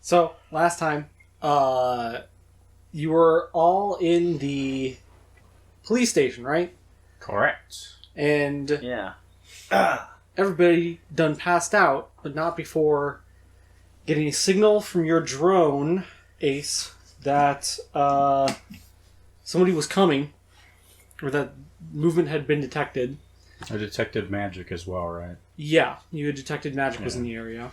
So, last time, you were all in the police station, right? Correct. And Yeah. everybody done passed out, but not before getting a signal from your drone, Ace, that somebody was coming, or that movement had been detected. I detected magic as well, right? Yeah, you had detected magic was in the area.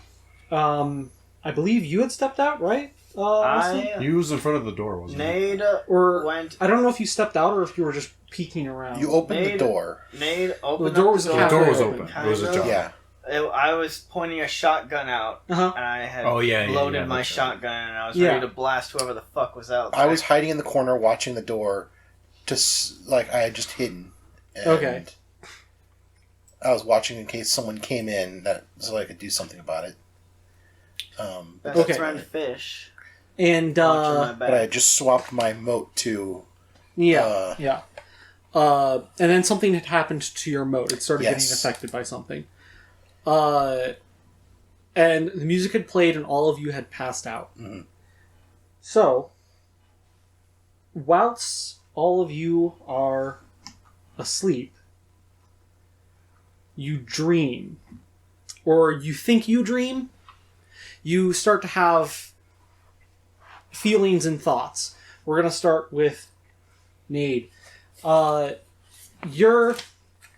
I believe you had stepped out, right? You was in front of the door, wasn't Nade or went. I don't know if you stepped out or if you were just peeking around. You opened the door. Nade opened The door up was the The door. door was open. open. It was ajar. Yeah. I was pointing a shotgun out, Uh-huh. and I had that's loaded my right. shotgun, and I was Yeah. ready to blast whoever the fuck was out there. I was hiding in the corner watching the door, I had just hidden. And Okay. I was watching in case someone came in, so I could do something about it. Best Okay. friend Fish. And watching my back. But I had just swapped my moat to... yeah. And then something had happened to your moat. It started getting Yes. affected by something. And the music had played and all of you had passed out. Mm-hmm. So, whilst all of you are asleep, you dream. Or you think you dream. You start to have feelings and thoughts. We're going to start with Nade. You're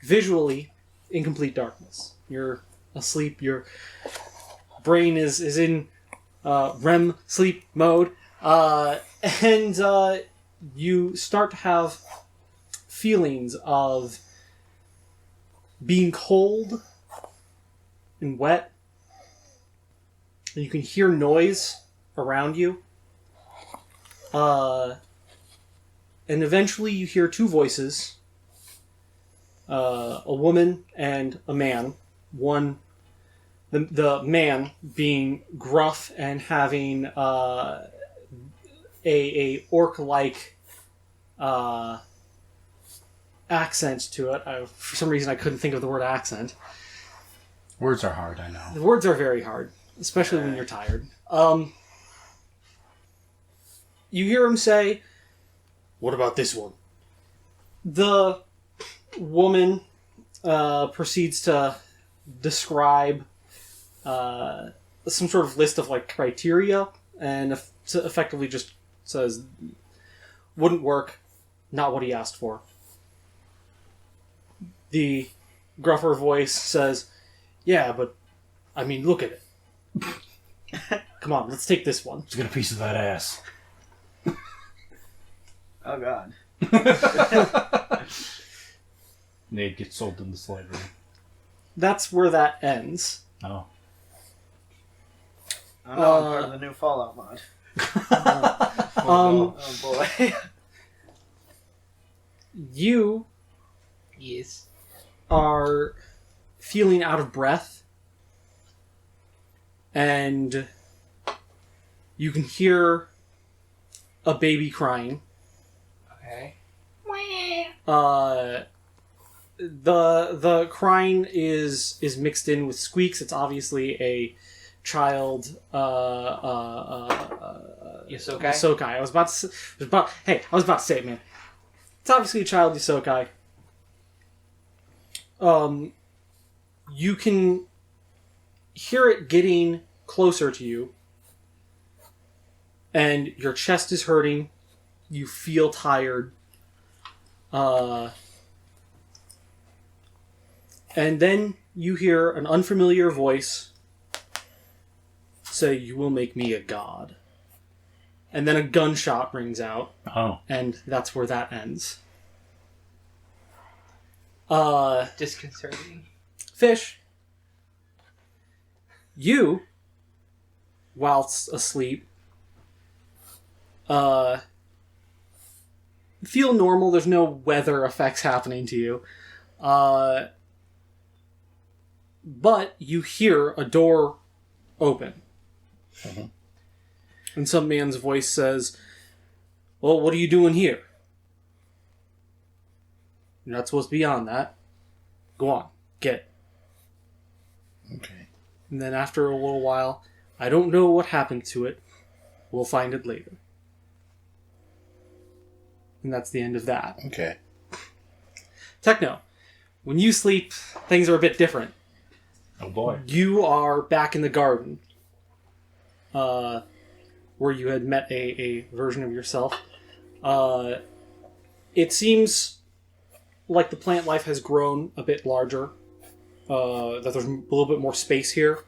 visually in complete darkness. You're asleep. Your brain is in REM sleep mode. And you start to have feelings of being cold and wet. And you can hear noise around you. And eventually you hear two voices. A woman and a man. The man being gruff and having a orc-like accent to it. For some reason I couldn't think of the word accent. Words are hard, I know. The words are very hard, especially when you're tired. You hear him say, "What about this one?" The woman proceeds to describe some sort of list of criteria, and effectively just says, "Wouldn't work, not what he asked for." The gruffer voice says, "Yeah, but I mean, look at it. Come on, let's take this one." Let's get a piece of that ass. Oh god. Nate gets sold into slavery. That's where that ends. Oh. I know I'm part of the new Fallout mod. Um, Oh boy. You Yes. are feeling out of breath, and you can hear a baby crying. Okay. The crying is mixed in with squeaks. It's obviously a child. Yosokai? Yosokai. I was about to say it, man. It's obviously a child Yosokai. You can hear it getting closer to you, and your chest is hurting. You feel tired. And then you hear an unfamiliar voice say, "You will make me a god." And then a gunshot rings out, Oh. and that's where that ends. Disconcerting. Fish, you, whilst asleep, feel normal. There's no weather effects happening to you. But you hear a door open. Mhm. And some man's voice says, "Well, what are you doing here? You're not supposed to be on that. Go on, get it." Okay. And then after a little while, I don't know what happened to it. We'll find it later. And that's the end of that. Okay. Techno, when you sleep, things are a bit different. Oh boy. You are back in the garden, where you had met a version of yourself. It seems like the plant life has grown a bit larger, that there's a little bit more space here.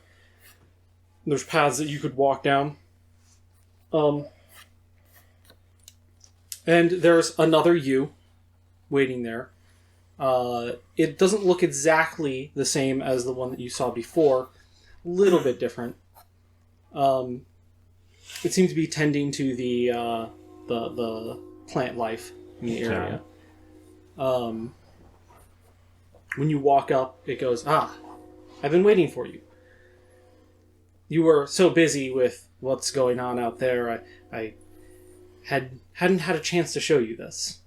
There's paths that you could walk down. And there's another you waiting there. It doesn't look exactly the same as the one that you saw before. A little bit different. It seems to be tending to the plant life in the area. When you walk up, it goes, I've been waiting for you. You were so busy with what's going on out there, I hadn't had a chance to show you this.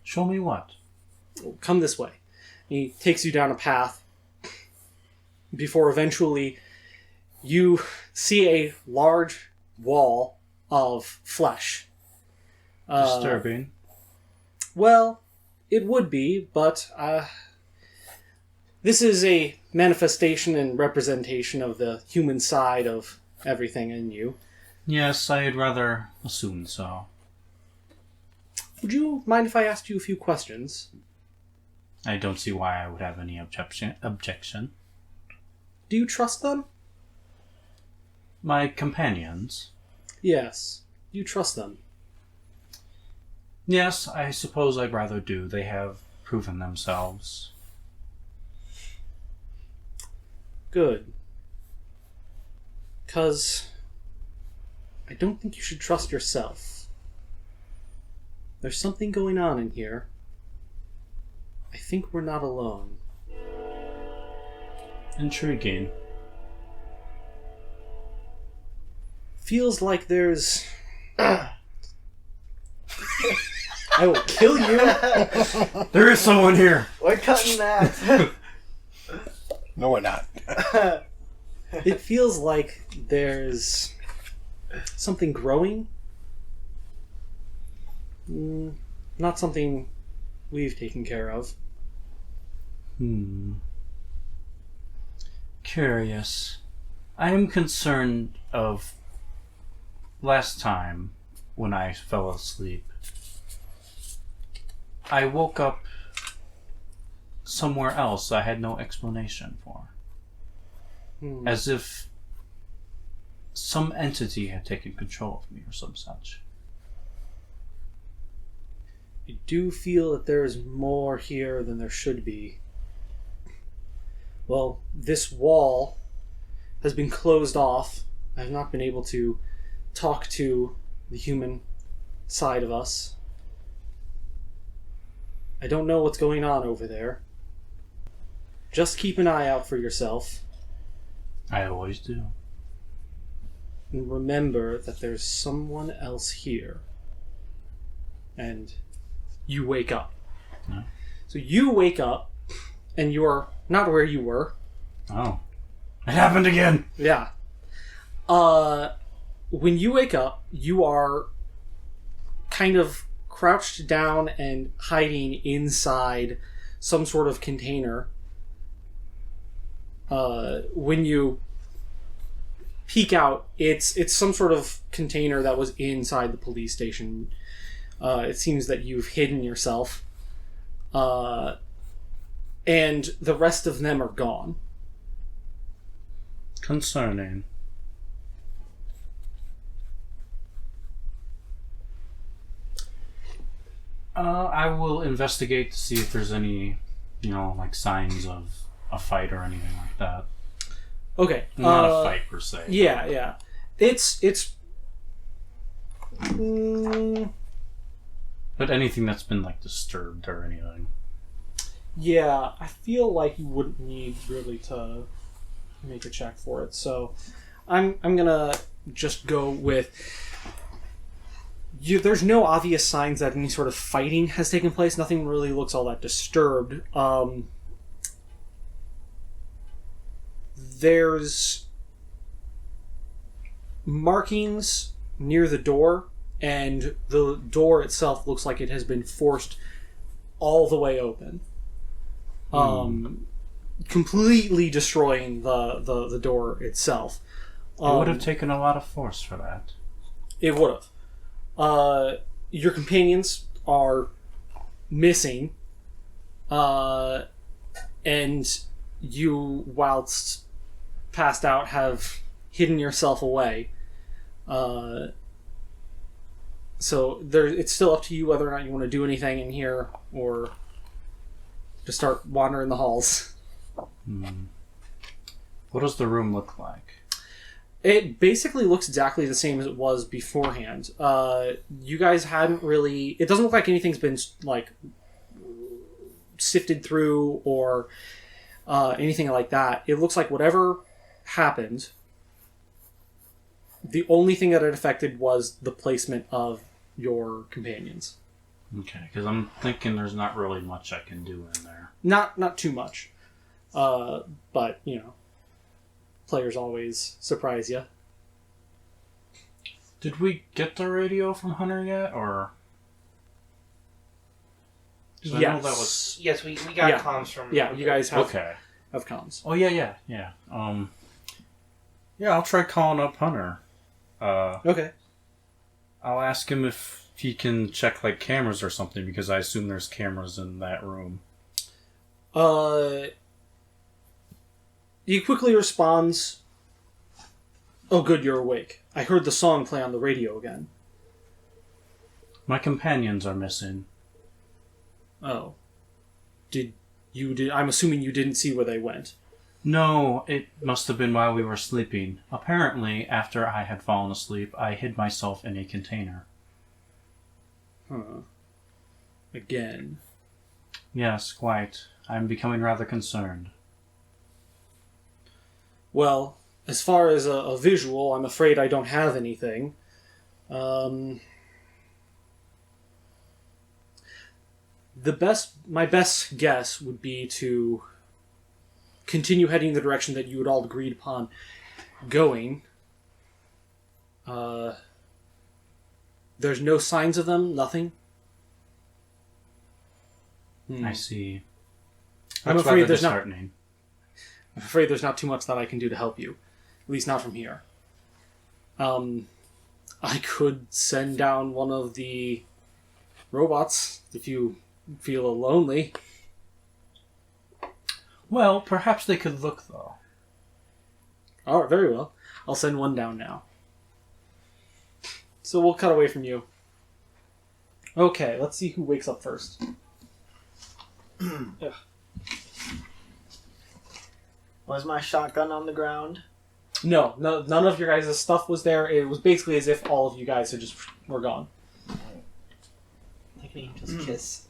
Show me what? Come this way. He takes you down a path before eventually you see a large wall of flesh. Disturbing. Well, it would be, but this is a manifestation and representation of the human side of everything in you. Yes, I'd rather assume so. Would you mind if I asked you a few questions? I don't see why I would have any objection. Do you trust them? My companions? Yes. Do you trust them? Yes, I suppose I'd rather do. They have proven themselves. Good. 'Cause I don't think you should trust yourself. There's something going on in here. I think we're not alone. Intriguing. Feels like there's... I will kill you! There is someone here! We're cutting that. No, we're not. It feels like there's something growing. Not something we've taken care of. Curious. I am concerned of last time when I fell asleep. I woke up somewhere else I had no explanation for. As if some entity had taken control of me or some such. I do feel that there is more here than there should be. Well, this wall has been closed off. I have not been able to talk to the human side of us. I don't know what's going on over there. Just keep an eye out for yourself. I always do. And remember that there's someone else here. And you wake up. No. So you wake up, and you're not where you were. Oh. It happened again! Yeah. When you wake up, you are kind of crouched down and hiding inside some sort of container. When you peek out, it's some sort of container that was inside the police station. It seems that you've hidden yourself. And the rest of them are gone. Concerning. I will investigate to see if there's any, like signs of a fight or anything like that. Okay. Not a fight per se. Yeah. It's But anything that's been like disturbed or anything. yeah, I feel like you wouldn't need really to make a check for it. So I'm gonna just go with you. There's no obvious signs that any sort of fighting has taken place. Nothing really looks all that disturbed. There's markings near the door, and the door itself looks like it has been forced all the way open. Completely destroying the door itself. It would have taken a lot of force for that. It would have. Your companions are missing, and you, whilst passed out, have hidden yourself away. So it's still up to you whether or not you want to do anything in here or just start wandering the halls. What does the room look like? It basically looks exactly the same as it was beforehand. You guys hadn't really... It doesn't look like anything's been, like, sifted through or anything like that. It looks like whatever happened, the only thing that it affected was the placement of your companions. Okay, because I'm thinking there's not really much I can do in there. Not too much. But, you know, players always surprise you. Did we get the radio from Hunter yet, or? 'Cause I know that was... Yes, we got Yeah. comms from... Yeah, you guys have Okay. comms. Oh, yeah. Yeah, I'll try calling up Hunter. Okay. I'll ask him if he can check, like, cameras or something, because I assume there's cameras in that room. He quickly responds, "Oh good, you're awake. I heard the song play on the radio again." My companions are missing. Oh. I'm assuming you didn't see where they went. No, it must have been while we were sleeping. Apparently, after I had fallen asleep, I hid myself in a container. Huh. Again. Yes, quite. I'm becoming rather concerned. Well, as far as a visual, I'm afraid I don't have anything. My best guess would be to continue heading the direction that you had all agreed upon going. There's no signs of them, nothing. I see. I'm That's afraid rather there's not. disheartening. I'm afraid there's not too much that I can do to help you. At least not from here. I could send down one of the robots if you feel lonely. Well, perhaps they could look, though. Alright, very well. I'll send one down now. So we'll cut away from you. Okay, let's see who wakes up first. Ugh. Was my shotgun on the ground? No, none of your guys' stuff was there. It was basically as if all of you guys had just were gone. I can just kiss.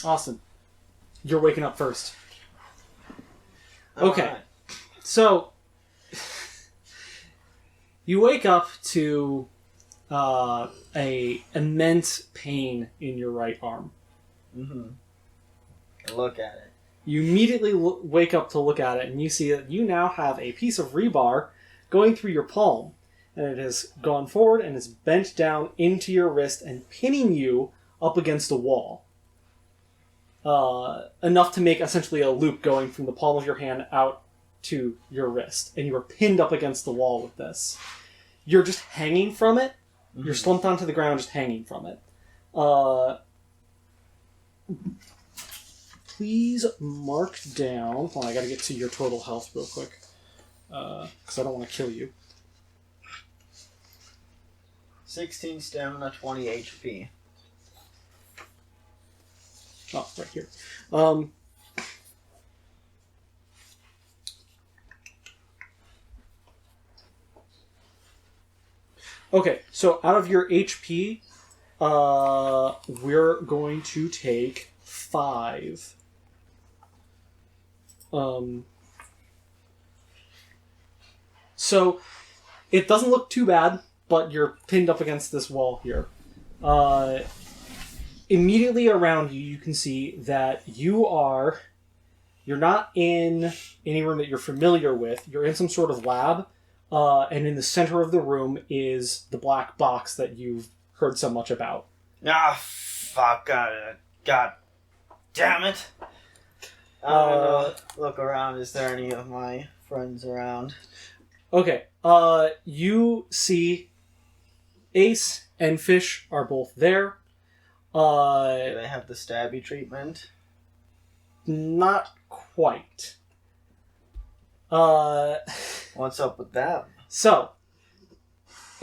Awesome. You're waking up first. Okay. Alright. So, you wake up to a immense pain in your right arm. Look at it. You immediately wake up to look at it, and you see that you now have a piece of rebar going through your palm, and it has gone forward and is bent down into your wrist and pinning you up against a wall. Enough to make essentially a loop going from the palm of your hand out to your wrist, and you are pinned up against the wall with this. You're just hanging from it. You're slumped onto the ground, just hanging from it. Please mark down. Hold on, I gotta get to your total health real quick. Because I don't want to kill you. 16 stamina, 20 HP. Oh, right here. Okay, so out of your HP, we're going to take 5. So it doesn't look too bad, but you're pinned up against this wall here. Immediately around you, you can see that you're You're not in any room that you're familiar with. You're in some sort of lab, and in the center of the room is the black box that you've heard so much about. Ah, fuck. God damn it. I'm gonna look around. Is there any of my friends around? Okay, you see Ace and Fish are both there. Do they have the stabby treatment? Not quite. What's up with them? So,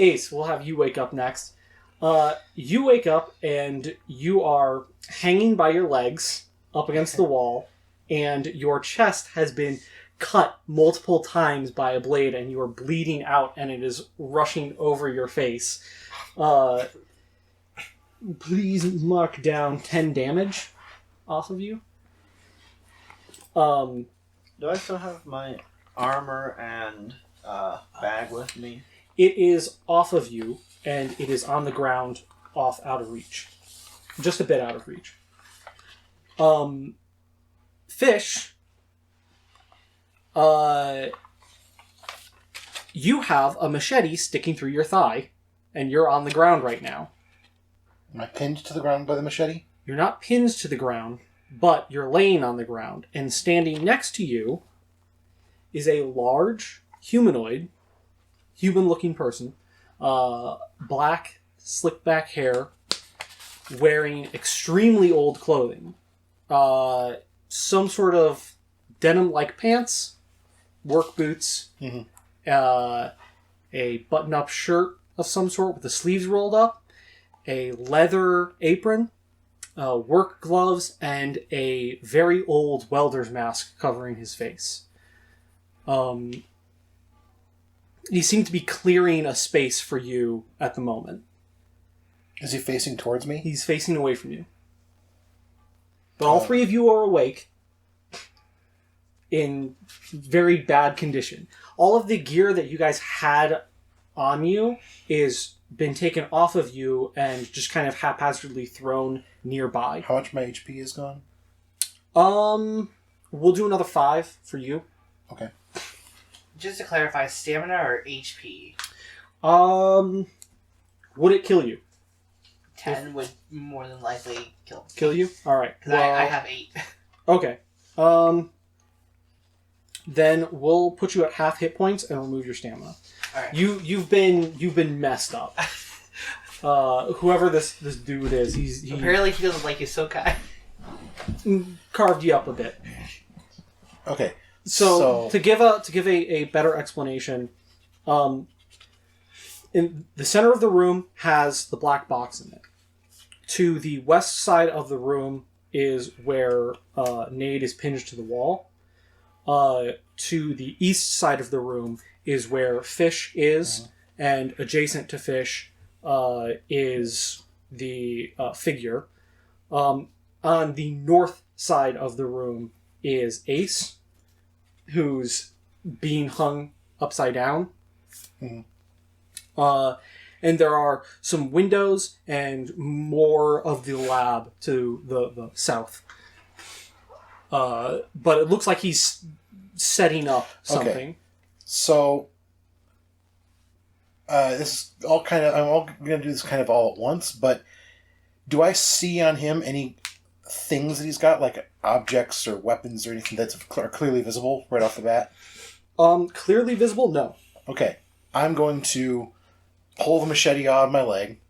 Ace, we'll have you wake up next. You wake up and you are hanging by your legs up against the wall, and your chest has been cut multiple times by a blade, and you are bleeding out, and it is rushing over your face. Please mark down 10 damage off of you. Do I still have my armor and bag with me? It is off of you, and it is on the ground, out of reach. Just a bit out of reach. Fish, you have a machete sticking through your thigh, and you're on the ground right now. Am I pinned to the ground by the machete? You're not pinned to the ground, but you're laying on the ground, and standing next to you is a large humanoid, human-looking person, black, slick-back hair, wearing extremely old clothing. Some sort of denim-like pants, work boots, a button-up shirt of some sort with the sleeves rolled up, a leather apron, work gloves, and a very old welder's mask covering his face. He seemed to be clearing a space for you at the moment. Is he facing towards me? He's facing away from you. But all three of you are awake in very bad condition. All of the gear that you guys had on you is been taken off of you and just kind of haphazardly thrown nearby. How much of my HP is gone? We'll do another 5 for you. Okay. Just to clarify, stamina or HP? Would it kill you? 10 would more than likely kill me. Kill you? Alright. Because I have 8. Okay. Then we'll put you at half hit points and remove your stamina. Alright. You've been messed up. Whoever this dude is, he Apparently he doesn't like Hisokai. carved you up a bit. Okay. So to give a better explanation, in the center of the room has the black box in it. To the west side of the room is where Nade is pinned to the wall. To the east side of the room is where Fish is, and adjacent to Fish is the figure. On the north side of the room is Ace, who's being hung upside down. And there are some windows and more of the lab to the south. But it looks like he's setting up something. Okay. So, this is all kind of... I'm all going to do this kind of all at once, but do I see on him any things that he's got, like objects or weapons or anything that are clearly visible right off the bat? Clearly visible? No. Okay. I'm going to pull the machete out of my leg.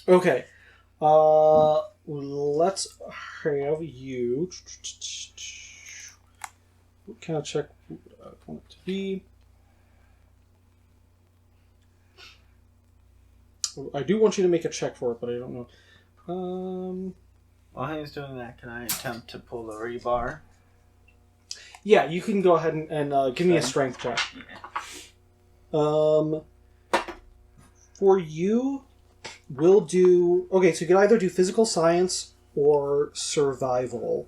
Okay. Let's have you... Can I check what I want it to be? I do want you to make a check for it, but I don't know. While he's doing that, can I attempt to pull the rebar? Yeah, you can go ahead and give me a strength check. Yeah. For you, we'll do... Okay, so you can either do physical science or survival.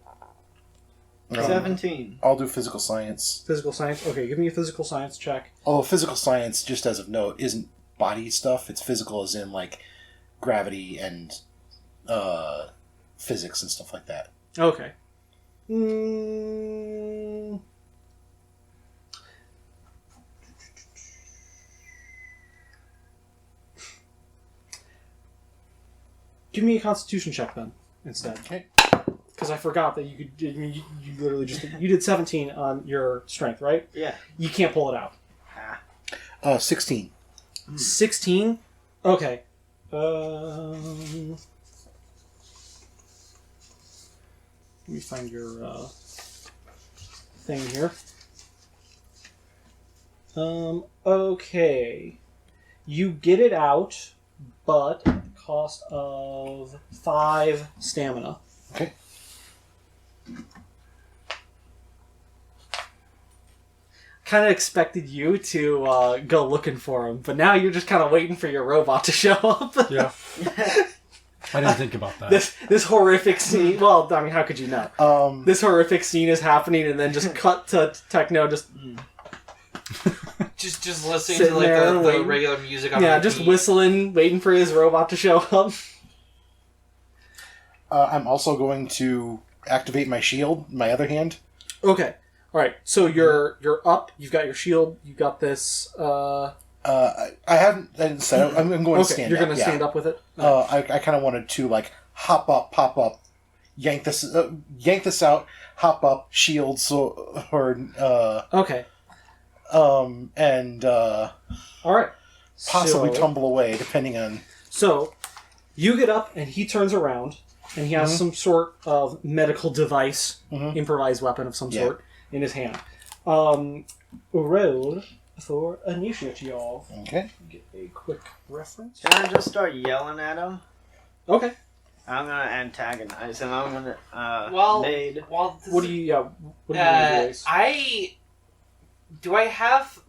17. I'll do physical science. Physical science? Okay, give me a physical science check. Although physical science, just as of note, isn't body stuff. It's physical as in, like, gravity and physics and stuff like that. Okay. Give me a Constitution check then instead. Okay. Because I forgot that you could. I mean, you literally just you did 17 on your strength, right? Yeah. You can't pull it out. 16. 16. Okay. Let me find your thing here. Okay. You get it out, but at the cost of 5 stamina. Okay. Kind of expected you to go looking for him, but now you're just kind of waiting for your robot to show up. Yeah. I didn't think about that. This horrific scene. Well, I mean, how could you know? This This horrific scene is happening, and then just cut to Techno. Just Just listening Sitting to like there the waiting. regular music on yeah, repeat. just whistling, waiting for his robot to show up. I'm also going to activate my shield, my other hand. Okay, all right. So you're up. You've got your shield. You got this. I didn't set up. I'm going to Okay, stand you're up. going to stand up with it. I kind of wanted to like hop up, pop up, yank this out, hop up, shield, Okay. and All right. possibly So- tumble away depending on. So, you get up, and he turns around, and he has some sort of medical device, improvised weapon of some Yeah. sort, in his hand. Roll for initiative. Okay. Get a quick reference. Can I just start yelling at him? Okay. I'm gonna antagonize him. I'm gonna Well, made. well, this What do you? What do you want to do? I have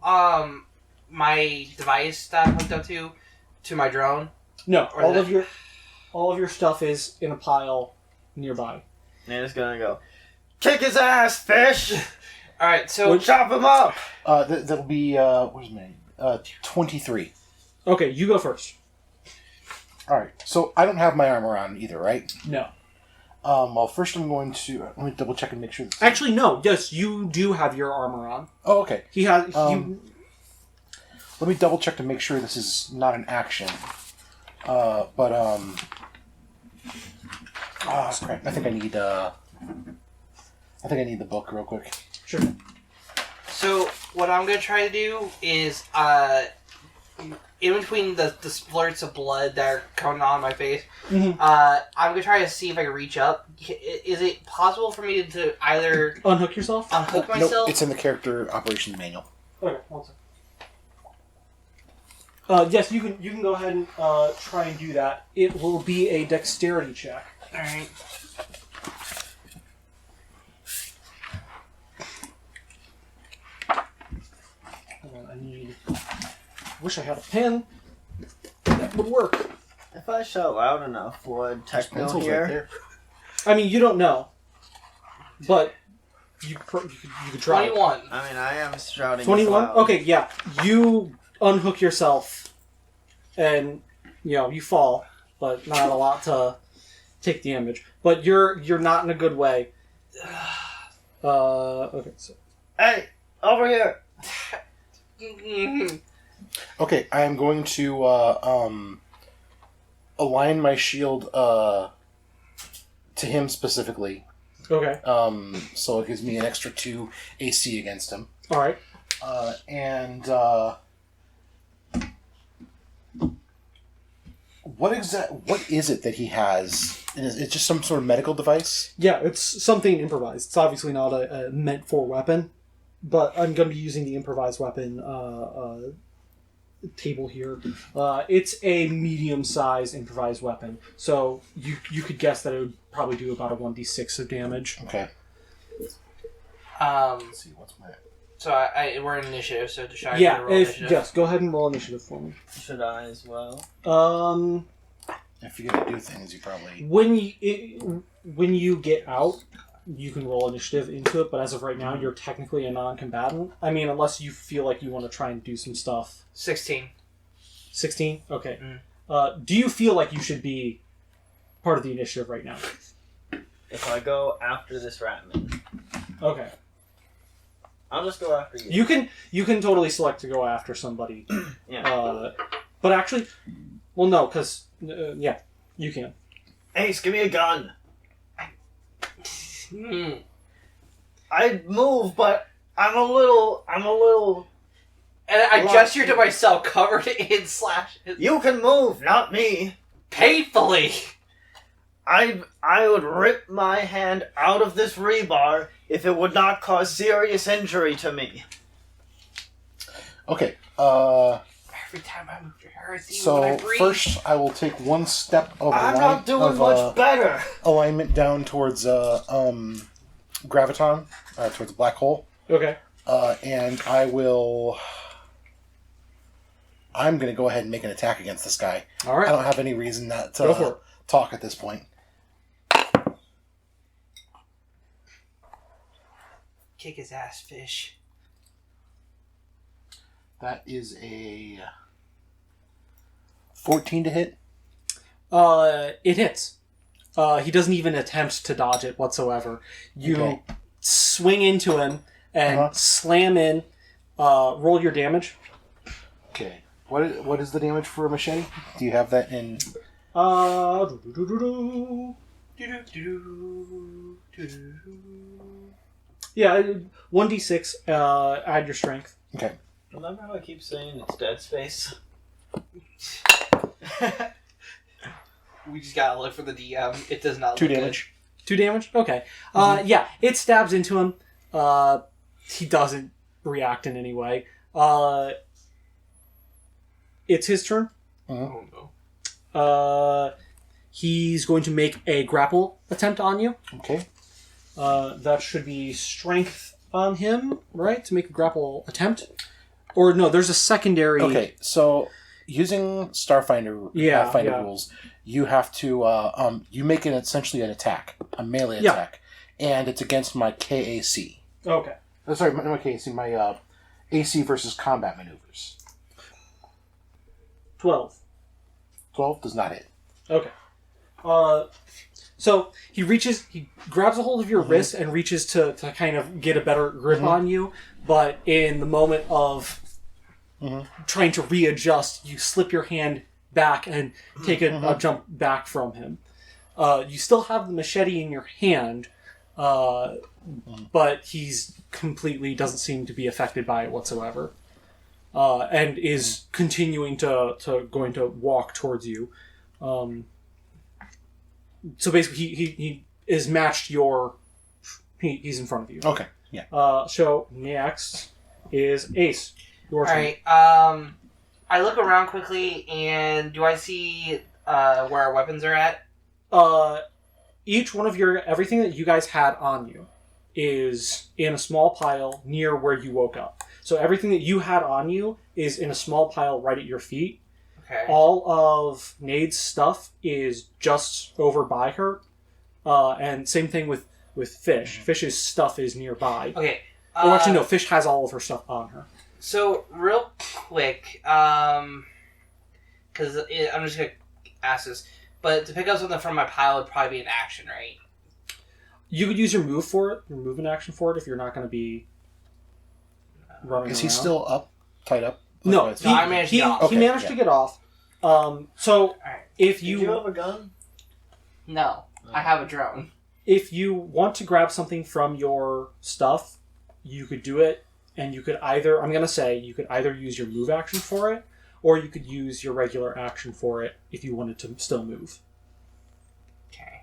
my device that I'm hooked up to my drone. No, Or all that- of your stuff is in a pile nearby. And it's gonna go. Kick his ass, fish! All right, so Chop him up! That'll be what's my name? 23. Okay, you go first. All right. So I don't have my armor on either, right? No. Well, first I'm going to let me double check and make sure. Actually, no. Yes, you do have your armor on. Oh, okay. He has. Let me double check to make sure this is not an action. Crap! I think I need the book real quick. Sure. So what I'm gonna try to do is, in between the splurts of blood that are coming on my face, Mhm. I'm gonna try to see if I can reach up. Is it possible for me to either Unhook yourself. unhook Nope, myself? it's in the character operations manual. Okay, one second. Yes, you can go ahead and try and do that. It will be a dexterity check. All right. Hold on, I need. Wish I had a pen. That would work. If I shout loud enough, would Techno Pencil's hear? right there. I mean, you don't know, but you could try. 21. I mean, I am shouting. 21? Loud. Okay, yeah. You unhook yourself, and, you fall, but not a lot to take the damage. But you're not in a good way. Okay, so... Hey, over here! Okay, I am going to align my shield to him specifically. Okay, So it gives me an extra 2 AC against him. alright. What is it that he has? And is it just some sort of medical device? Yeah, it's something improvised. It's obviously not a meant for weapon, but I'm going to be using the improvised weapon table here. It's a medium-sized improvised weapon, so you could guess that it would probably do about a 1d6 of damage. Okay. Let's see, what's my... So we're in initiative. So should I Yeah, roll initiative? yes, go ahead and roll initiative for me. Should I as well? If you're going to do things, you probably... When you get out, you can roll initiative into it, but as of right now, you're technically a non-combatant. I mean, unless you feel like you want to try and do some stuff. 16. 16? Okay. Do you feel like you should be part of the initiative right now? If I go after this ratman, Okay. I'll just go after you. You can totally select to go after somebody. Yeah. But actually, well, no, because yeah, you can. Ace, give me a gun. Hmm. I'd move, but I'm a little. And I gesture to myself, covered in slashes. You can move, not me. Painfully. I would rip my hand out of this rebar if it would not cause serious injury to me. Okay. Every time I move to her, it's even when I So breathe. first, I will take one step of I'm not doing much better. alignment down towards graviton, towards a black hole, Okay. and I'm going to go ahead and make an attack against this guy. All I right. don't have any reason not Go for to it. talk at this point. Kick his ass, fish. That is a 14 to hit. It hits. He doesn't even attempt to dodge it whatsoever. You Okay. swing into him and Uh-huh. slam in. Roll your damage. Okay. What is the damage for a machete? Do you have that in? Doo-doo-doo-doo. Yeah, 1d6. Add your strength. Okay. Remember how I keep saying it's Dead Space? We just gotta look for the DM. It does not 2 look damage. 2 damage? Okay. Yeah, it stabs into him. He doesn't react in any way. It's his turn. good. Oh no. He's going to make a grapple attempt on you. Okay. That should be strength on him, right? To make a grapple attempt? Or no, there's a secondary... Okay. So using Starfinder Finder yeah. rules, you have to you make it essentially an attack, a melee Yeah. attack, and it's against my KAC. Okay. Oh, sorry, my KAC, my AC versus combat maneuvers. 12. 12 does not hit. Okay. So he grabs a hold of your wrist and reaches to kind of get a better grip on you, but in the moment of trying to readjust, you slip your hand back and take a jump back from him. You still have the machete in your hand, but he's completely doesn't seem to be affected by it whatsoever, and is continuing to going to walk towards you. So basically, he is matched your. He's in front of you. Okay. Yeah. So next is Ace. Your turn. Alright, I look around quickly, and do I see where our weapons are at? Each one of everything that you guys had on you is in a small pile near where you woke up. So everything that you had on you is in a small pile right at your feet. Okay. All of Nade's stuff is just over by her. And same thing with Fish. Fish's stuff is nearby. Okay. Oh, actually, no. Fish has all of her stuff on her. So, real quick, because I'm just going to ask this, but to pick up something from my pile would probably be an action, right? You could use your move for it, your movement action for it, if you're not going to be running Is he around. still up, tied up? No, Like, No, I managed to get off. he Okay, managed yeah. to get off. So Alright. if Did you have a gun? No, I have a drone. if you want to grab something from your stuff, you could do it, and you could either, I'm going to say, you could either use your move action for it, or you could use your regular action for it if you wanted to still move. Okay.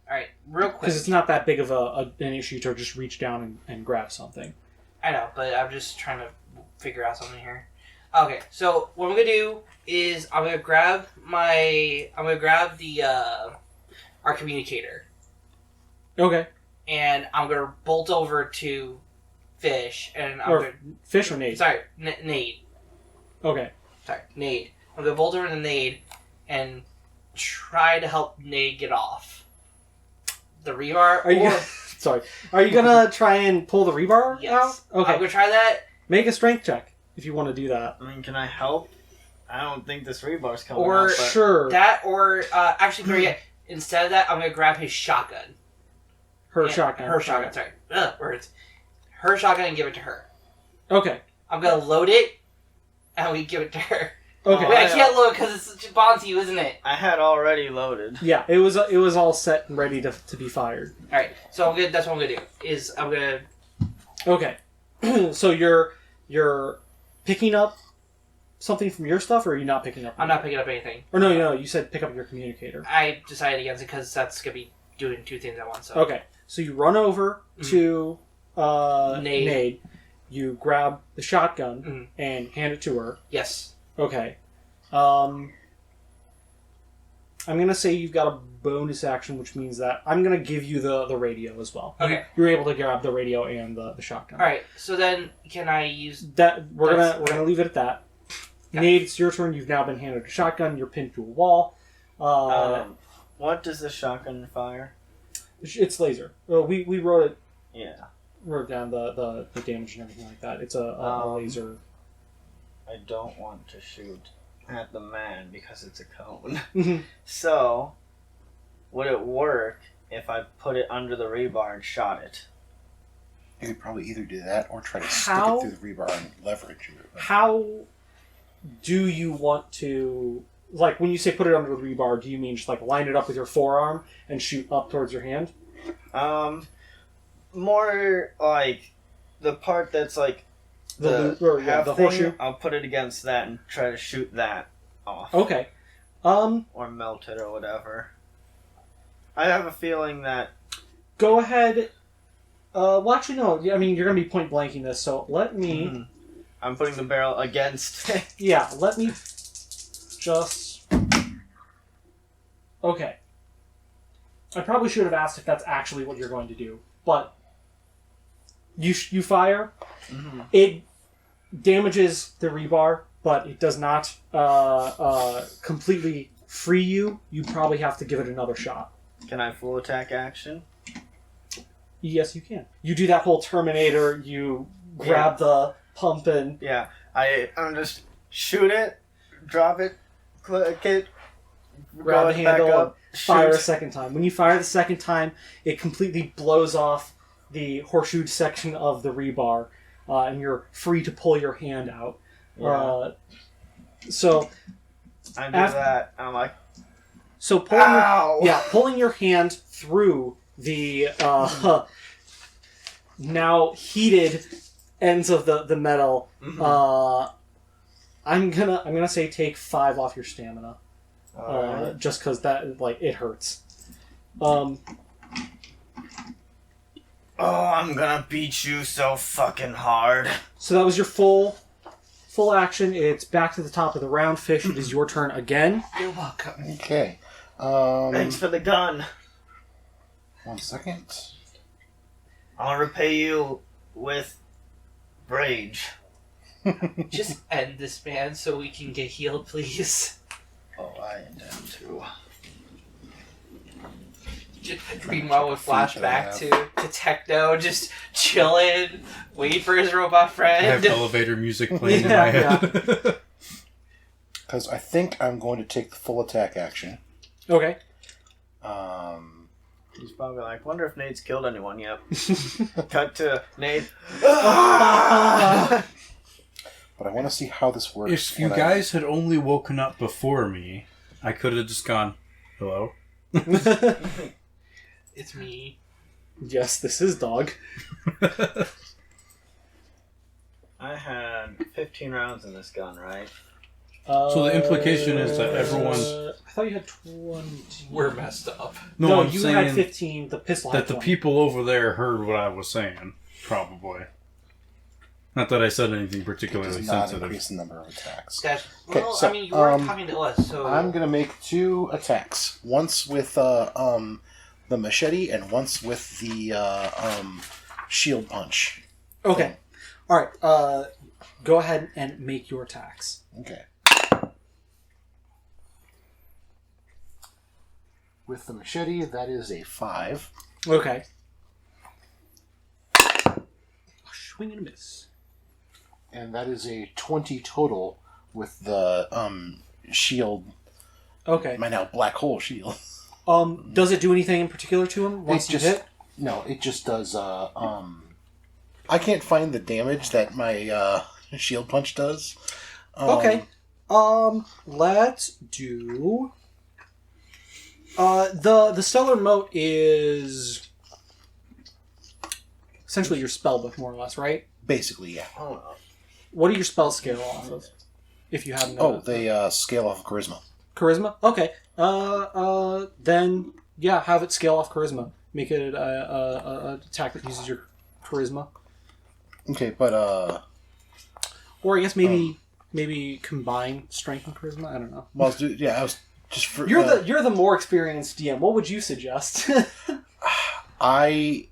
Alright, real quick. Because it's not that big of an issue to just reach down and grab something. I know, but I'm just trying to figure out something here. Okay, so what I'm gonna do is I'm gonna grab the our communicator, Okay. and I'm gonna bolt over to Fish, and I'm Or gonna Fish or Nate? sorry Nade. Okay. Sorry, Nade. I'm gonna bolt over to Nade and try to help Nade get off the rebar. Are you sorry. Are you gonna try and pull the rebar Yes. out? Okay. I'm gonna try that. Make a strength check if you want to do that. I mean, can I help? I don't think this rebar's coming Or- out, but Sure. That or actually, better yet, instead of that, I'm gonna grab his shotgun. Her Yeah, shotgun. Her shotgun. Sorry. Words. Her shotgun and give it to her. Okay. I'm gonna load it, and we give it to her. Okay. Wait, I can't load because it's such a bomb to you, isn't it? I had already loaded. Yeah, it was all set and ready to be fired. All right, so that's what I'm gonna do. I'm gonna. Okay, so you're picking up something from your stuff, or are you not picking up? I'm not picking up anything. Or no, you said pick up your communicator. I decided against it because that's gonna be doing two things at once. So. Okay, so you run over to Nade. Nade. You grab the shotgun and hand it to her. Yes. Okay. I'm gonna say you've got a bonus action, which means that I'm gonna give you the radio as well. Okay. You're able to grab the radio and the shotgun. All right. So then, can I use That we're gonna leave it at that. Yeah. Nade, it's your turn. You've now been handed a shotgun. You're pinned to a wall. What does the shotgun fire? It's laser. We wrote it. Yeah. Wrote down the damage and everything like that. It's a laser. I don't want to shoot at the man because it's a cone. Mhm. So, would it work if I put it under the rebar and shot it? You could probably either do that or try to How? stick it through the rebar and leverage it. How do you want to, like, when you say put it under the rebar, do you mean just like line it up with your forearm and shoot up towards your hand? More like the part that's like the half horseshoe. thing, I'll put it against that and try to shoot that off. Okay. Or melt it or whatever. I have a feeling that... Go ahead. Well, actually, no. I mean, you're going to be point blanking this, so let me... I'm putting the barrel against it. Yeah, let me just... Okay. I probably should have asked if that's actually what you're going to do, but you fire. It damages the rebar, but it does not completely free you. You probably have to give it another shot. Can I full attack action? Yes, you can. You do that whole Terminator. You grab the pump and Yeah, I'm just shoot it, drop it, click it, grab go the handle, back up, fire a shoot. second time. When you fire the second time, it completely blows off the horseshoe section of the rebar, and you're free to pull your hand out. Yeah. So I do that. I'm like, So pulling ow! pulling your hand through the now heated ends of the metal. I'm gonna say take 5 off your stamina, Alright. just because that it hurts. Oh, I'm gonna beat you so fucking hard. So that was your full action. It's back to the top of the round. Fish, it is your turn again. You're welcome. Okay. Thanks for the gun. 1 second. I'll repay you with rage. Just end this, man, so we can get healed, please. Oh, I intend to. Meanwhile, we flash back to Techno, just chilling, waiting for his robot I friend. have elevator music playing in Yeah, my head. Because I think I'm going to take the full attack action. Okay. He's probably like, wonder if Nate's killed anyone yet. Cut to Nate. But I want to see how this works. If you when guys had only woken up before me, I could have just gone, hello? It's me. Yes, this is dog. I had 15 rounds in this gun, right? So the implication is that everyone... I thought you had 20. We're messed up. No, I'm you saying had 15. The pistol had that the 20. people over there heard what I was saying, probably. Not that I said anything it particularly does not sensitive. increase the number of attacks. Gotcha. Okay, Well, so, I mean, you weren't talking to us, so... I'm going to make 2 attacks. Once with the machete and once with the shield punch. Okay. All right. Go ahead and make your attacks. Okay. With the machete, that is a 5. Okay. A swing and a miss. And that is a 20 total with the shield. Okay. My now black hole shield. Does it do anything in particular to him once It you just- hit? No, it just does. I can't find the damage that my shield punch does. Okay. Let's do. The stellar mote is essentially your spell book, more or less, right? Basically, yeah. What do your spells scale off of? If you haven't. They scale off of charisma. Charisma. Okay. Then yeah, have it scale off charisma. Make it a attack that uses your charisma. Okay, but Or I guess maybe combine strength and charisma. I don't know. Well, I was just for You're the more experienced DM. What would you suggest? I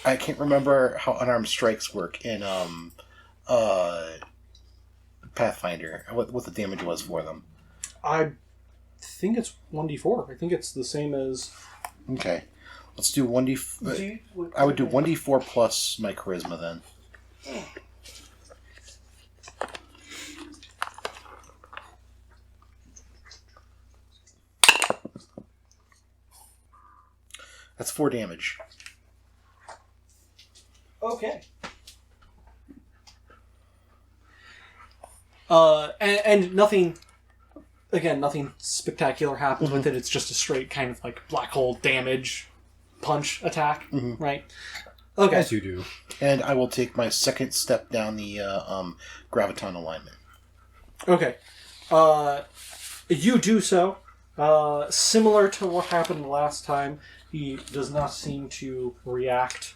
can't remember how unarmed strikes work in Pathfinder. What the damage was for them. I think it's 1d4. I think it's the same as. Okay, let's do 1d. I would do 1d4 plus my charisma then. That's 4 damage. Okay. And nothing. Again, nothing spectacular happens with it. It's just a straight kind of like black hole damage punch attack, right? Okay. As you do. And I will take my second step down the graviton alignment. Okay. You do so. Similar to what happened last time, he does not seem to react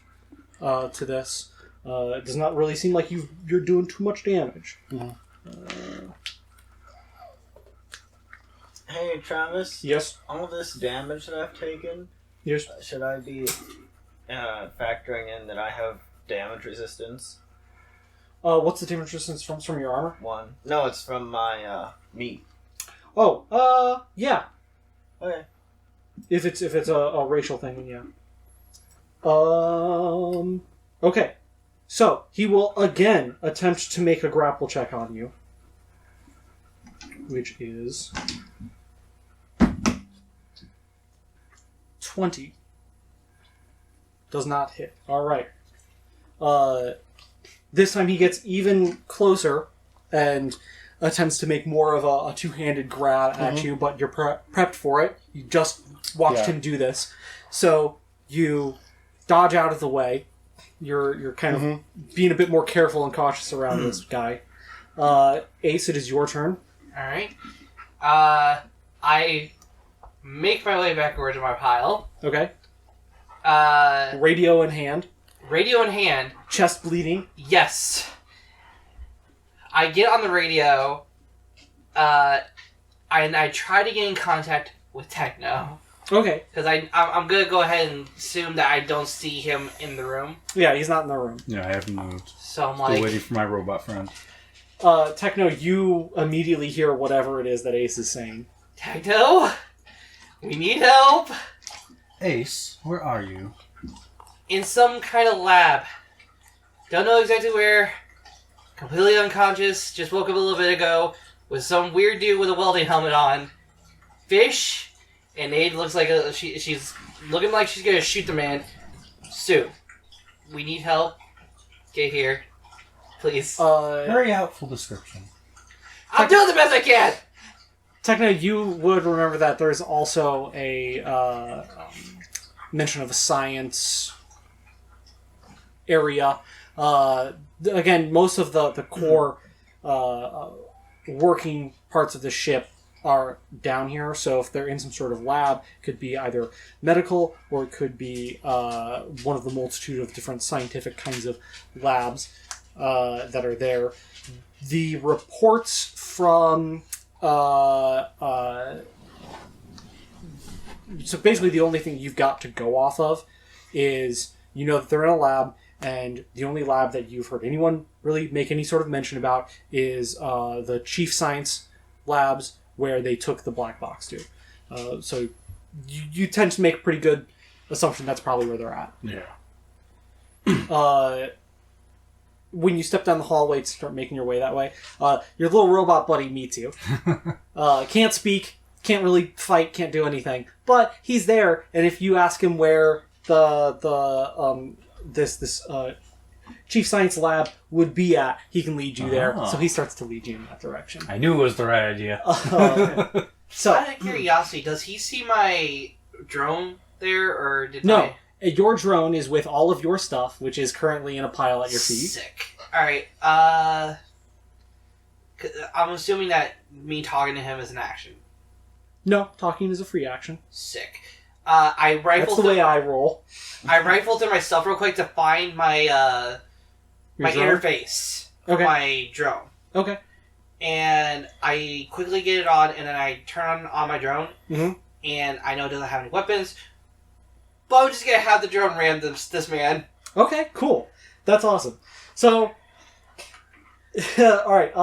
to this. It does not really seem like you're doing too much damage. Hey, Travis. Yes. All this damage that I've taken, Yes. should I be factoring in that I have damage resistance? What's the damage resistance from your armor? 1. No, it's from my meat. Oh, yeah. Okay. If it's a racial thing, then yeah. Okay. So he will again attempt to make a grapple check on you, which is 20. Does not hit. All right. This time he gets even closer and attempts to make more of a two-handed grab at you, but you're prepped for it. You just watched him do this. So you dodge out of the way. You're kind of being a bit more careful and cautious around this guy. Ace, it is your turn. Alright. I make my way backwards to my pile. Okay. Uh, Radio in hand. radio in hand. Chest bleeding. Yes. I get on the radio, and I try to get in contact with Techno. Okay. Because I'm going to go ahead and assume that I don't see him in the room. Yeah, he's not in the room. Yeah, I haven't moved. So I'm Still like... waiting for my robot friend. Techno, you immediately hear whatever it is that Ace is saying. Techno? We need help! Ace, where are you? In some kind of lab. Don't know exactly where. Completely unconscious. Just woke up a little bit ago. With some weird dude with a welding helmet on. Fish. And Aid looks like she's looking like she's gonna shoot the man. Sue, we need help. Get here. Please. Very helpful description. I'm doing the best I can! Techno, you would remember that there's also a mention of a science area. Again, most of the core working parts of the ship are down here, so if they're in some sort of lab, it could be either medical or it could be one of the multitude of different scientific kinds of labs that are there. The reports from so basically the only thing you've got to go off of is you know that they're in a lab, and the only lab that you've heard anyone really make any sort of mention about is the chief science labs where they took the black box to. So you tend to make a pretty good assumption that's probably where they're at. Yeah. When you step down the hallway to start making your way that way, your little robot buddy meets you. Can't speak, can't really fight, can't do anything, but he's there. And if you ask him where this Chief Science Lab would be at, he can lead you there. Ah. So he starts to lead you in that direction. I knew it was the right idea. So Out of curiosity, does he see my drone there, or did no, your drone is with all of your stuff, which is currently in a pile at your feet. Sick. All right. I'm assuming that me talking to him is an action. No, talking is a free action. Sick. I rifled. That's the way I roll. I rifled through my stuff real quick to find my Your my drone? interface for Okay. my drone, Okay. and I quickly get it on, and then I turn on my drone, Mhm. and I know it doesn't have any weapons, but I'm just gonna have the drone ram this man. Okay, cool. That's awesome. So, alright,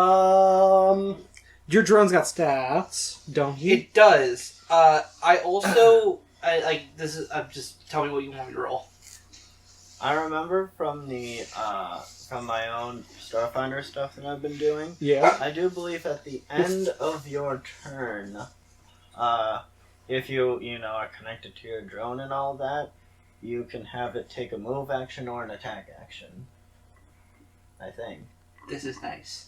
your drone's got stats, don't you? It does. I also this is. Just tell me what you want me to roll. I remember from the from my own Starfinder stuff that I've been doing. Yeah. I do believe at the end of your turn, if you are connected to your drone and all that, you can have it take a move action or an attack action. I think. This is nice.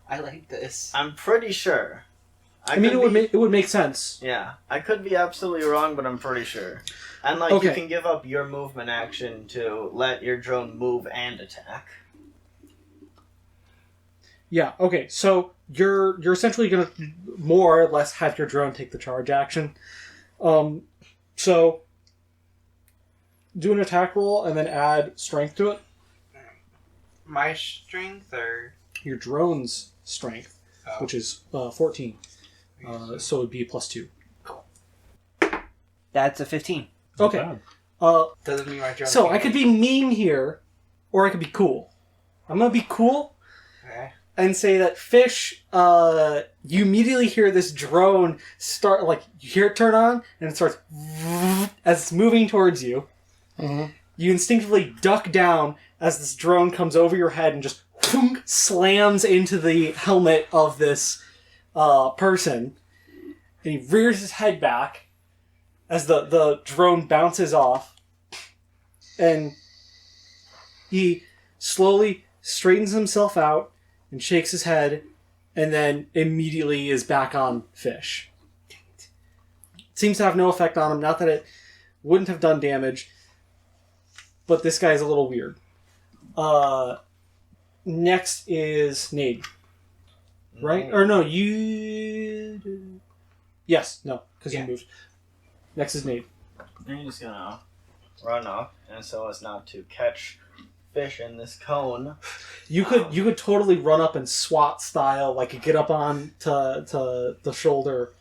I like this. I'm pretty sure. I mean, it would make sense. Yeah, I could be absolutely wrong, but I'm pretty sure. And you Okay. can give up your movement action to let your drone move and attack. Yeah, okay, so you're essentially going to more or less have your drone take the charge action. So, do an attack roll and then add strength to it. My strength, or Your drone's strength, Oh. which is 14. So it would be +2. That's a 15. Okay. Not Doesn't mean my drone. So can't- I could be mean here, or I could be cool. I'm going to be cool Okay. and say that Fish, you immediately hear this drone start, you hear it turn on, and it starts as it's moving towards you. Mhm. You instinctively duck down as this drone comes over your head and just slams into the helmet of this person. And he rears his head back as the drone bounces off. And he slowly straightens himself out and shakes his head, and then immediately is back on Fish. Seems to have no effect on him. Not that it wouldn't have done damage, but this guy's a little weird. Next is Nade. Right? Or no, you... Yes, no, because you moved. Next is Nade. I'm just gonna run up, and so as not to catch Fish in this cone. You could totally run up and SWAT style, get up on to the shoulder.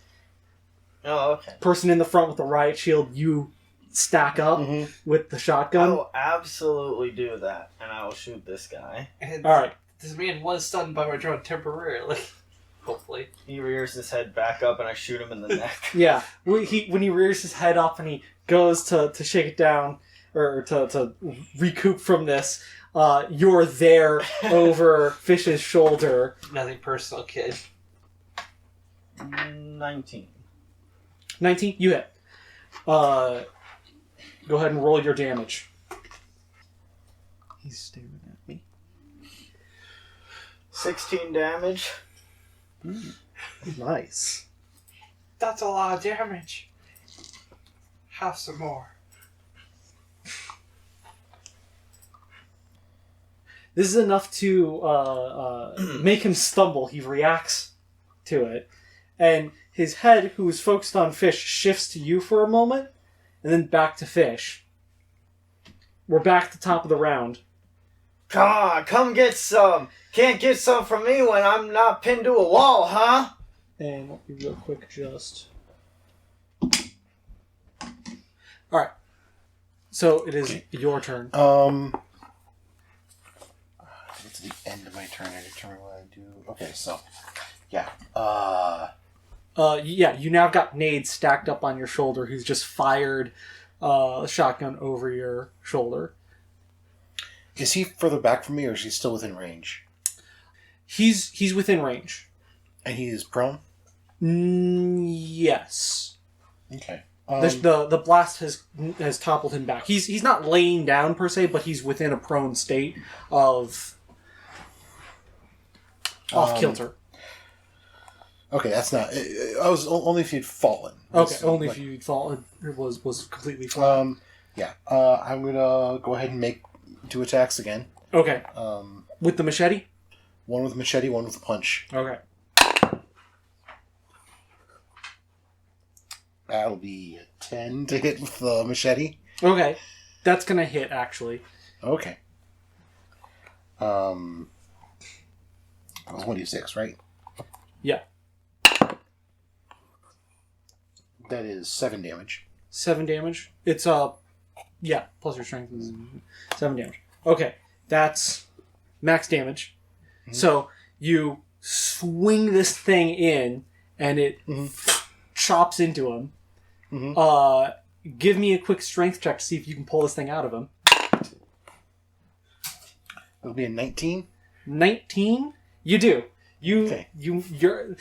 Oh, okay. Person in the front with the riot shield, you stack up with the I shotgun. will absolutely do that, and I will shoot this guy. And Alright. This man was stunned by my drone temporarily. Hopefully. He rears his head back up, and I shoot him in the neck. Yeah. When he rears his head up and he goes to shake it down, or to recoup from this, you're there over Fish's shoulder. Nothing personal, kid. 19. 19, you hit. Go ahead and roll your damage. He's staring at me. 16 damage. Nice. That's a lot of damage. Have some more. This is enough to make him stumble. He reacts to it. And his head, who is focused on Fish, shifts to you for a moment, and then back to Fish. We're back at the top of the round. Come on, come get some. Can't get some from me when I'm not pinned to a wall, huh? And let me real quick just... Alright. So it is your turn. It's the end of my turn. I determine what I do. Okay, so yeah. Yeah, you now got Nade stacked up on your shoulder, who's just fired a shotgun over your shoulder. Is he further back from me, or is he still within range? He's within range. And he is prone? Yes. Okay. The blast has toppled him back. He's not laying down per se, but he's within a prone state of off kilter. Okay, that's not. I was only if you'd fallen. Okay, only if you'd fallen. It was completely flat. Yeah. I'm gonna go ahead and make 2 attacks again. Okay. With the machete. One with machete, one with a punch. Okay. That'll be a 10 to hit with the machete. Okay, that's gonna hit actually. Okay. That was 1d6, right? Yeah. That is 7 damage. 7 damage. It's yeah, plus your strength is 7 damage. Okay, that's max damage. Mm-hmm. So you swing this thing in, and it chops into him. Mm-hmm. Give me a quick strength check to see if you can pull this thing out of him. It'll be a 19. 19? You do. You're.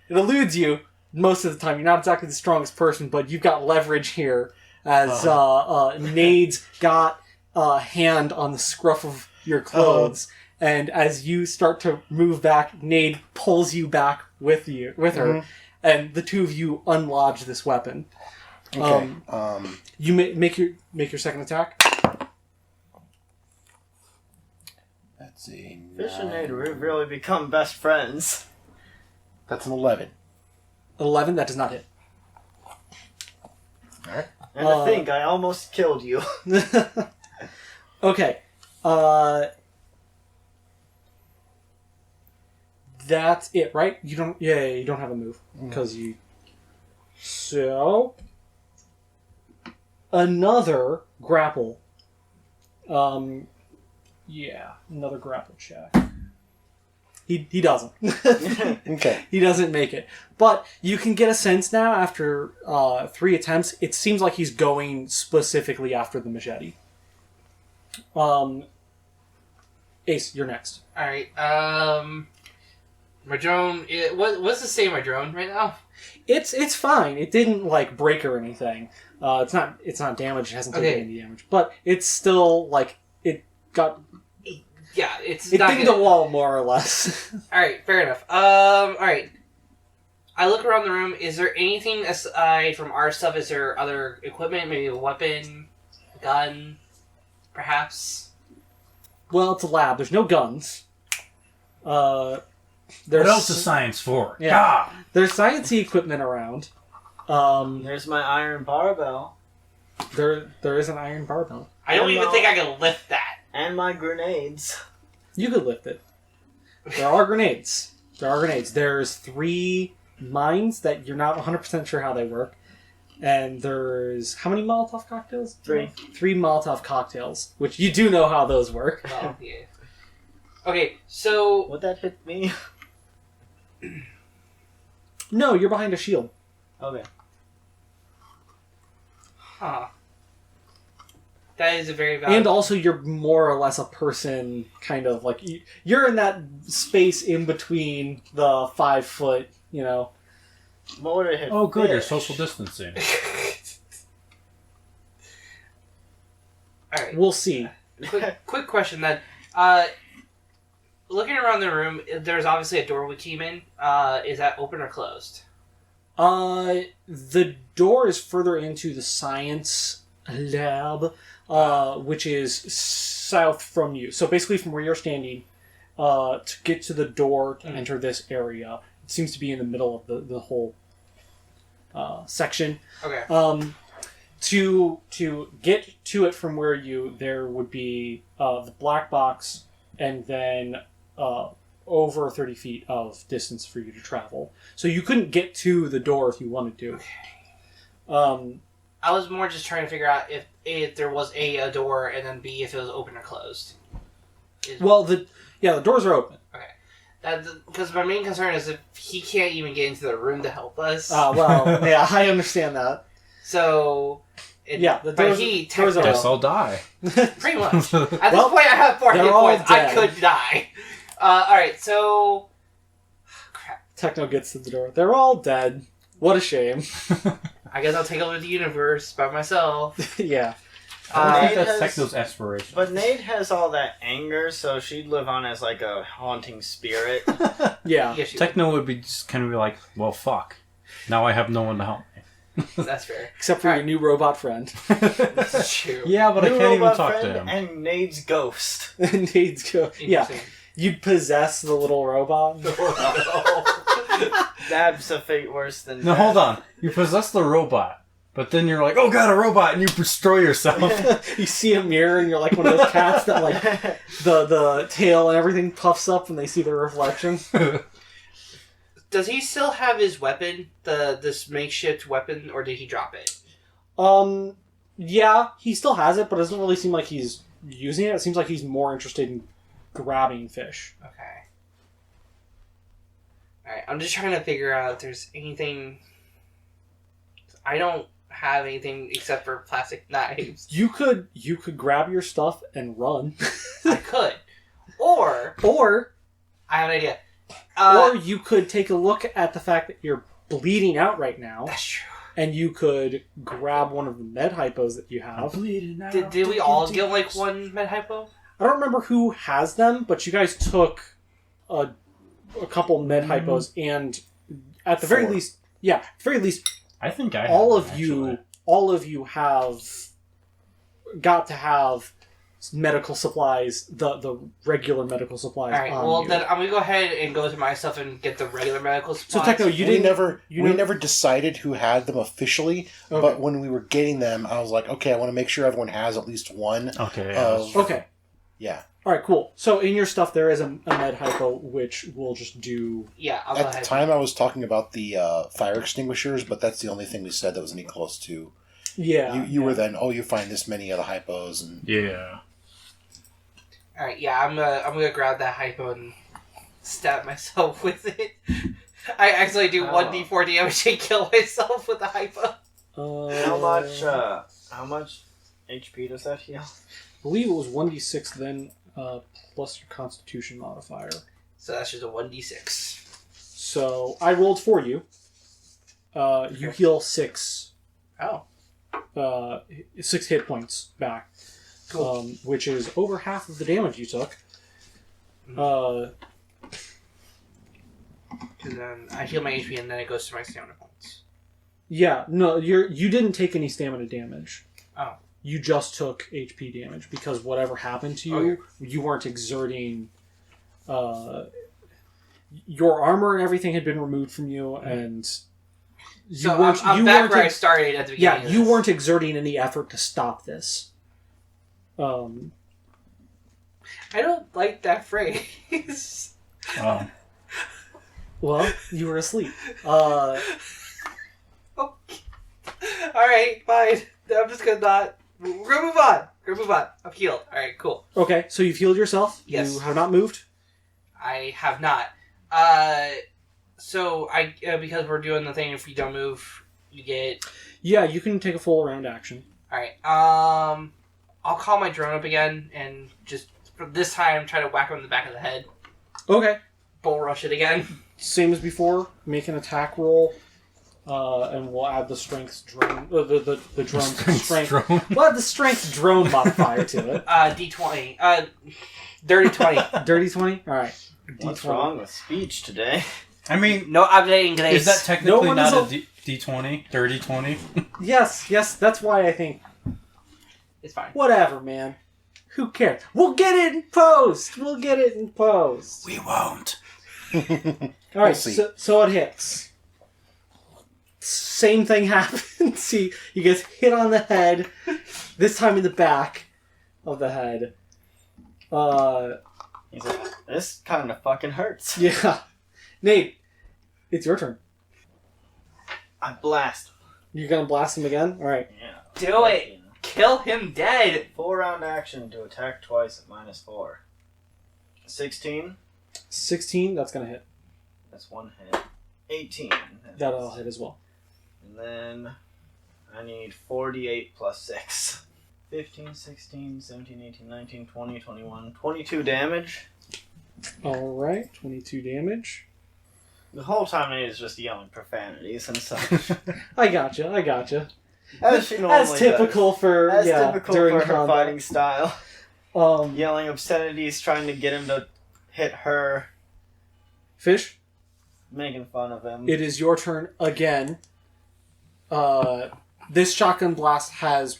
It eludes you most of the time. You're not exactly the strongest person, but you've got leverage here. As Nade's got a hand on the scruff of your clothes, and as you start to move back, Nade pulls you back with her, and the two of you unlodge this weapon. Okay. You make your second attack. That's a 9. Fish and Nate, we've really become best friends. That's an 11. 11. That does not hit. All right. And to think, I almost killed you. Okay. That's it, right? You don't have a move because you. So another grapple. Yeah, another grapple check. He doesn't. Okay. He doesn't make it. But you can get a sense now after 3 attempts, it seems like he's going specifically after the machete. Ace, you're next. Alright, my drone... What's the state of my drone right now? It's fine. It didn't, break or anything. It's not damaged. It hasn't taken any damage. But it's still, it got... Yeah, it's it not dinged a wall, more or less. Alright, fair enough. Alright. I look around the room. Is there anything aside from our stuff? Is there other equipment? Maybe a weapon? A gun? Perhaps? Well, it's a lab. There's no guns. What else is science for? Yeah. There's sciencey equipment around. There's my iron barbell. There is an iron barbell. I don't even think I can lift that. And my grenades. You could lift it. There are grenades. There's 3 mines that you're not 100% sure how they work. And there's... How many Molotov cocktails? 3. 3 Molotov cocktails, which you do know how those work. Oh, yeah. Okay, so... Would that hit me? No, you're behind a shield. Okay. Huh. That is a very valid... And also, you're more or less a person, kind of, you're in that space in between the 5 foot, What would it hit? Oh, good, you're fish? social distancing. Alright. We'll see. Quick question then. Looking around the room, there's obviously a door we came in. Is that open or closed? The door is further into the science lab, which is south from you. So basically from where you're standing, to get to the door to enter this area, it seems to be in the middle of the whole section. Okay. To get to it from where there would be the black box, and then over 30 feet of distance for you to travel. So you couldn't get to the door if you wanted to. I was more just trying to figure out if there was a door, and then B, if it was open or closed. Well, the doors are open. Okay. Because my main concern is if he can't even get into the room to help us. Well, yeah, I understand that. So... the doors are Guess I'll die. Pretty much. At this point, I have 4 hit points. I could die. Alright, so... Crap. Techno gets to the door. They're all dead. What a shame. I guess I'll take over the universe by myself. Yeah. I don't think Nate that's has- Techno's aspiration. But Nate has all that anger, so she'd live on as like a haunting spirit. Yeah. Yes, you- Techno would be just kind of like, well, fuck. Now I have no one to help me. That's fair. Except for your new robot friend. This is true. Yeah, but I New can't even robot talk to friend him. and Nate's ghost. And Nate's go. Yeah. Interesting. You possess the little robot. That's a fate worse than No, death. hold on. You possess the robot, but then you're like, oh god, a robot, and you destroy yourself. You see a mirror and you're like one of those cats that like the tail and everything puffs up when they see the reflection. Does he still have his weapon, this makeshift weapon, or did he drop it? Yeah, he still has it, but it doesn't really seem like he's using it. It seems like he's more interested in grabbing fish. Okay. Alright, I'm just trying to figure out if there's anything... I don't have anything except for plastic knives. You could grab your stuff and run. I could. Or, Or I have an idea. or you could take a look at the fact that you're bleeding out right now, That's true. and you could grab one of the med hypos that you have. Did we all get like one med hypo? I don't remember who has them, but you guys took a couple med hypos, and at the very Four. least, I think I all have of one, all of you have got to have medical supplies, the regular medical supplies. Alright, on well you. then I'm gonna go ahead and go to my stuff and get the regular medical So supplies. Techno, you we didn't never you we never- never decided who had them officially, Okay. but when we were getting them, I was like, okay, I want to make sure everyone has at least one. Okay, of- Okay. Yeah. All right. Cool. So in your stuff there is a med hypo, which will just do. Yeah, I'll go At the ahead. time, I was talking about the fire extinguishers, but that's the only thing we said that was any close to. Yeah. You were then, you find this many of the hypos, and yeah. Alright, yeah, I'm gonna grab that hypo and stab myself with it. I actually do Oh. 1d4 damage and kill myself with the hypo. How much HP does that heal? I believe it was 1d6 then, plus your Constitution modifier. So that's just a 1d6. So I rolled for you. You heal 6. Oh. 6 hit points back. Cool. Which is over half of the damage you took. Because then I heal my HP and then it goes to my stamina points. Yeah, no, you didn't take any stamina damage. Oh. You just took HP damage because whatever happened to you, you weren't exerting. Your armor and everything had been removed from you, and you So weren't. I'm you back weren't where I ex- started at the beginning. yeah, of you this. weren't exerting any effort to stop this. I don't like that phrase. Oh. Well, you were asleep. Alright, fine. I'm just gonna not. We're gonna move on. I'm healed. Alright, cool. Okay, so you've healed yourself. Yes. You have not moved. I have not. So I because we're doing the thing. If you don't move, you get. Yeah, you can take a full round action. All right. I'll call my drone up again and just for this time try to whack him in the back of the head. Okay. Bull rush it again. Same as before. Make an attack roll, and we'll add the strength drone. The drone strength. Drone. We'll add the strength drone modifier to it. D20. Dirty 20. Dirty 20. All right. What's D20. wrong with speech today? I mean, No updating English. is that technically one not is a D20? Dirty 20? Yes. That's why I think. It's fine. Whatever, man. Who cares? We'll get it in post. We won't. All right. We'll see. So it hits. Same thing happens. See, you get hit on the head. This time in the back of the head. He's like, this kind of fucking hurts. Yeah. Nate, it's your turn. I blast. You're gonna blast him again? Alright. Yeah. Do it. Kill him dead. 4-round action to attack twice at -4. 16. 16, that's gonna hit. That's one hit. 18. That'll hit as well. And then I need 48 plus 6. 15, 16, 17, 18, 19, 20, 21, 22 damage. Alright, 22 damage. The whole time he's just yelling profanities and such. I gotcha. As she normally As typical does. for As yeah, typical during for her combat. fighting style. Yelling obscenities, trying to get him to hit her, Fish, making fun of him. it is your turn again. This shotgun blast has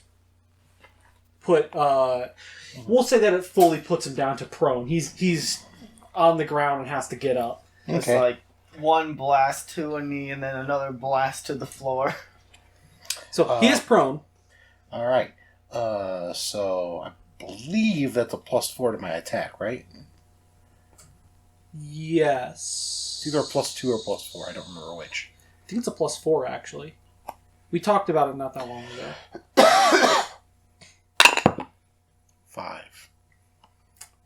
put. We'll say that it fully puts him down to prone. He's on the ground and has to get up. It's Okay. like one blast to a knee and then another blast to the floor. So he is prone. All right. So I believe that's a +4 to my attack, right? Yes. It's either a +2 or +4. I don't remember which. I think it's a +4 actually. We talked about it not that long ago. 5.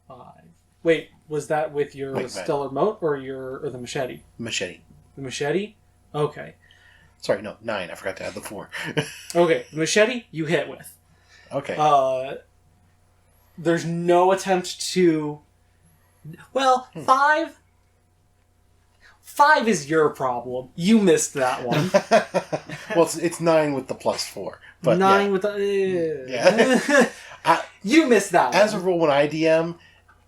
5. Wait, was that with your Wait, stellar moat or the machete? Machete. The machete? Okay. Sorry, no, 9. I forgot to add the 4. Okay, the machete you hit with. Okay. There's no attempt to. Well, 5. 5 is your problem. You missed that one. Well, it's 9 with the +4. But 9 yeah. with the. Yeah. You missed that As a one. rule, when I DM,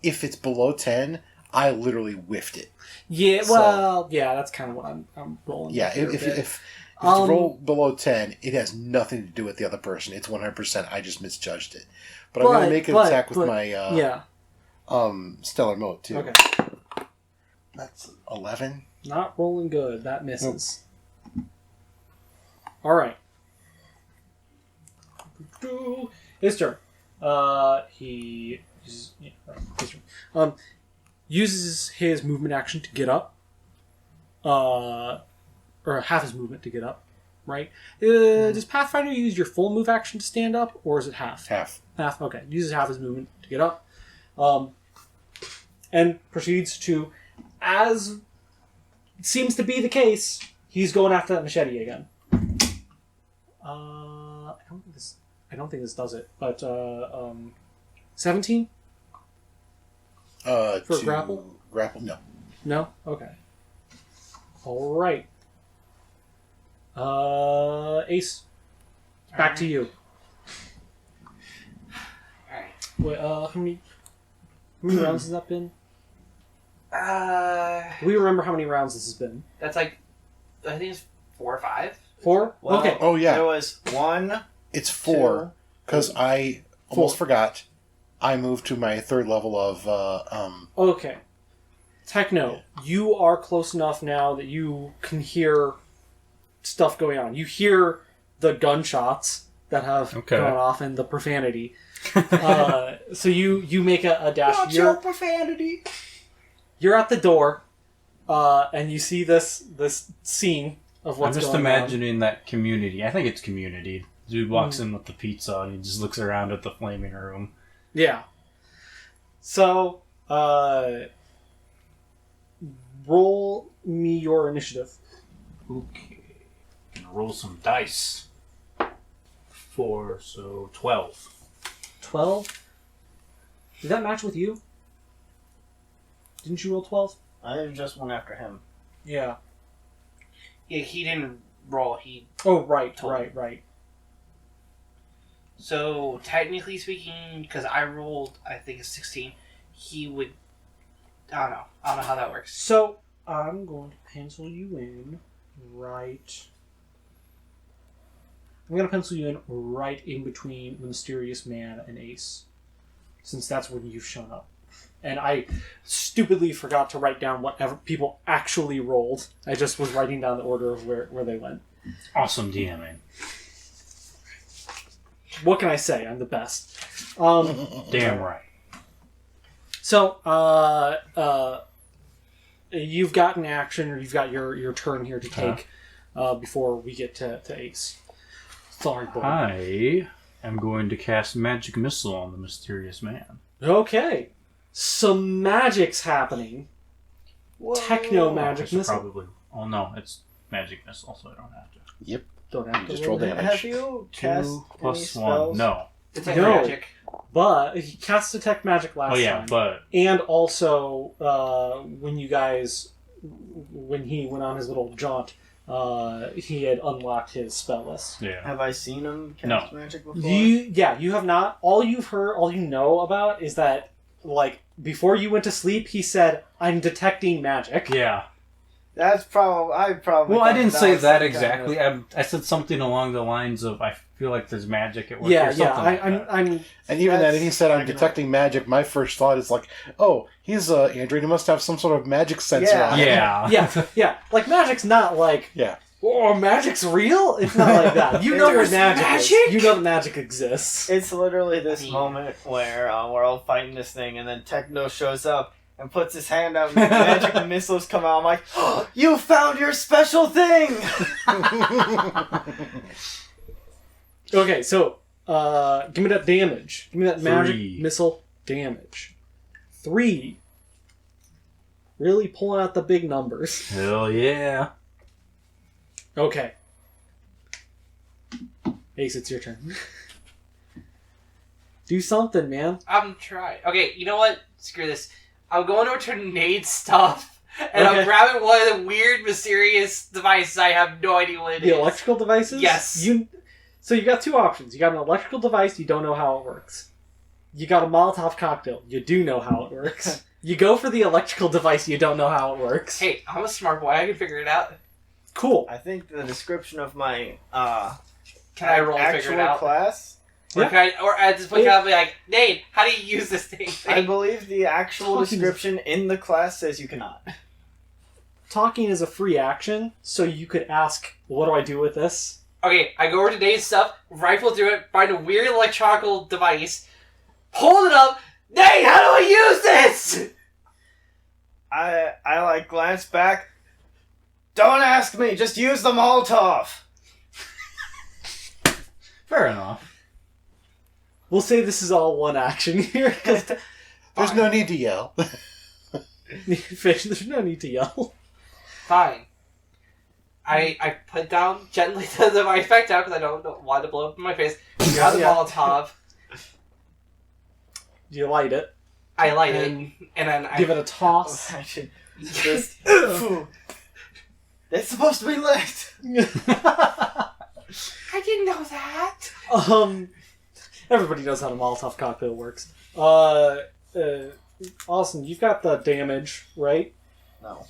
if it's below 10, I literally whiffed it. Yeah, so- well, yeah, that's kind of what I'm rolling. Yeah, with here a if bit. it's roll below 10, it has nothing to do with the other person. It's 100%. I just misjudged it. But I'm going to make an attack with my yeah. stellar moat, too. Okay. That's 11. Not rolling good. That misses. All right. His turn. He uses, his turn. Uses his movement action to get up. Or half his movement to get up. Right? Does Pathfinder use your full move action to stand up, or is it half? Half. Half. Okay. Uses half his movement to get up. And proceeds to, as seems to be the case, he's going after that machete again. I don't think this does it, but 17 For a grapple? Grapple? No. No. Okay. All right. Ace, back to you. Alright. Wait, how many rounds has that been? Do we remember how many rounds this has been? That's like, I think it's 4 or 5. 4? Well, Okay. Oh, yeah. There was 1, It's 4, because I almost 4. forgot. I moved to my 3rd level of... Okay. Techno, you are close enough now that you can hear stuff going on. You hear the gunshots that have gone off and the profanity. So you make a dash. Watch your profanity! You're at the door, and you see this scene of what's I'm just going imagining that Community. I think it's Community. Dude walks in with the pizza and he just looks around at the flaming room. on. Yeah. So, roll me your initiative. Okay. Gonna roll some dice. 4, so 12. 12? Did that match with you? Didn't you roll 12? I just went after him. Yeah. Yeah, he didn't roll. He Oh, right. So, technically speaking, because I rolled, I think, a 16, he would... I don't know how that works. So, I'm going to pencil you in right... I'm going to pencil you in right in between the Mysterious Man and Ace. Since that's when you've shown up. And I stupidly forgot to write down whatever people actually rolled. I just was writing down the order of where they went. Awesome DMing. What can I say? I'm the best. Damn right. So, you've got an action, or you've got your turn here to take before we get to Ace. Sorry, boy. I am going to cast Magic Missile on the Mysterious Man. Okay. Some magic's happening. Techno magic Should missile. probably. Oh no, it's Magic Missile, so I don't have to. Yep. Don't have You to just roll roll damage. damage. Have you 2 cast any plus 1. spells? No. It's like No. magic. But he cast detect magic last Oh yeah, time. but And also, when you guys when he went on his little jaunt, he had unlocked his spell list. Yeah. Have I seen him cast No. magic before? You have not. All you know about is that, like, before you went to sleep, he said, "I'm detecting magic." Yeah. That's probably. I probably. Well, I thought didn't that say was that some kind of- exactly. I said something along the lines of, I feel like there's magic at work Yeah, or something yeah. like that. I'm. And even then, if he said, I'm That's- detecting magic, my first thought is like, oh, he's a android. He must have some sort of magic sensor Yeah. on him. Yeah. Yeah. Like, magic's not like, Yeah. oh, magic's real? It's not like that. You know where There's magic is. magic? You know that magic exists. It's literally this I mean- moment where we're all fighting this thing, and then Techno shows up and puts his hand out, and the magic missiles come out. I'm like, oh, you found your special thing! Okay, so, give me that damage. Give me that magic 3. missile damage. 3. Really pulling out the big numbers. Hell yeah. Okay. Ace, it's your turn. Do something, man. I'm trying. Okay, you know what? Screw this. I'm going over to Nade's stuff, and Okay. I'm grabbing one of the weird, mysterious devices. I have no idea what it is. The electrical devices? Yes. So you got 2 options. You got an electrical device, you don't know how it works. You got a Molotov cocktail, you do know how it works. You go for the electrical device, you don't know how it works. Hey, I'm a smart boy. I can figure it out. Cool. I think the description of my Can I roll and actual figure it out? class, Or, Yeah. can I, or at this point, can I be like, Nate, how do you use this thing? I believe the actual Talking- description in the class says you cannot. Talking is a free action, so you could ask, what do I do with this? Okay, I go over to Nate's stuff, rifle through it, find a weird electronical device, hold it up. Nate, how do I use this? I like glance back. Don't ask me, just use the Molotov. Fair enough. We'll say this is all one action here, because There's no need to yell. Fish, there's no need to yell. Fine. I put down gently the device back down because I don't want to blow up in my face. Grab the Yeah. Molotov. You light it, I light And it, and then I give it a toss. Imagine just. It's supposed to be lit. I didn't know that. Everybody knows how the Molotov cocktail works. Austin, you've got the damage, right? No.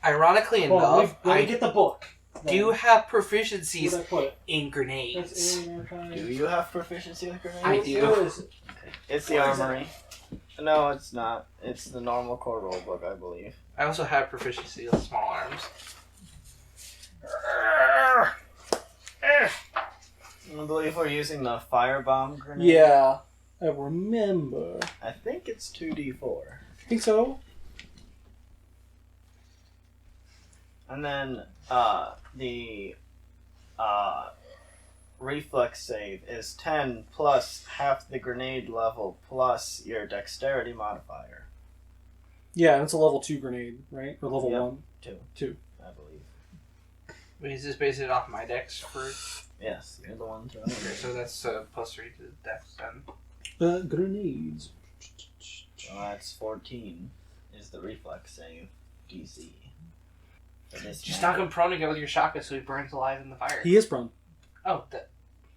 Ironically Hold on, enough, let me I get the book. do have Where'd proficiencies I put it? in grenades. Do you have proficiency with grenades? I do. Where is it? It's the Where is it? armory. No, it's not. It's the normal core rule book, I believe. I also have proficiency with small arms. I believe we're using the firebomb grenade. Yeah, I remember. I think it's 2d4. I think so. And then the reflex save is 10 plus half the grenade level plus your dexterity modifier. Yeah, and it's a level 2 grenade, right? Or level Yep. 1? 2, I believe. Wait, is this based it off my dex for? Yes, you're the one throwing Okay, it. so that's plus 3 to the dex then. Grenades. So that's 14 is the reflex save DC. For this Just man. knock him prone again with your shotgun so he burns alive in the fire. He is prone. Oh, that.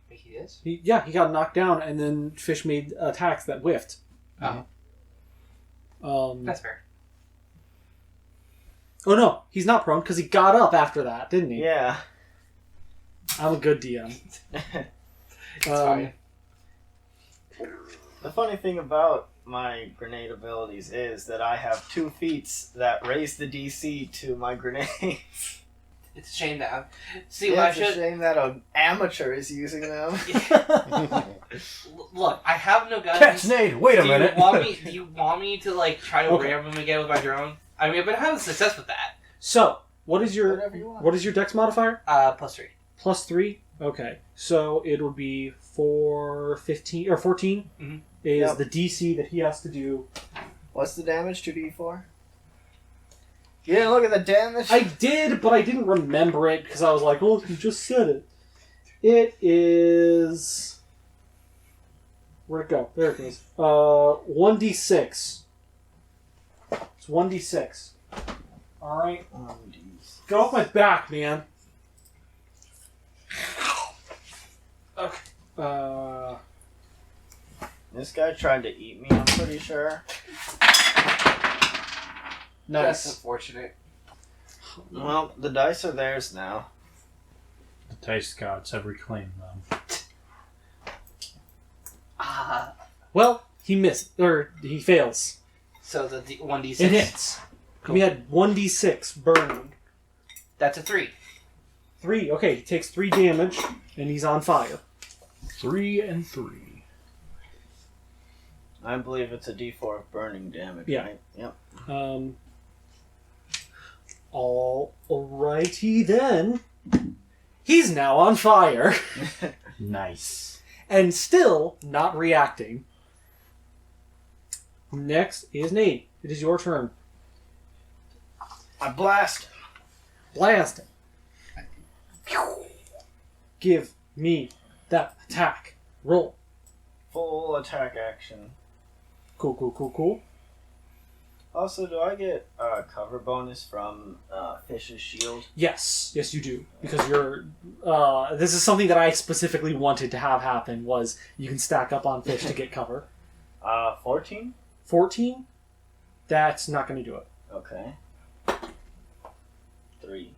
Wait, he is? He got knocked down, and then Fish made attacks that whiffed. Oh, that's fair. Oh no, he's not prone because he got up after that, didn't he? Yeah. I'm a good DM. It's fine. The funny thing about my grenade abilities is that I have 2 feats that raise the DC to my grenades. It's a shame that. See, Yeah, what I it's a should. shame that an amateur is using them. Look, I have no guns. Catch Nade! Wait a minute! Do you want me to like try to Okay. ram him again with my drone? I mean, I've been having success with that. So, what is your Whatever you want. what is your dex modifier? Plus 3. Plus 3? Okay. So it would be 15 or 14 Mhm. is Yep. the DC that he has to do. What's the damage? 2d4? You didn't look at the damage? I did, but I didn't remember it because I was like, "Oh, you just said it." It is. Where'd it go? There it goes. 1d6. It's 1d6. Alright. 1d6. Get off my back, man. Okay. This guy tried to eat me, I'm pretty sure. That's Nice. unfortunate. Well, the dice are theirs now. The dice gods have reclaimed them. Ah. Well, he missed. Or he fails. So the 1d6. It hits. Cool. We had 1d6 burning. That's a 3. 3. Okay, he takes 3 damage, and he's on fire. 3 and 3. I believe it's a d4 of burning damage, Yeah. right? Yep. Alrighty then. He's now on fire. Nice. And still not reacting. Next is Nate. It is your turn. I blast him. Blast him. Give me that attack. Roll. Full attack action. Cool. Also, do I get a cover bonus from Fish's shield? Yes, you do. Because you're... this is something that I specifically wanted to have happen, was you can stack up on Fish to get cover. 14? 14? That's not going to do it. Okay. 3.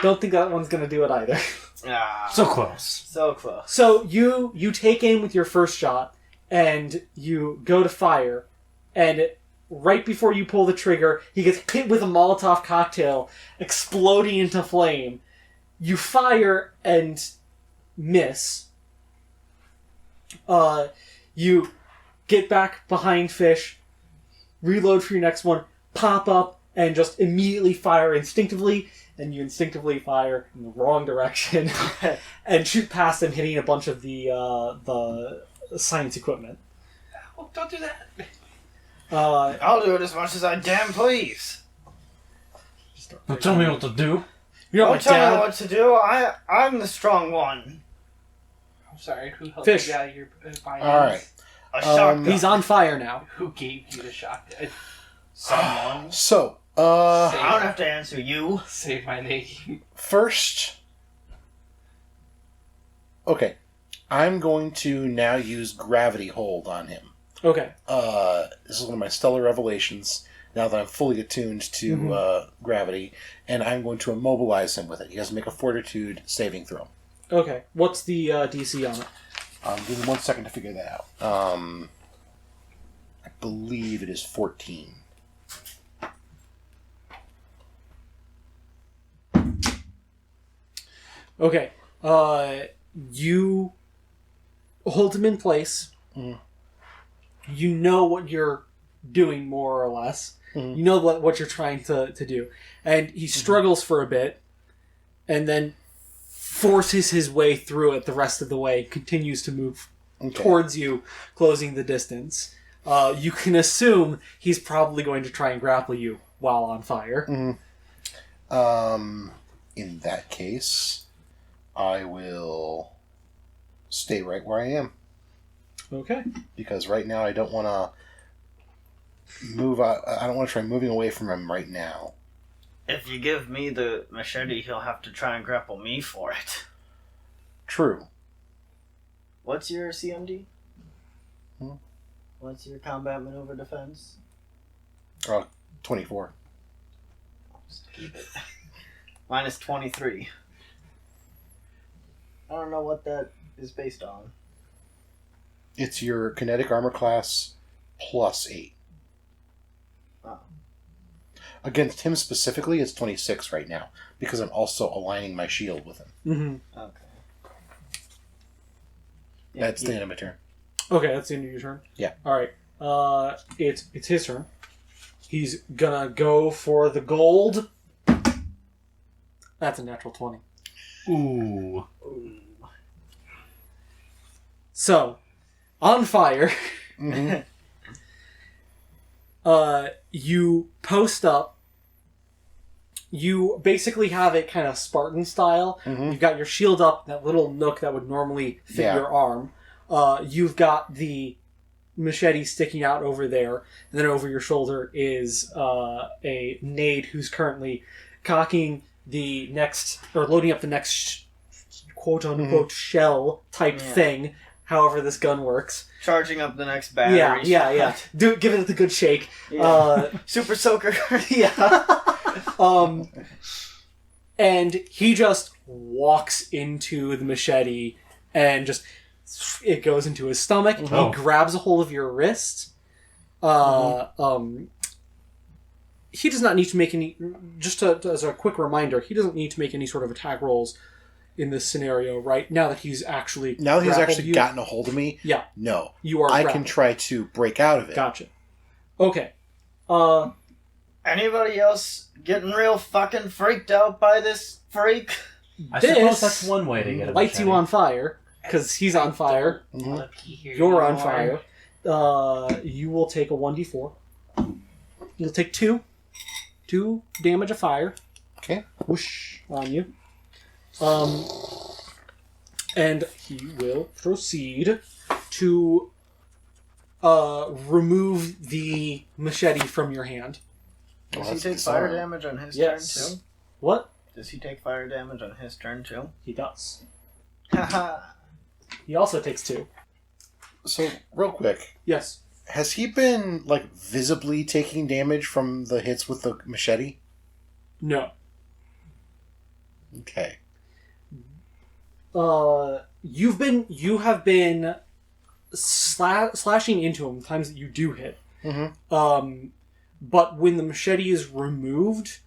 Don't think that one's going to do it either. So close. So close. So you take aim with your first shot, and you go to fire, and right before you pull the trigger, he gets hit with a Molotov cocktail, exploding into flame. You fire and miss. You get back behind Fish, reload for your next one, pop up, and just immediately fire instinctively, and you instinctively fire in the wrong direction and shoot past him, hitting a bunch of the science equipment. Oh, don't do that. I'll do it as much as I damn please. Don't tell me what to do. You're not my Don't tell me dad. what to do. I'm the strong one. I'm sorry. Who helped Fish. you out of your finance? Alright. A shotgun. He's on fire now. Who gave you the shotgun? Someone. So, I don't have to answer you. Save my name. first... Okay. I'm going to now use Gravity Hold on him. Okay. This is one of my stellar revelations, now that I'm fully attuned to gravity, and I'm going to immobilize him with it. He has to make a Fortitude saving throw. Okay. What's the DC on it? Give me 1 second to figure that out. I believe it is 14. Okay. You hold him in place. Mhm. You know what you're doing, more or less. Mhm. You know what you're trying to do. And he struggles for a bit, and then forces his way through it the rest of the way, continues to move Okay. towards you, closing the distance. You can assume he's probably going to try and grapple you while on fire. In that case, I will stay right where I am. Okay. Because right now I don't want to move. I don't want to try moving away from him right now. If you give me the machete, he'll have to try and grapple me for it. True. What's your CMD? Hmm? What's your combat maneuver defense? 24. Just keep it. Mine is 23. I don't know what that is based on. It's your kinetic armor class plus 8. Oh. Against him specifically, it's 26 right now, because I'm also aligning my shield with him. Mm-hmm. Okay. That's the end of my turn. Okay, that's the end of your turn? Yeah. Alright. It's his turn. He's gonna go for the gold. That's a natural 20. Ooh. Ooh. So, on fire, Mm-hmm. you post up. You basically have it kind of Spartan style. Mhm. You've got your shield up, that little nook that would normally fit Yeah. your arm. You've got the machete sticking out over there, and then over your shoulder is a Nade who's currently cocking the next, or loading up the next quote-unquote shell type thing, however this gun works. Charging up the next battery. Yeah. Give it the good shake. Yeah. Super soaker. And he just walks into the machete and just, it goes into his stomach. Oh. He grabs a hold of your wrist. He does not need to make any, as a quick reminder, he doesn't need to make any sort of attack rolls in this scenario, right? Now that he's actually gotten a hold of me. Yeah. No. You are I grappled. can try to break out of it. Gotcha. Okay. Anybody else getting real fucking freaked out by this freak? I This suppose that's one way to get a lights you machete. on fire, because he's on fire. You're on fire. You will take a 1d4. You'll take 2 damage of fire. Okay. Whoosh on you. And he will proceed to remove the machete from your hand. Does Well, he take that's fire bizarre. damage on his Yes. turn too? What? Does he take fire damage on his turn too? He does. Haha. He also takes 2. So, real quick, Yes. has he been, like, visibly taking damage from the hits with the machete? No. Okay. You have been slashing into him the times that you do hit. Mm-hmm. But when the machete is removed,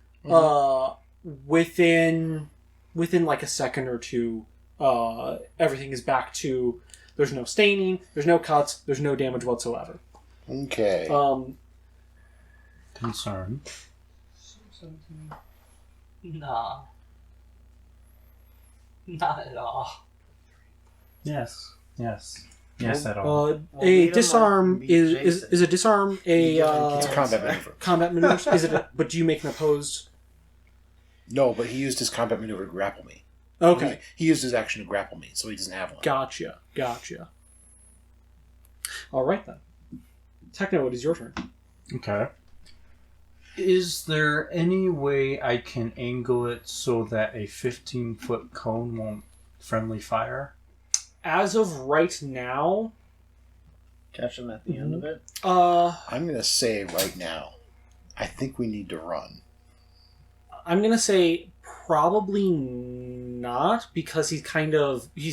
within like a second or two, everything is back to, there's no staining, there's no cuts, there's no damage whatsoever. Okay. Concern. Nah. Not at all. Yes. At all. A beat 'em disarm up, beat is Jason. a disarm a It's a combat maneuver. combat maneuver? Is it? But do you make an opposed? No, but he used his combat maneuver to grapple me. Okay, He used his action to grapple me, so he doesn't have one. gotcha. All right then. Techno, it is your turn. Okay. Is there any way I can angle it so that a 15-foot cone won't friendly fire? As of right now, Catch him at the end of it. I'm going to say right now, I think we need to run. I'm gonna say probably not, because he's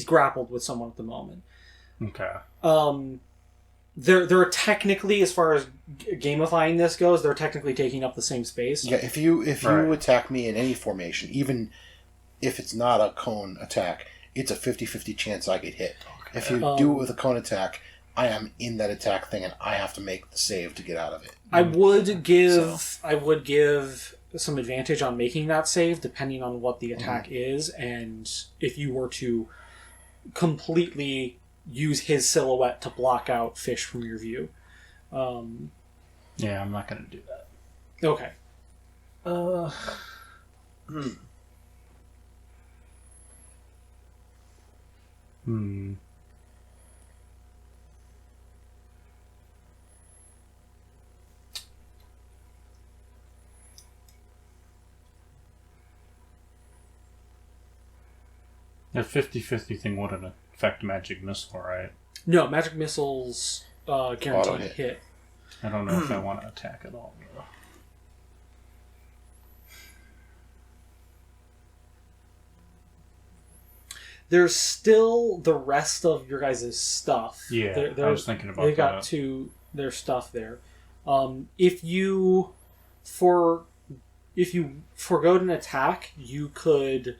grappled with someone at the moment. Okay. They're technically, as far as gamifying this goes, they're technically taking up the same space. Yeah, if you Right. attack me in any formation, even if it's not a cone attack, it's a 50-50 chance I get hit. Okay. If you do it with a cone attack, I am in that attack thing and I have to make the save to get out of it. I would give some advantage on making that save, depending on what the attack is, and if you were to completely use his silhouette to block out fish from your view. Yeah, I'm not going to do that. Okay. The 50-50 thing wouldn't affect magic missile, right? No, magic missiles guaranteed Auto-hit. hit. I don't know if I want to attack at all, though. There's still the rest of your guys' stuff. Yeah, I was thinking about They've got that. their stuff there. If you forgoed an attack, you could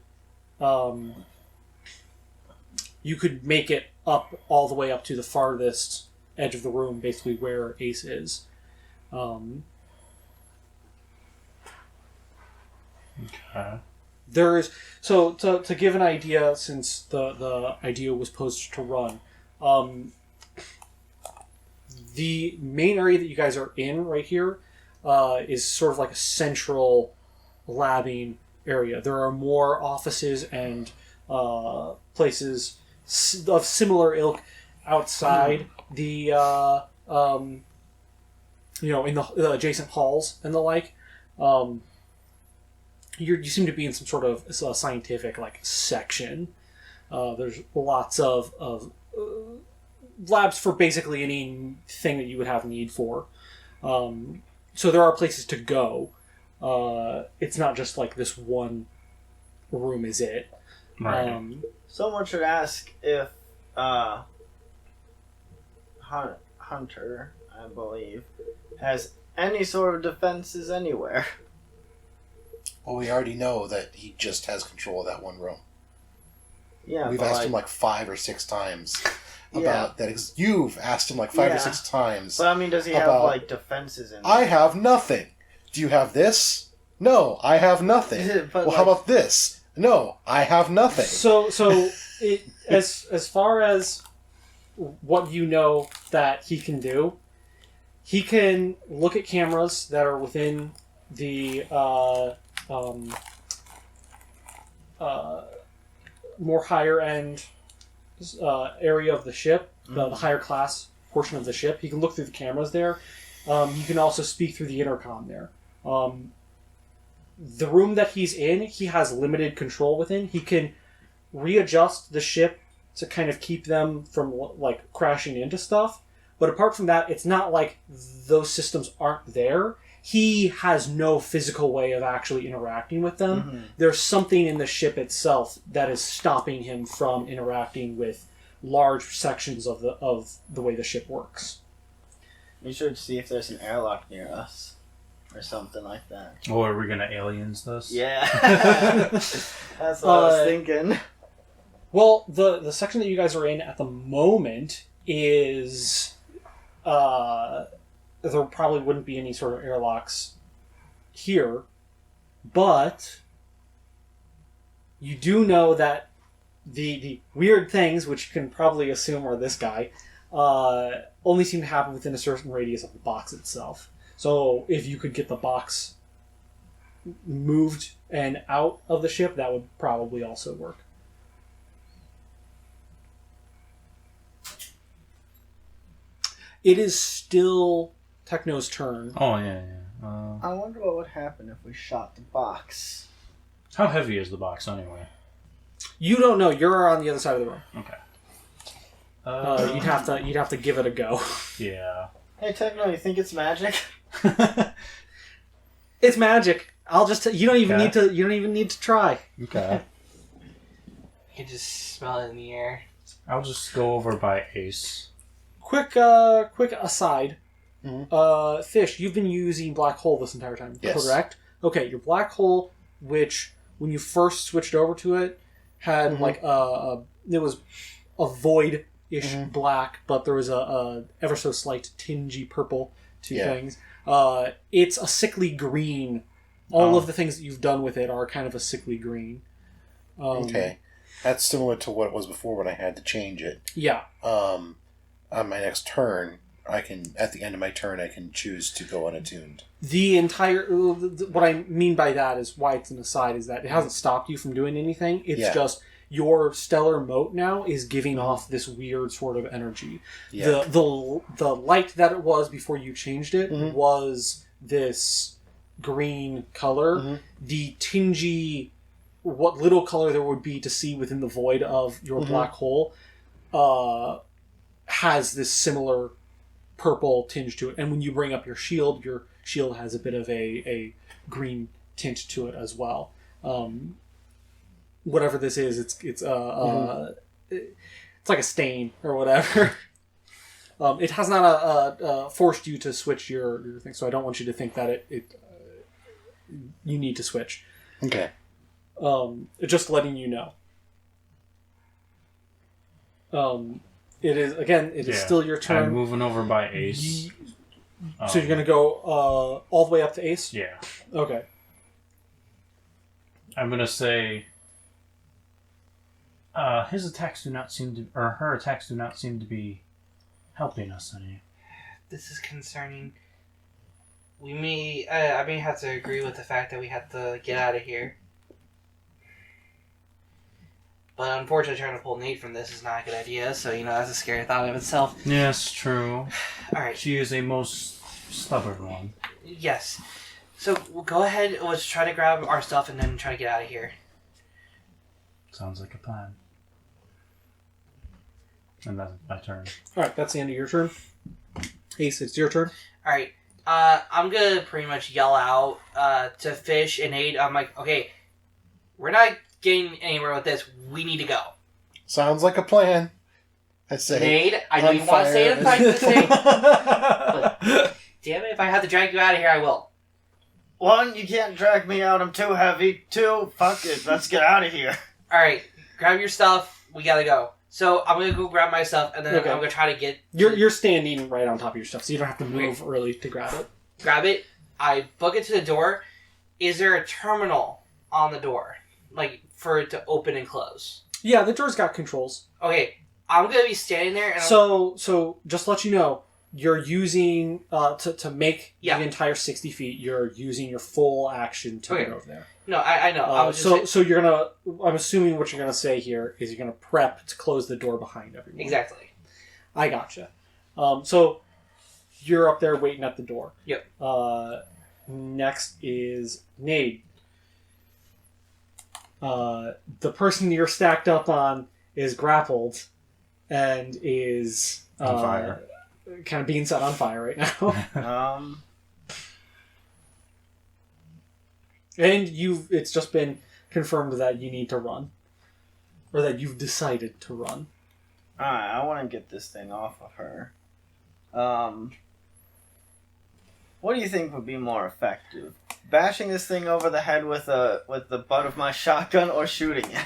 make it up all the way up to the farthest edge of the room, basically where Ace is. Okay. There's to give an idea, since the idea was posed to run. The main area that you guys are in right here is sort of like a central labbing area. There are more offices and places of similar ilk outside the in the adjacent halls and the like. You seem to be in some sort of scientific section. There's lots of labs for basically anything that you would have need for. So there are places to go. It's not just this one room is it. Right. Someone should ask if Hunter, I believe, has any sort of defenses anywhere. Well, we already know that he just has control of that one room. Yeah, We've asked him 5 or 6 times about that. You've asked him 5 or 6 times. But I mean, does he have defenses in there? I have nothing. Do you have this? No, I have nothing. But, how about this? No, I have nothing. So as far as what you know that he can do, he can look at cameras that are within the more higher end area of the ship, the higher class portion of the ship. He can look through the cameras there. He can also speak through the intercom there. The room that he's in, he has limited control within. He can readjust the ship to kind of keep them from crashing into stuff. But apart from that, it's not like those systems aren't there. He has no physical way of actually interacting with them. Mm-hmm. There's something in the ship itself that is stopping him from interacting with large sections of the way the ship works. We should see if there's an airlock near us. Or something like that. Oh, are we gonna aliens this? Yeah. That's what I was thinking. Well, the section that you guys are in at the moment is... there probably wouldn't be any sort of airlocks here, but you do know that the weird things, which you can probably assume are this guy, only seem to happen within a certain radius of the box itself. So if you could get the box moved and out of the ship, that would probably also work. It is still Techno's turn. Oh, yeah. I wonder what would happen if we shot the box. How heavy is the box anyway? You don't know. You're on the other side of the room. Okay. You'd have to give it a go. Yeah. Hey, Techno, you think it's magic? It's magic. I'll just you don't even need to. You don't even need to try. Okay. You can just smell it in the air. I'll just go over by Ace. Quick aside. Mm-hmm. Fish, you've been using Black Hole this entire time, yes. Correct? Okay, your Black Hole, which when you first switched over to it, had it was a void-ish black, but there was a ever so slight tingy purple to things. It's a sickly green. All of the things that you've done with it are kind of a sickly green. Okay. That's similar to what it was before when I had to change it. Yeah. On my next turn, at the end of my turn, I can choose to go unattuned. The entire... What I mean by that is why it's an aside is that it hasn't stopped you from doing anything. It's just your stellar mote now is giving off this weird sort of energy. Yeah. The light that it was before you changed it was this green color. Mm-hmm. The tingy... What little color there would be to see within the void of your black hole has this similar purple tinge to it. And when you bring up your shield has a bit of a green tint to it as well. Whatever this is, it's like a stain or whatever. It has not forced you to switch your thing, so I don't want you to think that you need to switch. Okay. Just letting you know. It is still your turn. I'm moving over by Ace. So you're gonna go all the way up to Ace? Yeah. Okay. I'm gonna say his attacks do not seem to, or her attacks do not seem to be helping us any. This is concerning. I may have to agree with the fact that we have to get out of here. But unfortunately, trying to pull Nate from this is not a good idea, so, that's a scary thought in itself. Yes, true. Alright. She is a most stubborn one. Yes. So, we'll go ahead, let's try to grab our stuff and then try to get out of here. Sounds like a plan. And that's my turn. Alright, that's the end of your turn. Ace, it's your turn. Alright, I'm gonna pretty much yell out to Fish and Nate. I'm like, okay, we're not getting anywhere with this. We need to go. Sounds like a plan. I say. Nate, I know you want to stay and fight this thing, but damn it, if I have to drag you out of here, I will. 1, you can't drag me out. I'm too heavy. 2, fuck it. Let's get out of here. Alright, grab your stuff. We gotta go. So I'm gonna go grab my stuff, and then Okay. I'm gonna try to get... You're standing right on top of your stuff, so you don't have to move early to grab it. Grab it. I book it to the door. Is there a terminal on the door? Like, for it to open and close? Yeah, the door's got controls. Okay, I'm gonna be standing there, and So just to let you know, you're using, to make Yeah. the entire 60 feet, you're using your full action to Okay. get over there. No, I know. I was just So you're gonna, I'm assuming what you're gonna say here is you're gonna prep to close the door behind everyone. Exactly. I gotcha. So you're up there waiting at the door. Yep. Next is Nade. The person you're stacked up on is grappled and is On fire. kind of being set on fire right now. And it's just been confirmed that you need to run. Or that you've decided to run. Alright, I want to get this thing off of her. What do you think would be more effective? Bashing this thing over the head with the butt of my shotgun, or shooting it?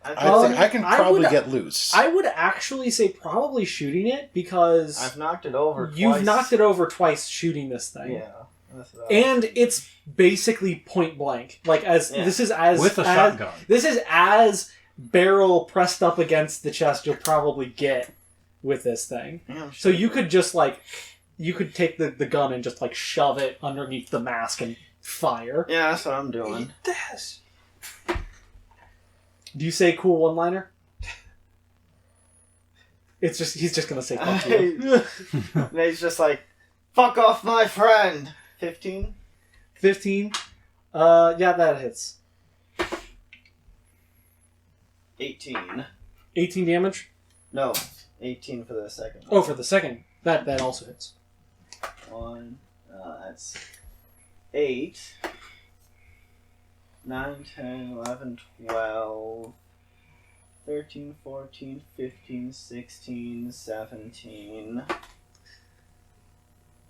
I think I can probably would- get loose. I would actually say probably shooting it because I've knocked it over twice. you've knocked it over twice shooting this thing. Yeah. That's what And it's basically point blank. Like Yeah. this is as With a as- shotgun. This is as barrel pressed up against the chest you'll probably get with this thing. Yeah, So you could just you could take the gun and just shove it underneath the mask and fire. Yeah, that's what I'm doing. This. Do you say cool one-liner? It's just he's just gonna say fuck you. Nate's just like, fuck off my friend! 15? 15. Yeah, that hits. 18. 18 damage. No, 18 for the second one. Oh, for the second, that also hits. 1, that's 8, 9, 10, 11, 12, 13, 14, 15, 16, 17,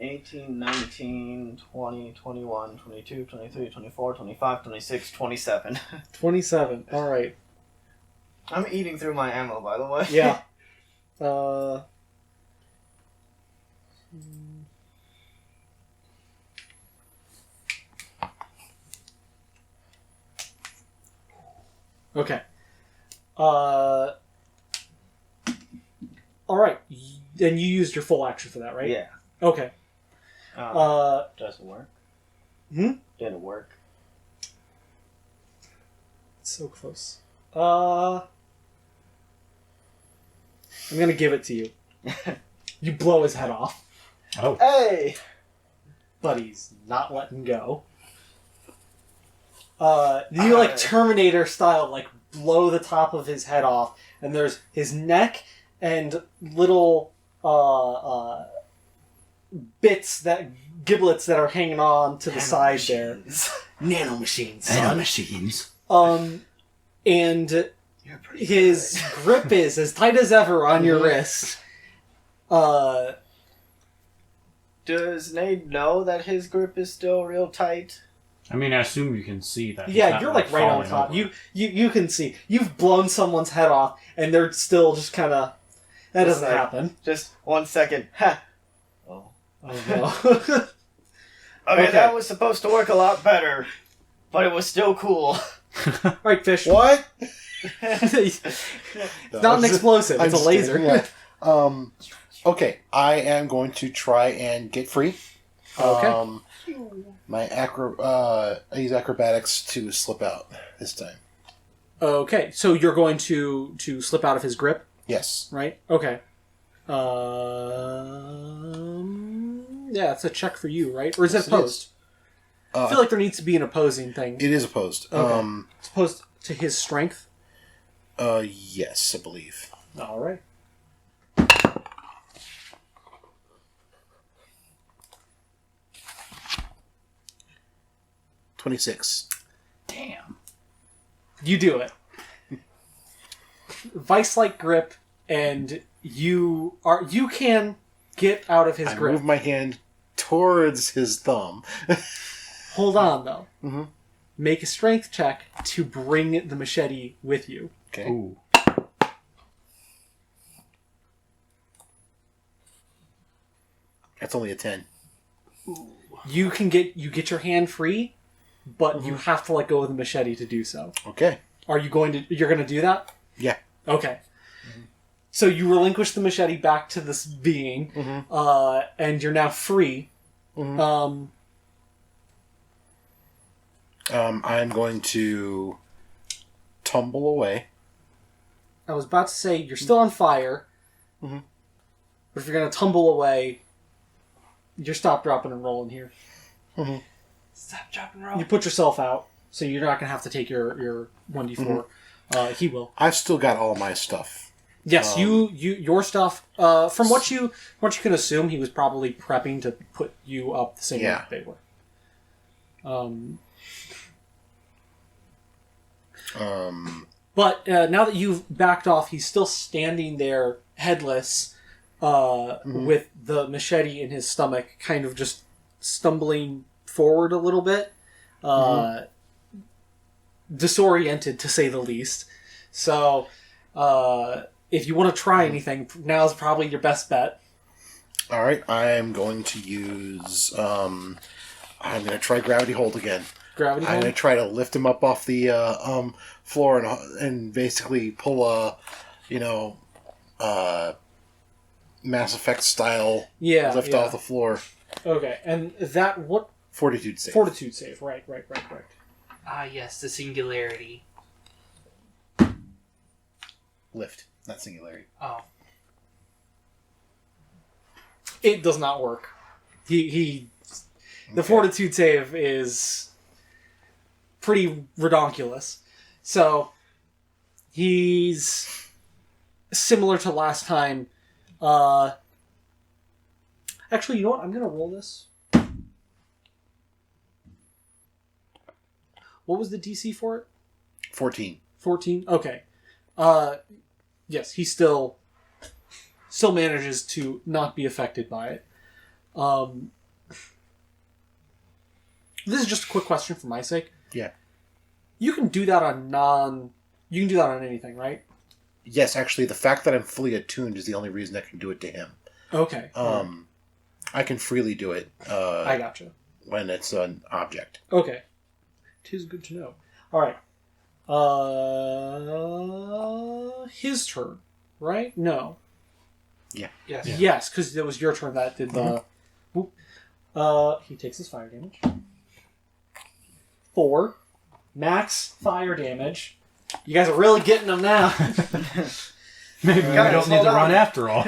18, 19, 20, 21, 22, 23, 24, 25, 26, 27. 27. All right. I'm eating through my ammo, by the way. Yeah. Okay. All right. Then you used your full action for that, right? Yeah. Okay. Does it work? Hmm? Did it work? So close. I'm gonna give it to you. You blow his head off, Oh. Hey! but he's not letting go. You Terminator style, blow the top of his head off, and there's his neck and little giblets that are hanging on to the side there. Nanomachines, son. Machines. And You're pretty his grip is as tight as ever on your wrist. Does Nate know that his grip is still real tight? I mean, I assume you can see that. Yeah, you're right on falling top. over. You can see. You've blown someone's head off, and they're still just kind of. That Just doesn't happen. Just 1 second. Ha! Oh. Oh no. Okay, Okay. that was supposed to work a lot better, but it was still cool. All right, fish. What? It's not an explosive. It's a laser. Yeah. Okay, I am going to try and get free. Okay. I use acrobatics to slip out this time. Okay, so you're going to slip out of his grip, Yes. right? Okay. Yeah, it's a check for you, right? Or is Yes, it it opposed? is. I feel like there needs to be an opposing thing. It is opposed. Okay. It's opposed to his strength. Yes, I believe. All right. 26. Damn. You do it. Vice-like grip, and you can get out of his I grip. move my hand towards his thumb. Hold on, though. Mhm. Make a strength check to bring the machete with you. Okay. Ooh. That's only a 10. You get your hand free, but you have to let go of the machete to do so. Okay. You're going to do that? Yeah. Okay. So you relinquish the machete back to this being, and you're now free. I'm going to tumble away. I was about to say, you're still on fire, but if you're going to tumble away, you're stop, dropping, and rolling here. Stop, drop, and roll. You put yourself out, so you're not going to have to take your 1d4. He will. I've still got all my stuff. Yes, your stuff. From what you can assume, he was probably prepping to put you up the same way that they were. But now that you've backed off, he's still standing there, headless, with the machete in his stomach, kind of just stumbling forward a little bit, disoriented to say the least. So, if you want to try anything, now's probably your best bet. All right, I'm going to use. I'm going to try gravity hold again. Gravity I'm hold? going to try to lift him up off the floor and basically pull a, Mass Effect style lift off the floor. Okay, and that what? Fortitude save. Fortitude save. Right. Ah, yes, the singularity. Lift, not singularity. Oh. It does not work. The fortitude save is pretty redonkulous. So he's similar to last time. Actually, you know what? I'm going to roll this. What was the DC for it? 14. 14? Okay. Yes, he still manages to not be affected by it. This is just a quick question for my sake. Yeah. You can do that on You can do that on anything, right? Yes, actually, the fact that I'm fully attuned is the only reason I can do it to him. Okay. I can freely do it. I gotcha. When it's an object. Okay. 'Tis good to know. All right. His turn, right? No. Yeah. Yes. Yeah. Yes, because it was your turn that did the. Whoop. He takes his fire damage. 4 max fire damage. You guys are really getting him now. Maybe we Guys, don't need hold to on. run after all.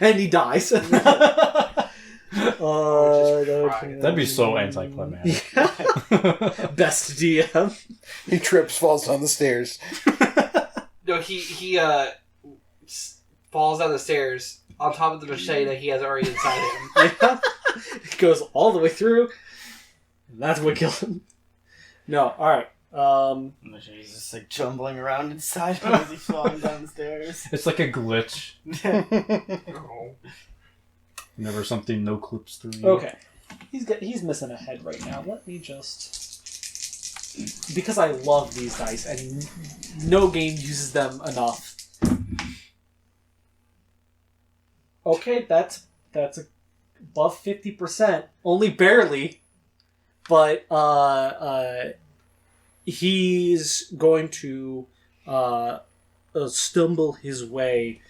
And he dies. That'd be so anticlimactic. Best DM. He trips, falls down the stairs. No, he falls down the stairs on top of the machete that he has already inside him. Yeah. It goes all the way through. And that's what killed him. No, alright. He's just like jumbling around inside him as he's falling downstairs. It's like a glitch. Never something no clips through you. Okay. He's missing a head right now. Let me just... Because I love these dice, and no game uses them enough. Okay, that's above 50%. Only barely. But, he's going to stumble his way.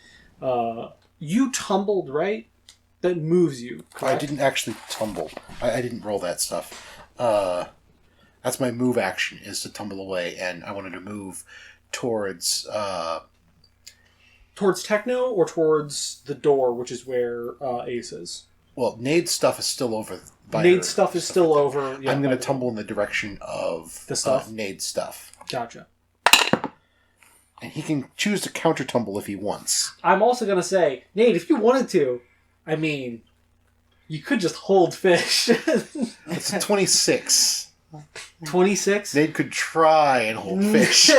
You tumbled, right? That moves you, correct? I didn't actually tumble. I didn't roll that stuff. That's my move action, is to tumble away, and I wanted to move towards... Towards Techno or towards the door, which is where Ace is? Well, Nade's stuff is still over by Nade's stuff is still over. Yeah, I'm going to tumble in the direction of the stuff? Nade's stuff. Gotcha. And he can choose to counter tumble if he wants. I'm also going to say, Nate, if you wanted to, I mean, you could just hold fish. It's a 26. 26? Nade could try and hold fish.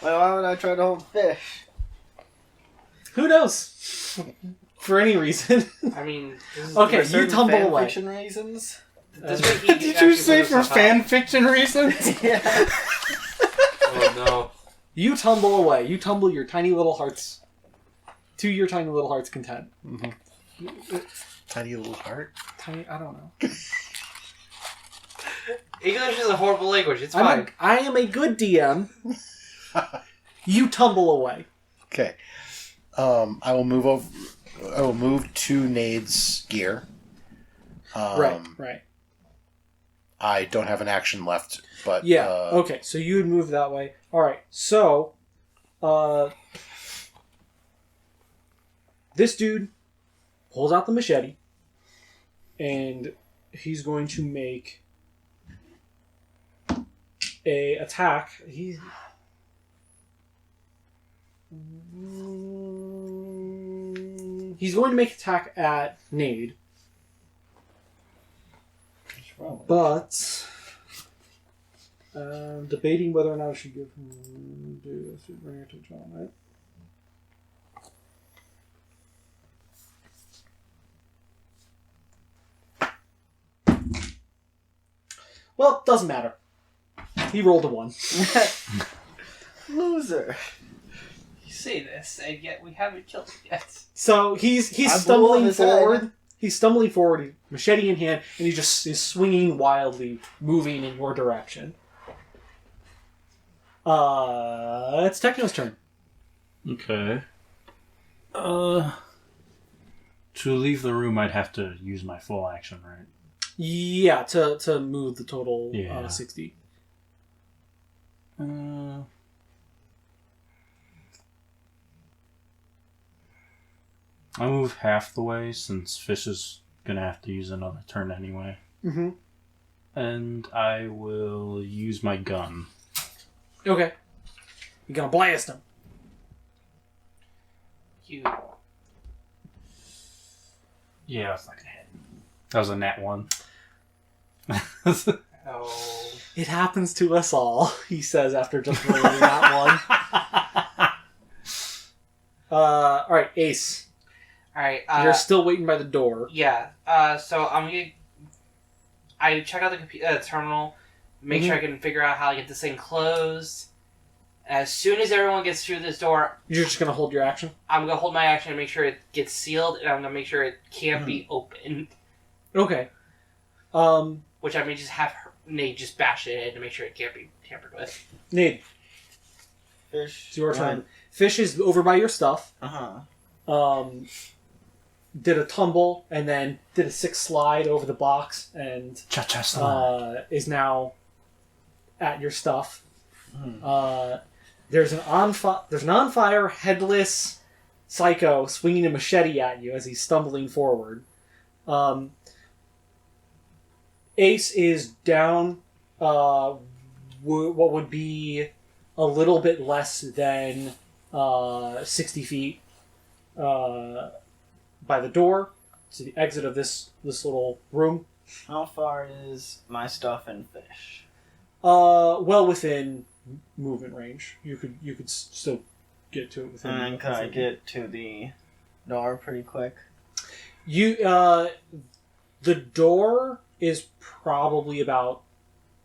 Well, why would I try to hold fish? Who knows? For any reason. I mean, this is, Okay, For you certain tumble fan away. fiction reasons? this way he Did you actually say put for himself fan out. fiction reasons? Yeah. Oh no. You tumble away. You tumble your tiny little hearts to your tiny little heart's content. Tiny little heart. Tiny, I don't know. English is a horrible language. It's I fine. am a good DM. You tumble away. Okay. I will move over. I will move to Nade's gear. Right. I don't have an action left, but Yeah. Okay. So you would move that way. All right. So, this dude pulls out the machete, and he's going to make a attack. He's going to make attack at Nade, but debating whether or not I should give him bring it to John, right? Well, doesn't matter. He rolled a 1. Loser. You say this, and yet we haven't killed him yet. So he's I blew up stumbling his head. forward. He's stumbling forward, machete in hand, and he just is swinging wildly, moving in your direction. It's Techno's turn. Okay. To leave the room, I'd have to use my full action, right? Yeah, to move the total Yeah. 60. I'll move half the way since Fish is gonna have to use another turn anyway. Mm-hmm. And I will use my gun. Okay. You're gonna blast him. You. Yeah, that's not gonna hit. That was a nat 1. Oh. It happens to us all, he says after just rolling that one. Alright, Ace. Alright, You're still waiting by the door. yeah, so I'm gonna... I check out the terminal, make sure I can figure out how to get this thing closed. As soon as everyone gets through this door, You're just gonna hold your action? I'm gonna hold my action and make sure it gets sealed, and I'm gonna make sure it can't be opened. Okay. Which I may just have Nate just bash it in to make sure it can't be tampered with. Nade, Fish. it's your turn. Fish is over by your stuff. Uh-huh. Did a tumble and then did a 6 slide over the box and Cha-cha slide. is now at your stuff. Hmm. There's an on fire headless psycho swinging a machete at you as he's stumbling forward. Ace is down what would be a little bit less than 60 feet by the door to the exit of this little room. How far is my stuff and Fish? Well within movement range. You could still get to it within. And can I get to the door pretty quick? You the door is probably about,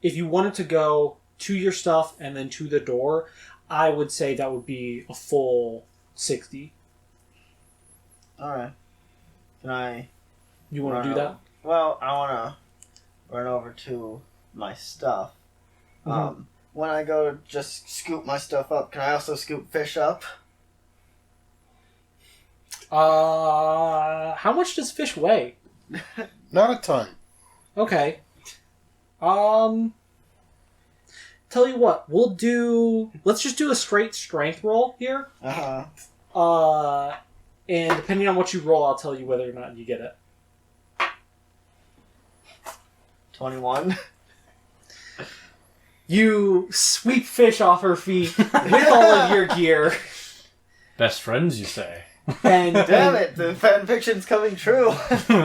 if you wanted to go to your stuff and then to the door, I would say that would be a full 60. Alright. Can I... You want to do that? Well, I want to run over to my stuff. Mhm. When I go to just scoop my stuff up, can I also scoop Fish up? How much does fish weigh? Not a ton. Okay. Tell you what, let's just do a straight strength roll here. And depending on what you roll, I'll tell you whether or not you get it. 21. You sweep Fish off her feet with all of your gear. Best friends, you say? And Damn it, the fan fiction's coming true.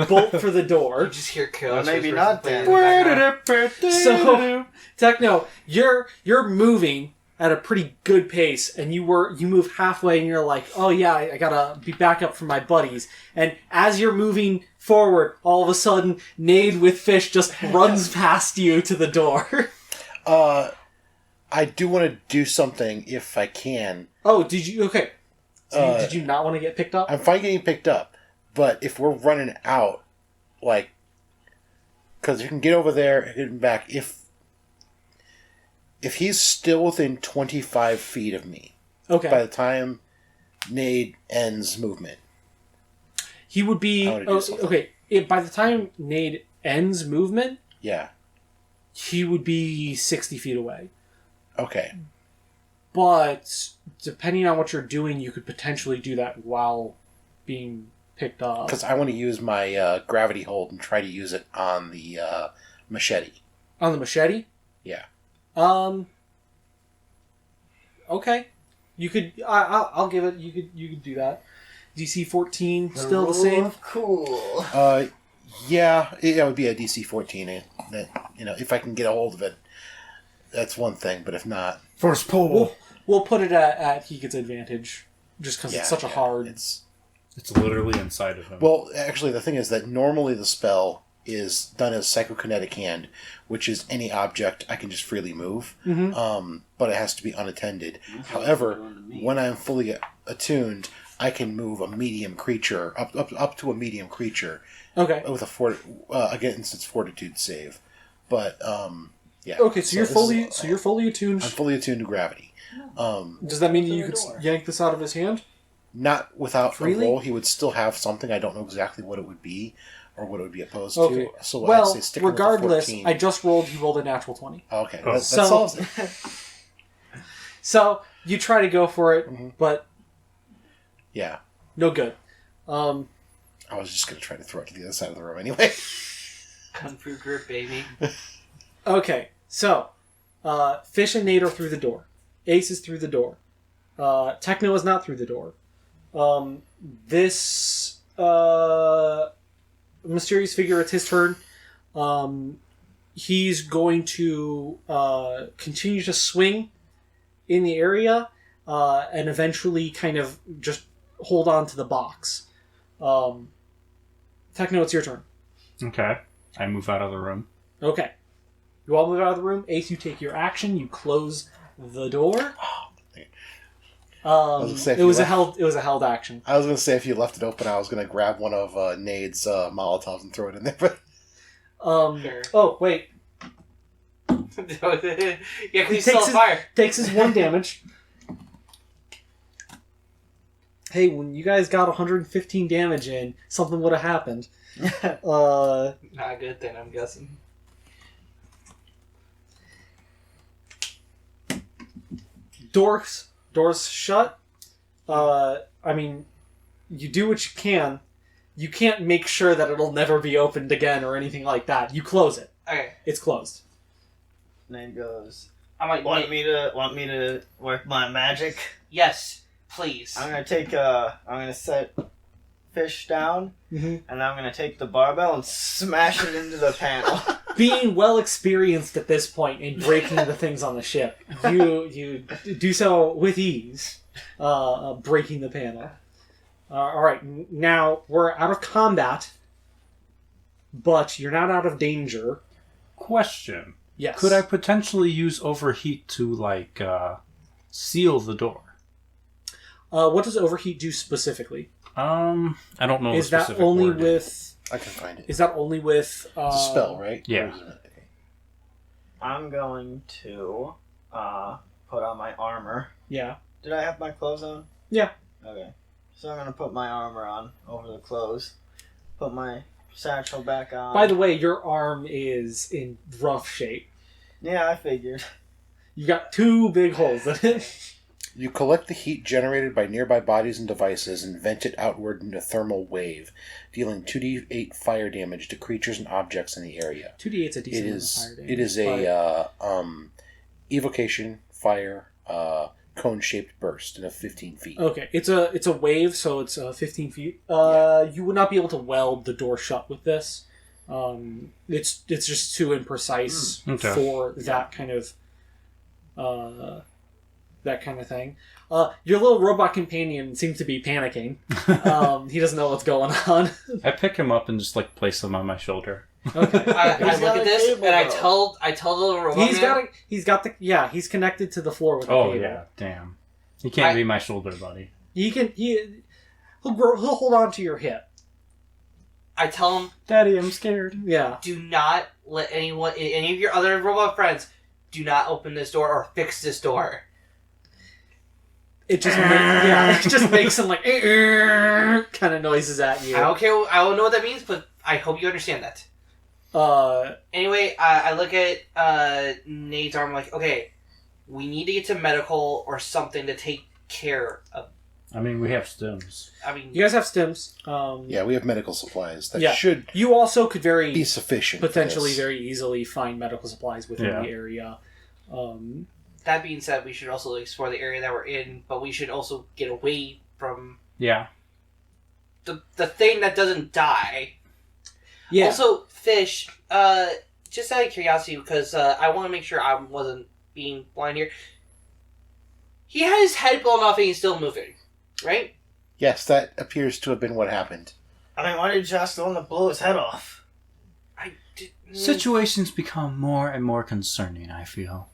bolt for the door. You just hear chaos. Well, maybe whispers not playing then. in the background. So, Techno, you're moving at a pretty good pace, and you move halfway, and you're like, oh yeah, I gotta be back up for my buddies. And as you're moving forward, all of a sudden, Nade with Fish just runs past you to the door. I do want to do something if I can. Oh, did you? Okay. So did you not want to get picked up? I'm fine getting picked up, but if we're running out, like, because you can get over there and get back. If he's still within 25 feet of me, Okay. by the time Nade ends movement, He would be... I wanna do something. okay, by the time Nade ends movement, yeah, he would be 60 feet away. okay. But depending on what you're doing, you could potentially do that while being picked up. Because I want to use my gravity hold and try to use it on the machete. On the machete? Yeah. Okay. You could... I'll give it... You could do that. DC 14, still the same? Cool. Yeah, it would be a DC 14. That, if I can get a hold of it, that's one thing. But if not, First pull. We'll put it at he gets advantage. Just because it's such a hard... It's literally inside of him. Well, actually, the thing is that normally the spell is done as psychokinetic hand, which is any object I can just freely move, but it has to be unattended. However, when I'm fully attuned, I can move a medium creature up to a medium creature. Okay. With against its fortitude save, but yeah. Okay, so you're fully attuned. I'm fully attuned to gravity. Does that mean you could yank this out of his hand? Not without Freely? a roll. He would still have something. I don't know exactly what it would be or what it would be opposed Okay. to. So Well, I'd say sticking with the regardless, 14. I just rolled. He rolled a natural 20. Okay, Oh. that So- solves it. So you try to go for it, but Yeah, no good. I was just going to try to throw it to the other side of the room anyway. Kung Fu grip, baby. Okay, so Fish and Nate are through the door. Ace is through the door. Techno is not through the door. This mysterious figure, it's his turn. He's going to continue to swing in the area and eventually kind of just hold on to the box. Techno, it's your turn. Okay. I move out of the room. Okay. You all move out of the room. Ace, you take your action. You close the door. gonna say, if It was you a held action. I was going to say if you left it open, I was going to grab one of Nade's Molotovs and throw it in there. But Sure. Oh wait, Yeah, because He he's still takes on fire. takes his 1 damage. Hey, when you guys got 115 damage in, something would have happened. Not good then, I'm guessing. Doors shut. I mean, you do what you can. You can't make sure that it'll never be opened again or anything like that. You close it. Okay. It's closed. Nate goes. I'm like, Want me to work my magic? yes, please. I'm gonna set Fish down, Mm-hmm. and I'm gonna take the barbell and smash it into the panel. Being well experienced at this point in breaking the things on the ship, you do so with ease, breaking the panel. All right, now we're out of combat, but you're not out of danger. Question. Yes. Could I potentially use overheat to, seal the door? What does overheat do specifically? I don't know Is the that specific only wording. with? I can find it. Is that only with? It's a spell, right? yeah. Or is it- okay. I'm going to put on my armor. Yeah. Did I have my clothes on? Yeah. Okay. So I'm gonna put my armor on over the clothes. Put my satchel back on. By the way, your arm is in rough shape. Yeah, I figured. You've got 2 big holes in it. You collect the heat generated by nearby bodies and devices and vent it outward in a thermal wave, dealing 2d8 fire damage to creatures and objects in the area. 2d8's a decent amount of fire damage. It is a evocation fire cone-shaped burst of 15 feet. Okay, it's a wave, so it's 15 feet. You would not be able to weld the door shut with this. It's just too imprecise for that kind of thing. Your little robot companion seems to be panicking. He doesn't know what's going on. I pick him up and just place him on my shoulder. Okay. I look at this and I tell the little robot he's connected to the floor with the Oh cable. yeah, damn. He can't be my shoulder buddy. He'll hold on to your hip. I tell him, Daddy, I'm scared. Yeah. do not let any of your other robot friends, do not open this door or fix this door. It just makes some like kind of noises at you. I don't care. I don't know what that means, but I hope you understand that. Anyway, I look at Nate's arm like, okay, we need to get to medical or something to take care of. I mean, we have stims. I mean, You guys have stims. Yeah, we have medical supplies that Yeah. should You also could be sufficient. for potentially this. very easily find medical supplies within the area. that being said, we should also explore the area that we're in, but we should also get away from Yeah. the thing that doesn't die. Yeah. Also, Fish, just out of curiosity, because I want to make sure I wasn't being blind here. He had his head blown off and he's still moving, right? Yes, that appears to have been what happened. I mean, why did you ask the one to blow his head off? I didn't... Situations become more and more concerning, I feel.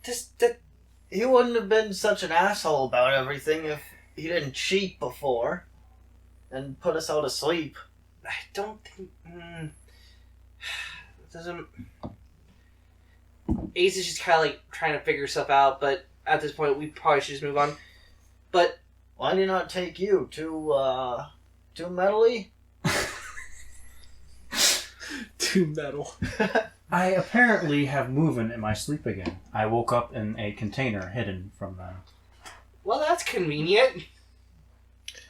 He wouldn't have been such an asshole about everything if he didn't cheat before and put us all to sleep. I don't think... doesn't... Ace is just kind of like trying to figure stuff out, but at this point we probably should just move on. But... Why did he not take you? Too metally? Too metal. I apparently have movement in my sleep again. I woke up in a container hidden from them. Well, that's convenient.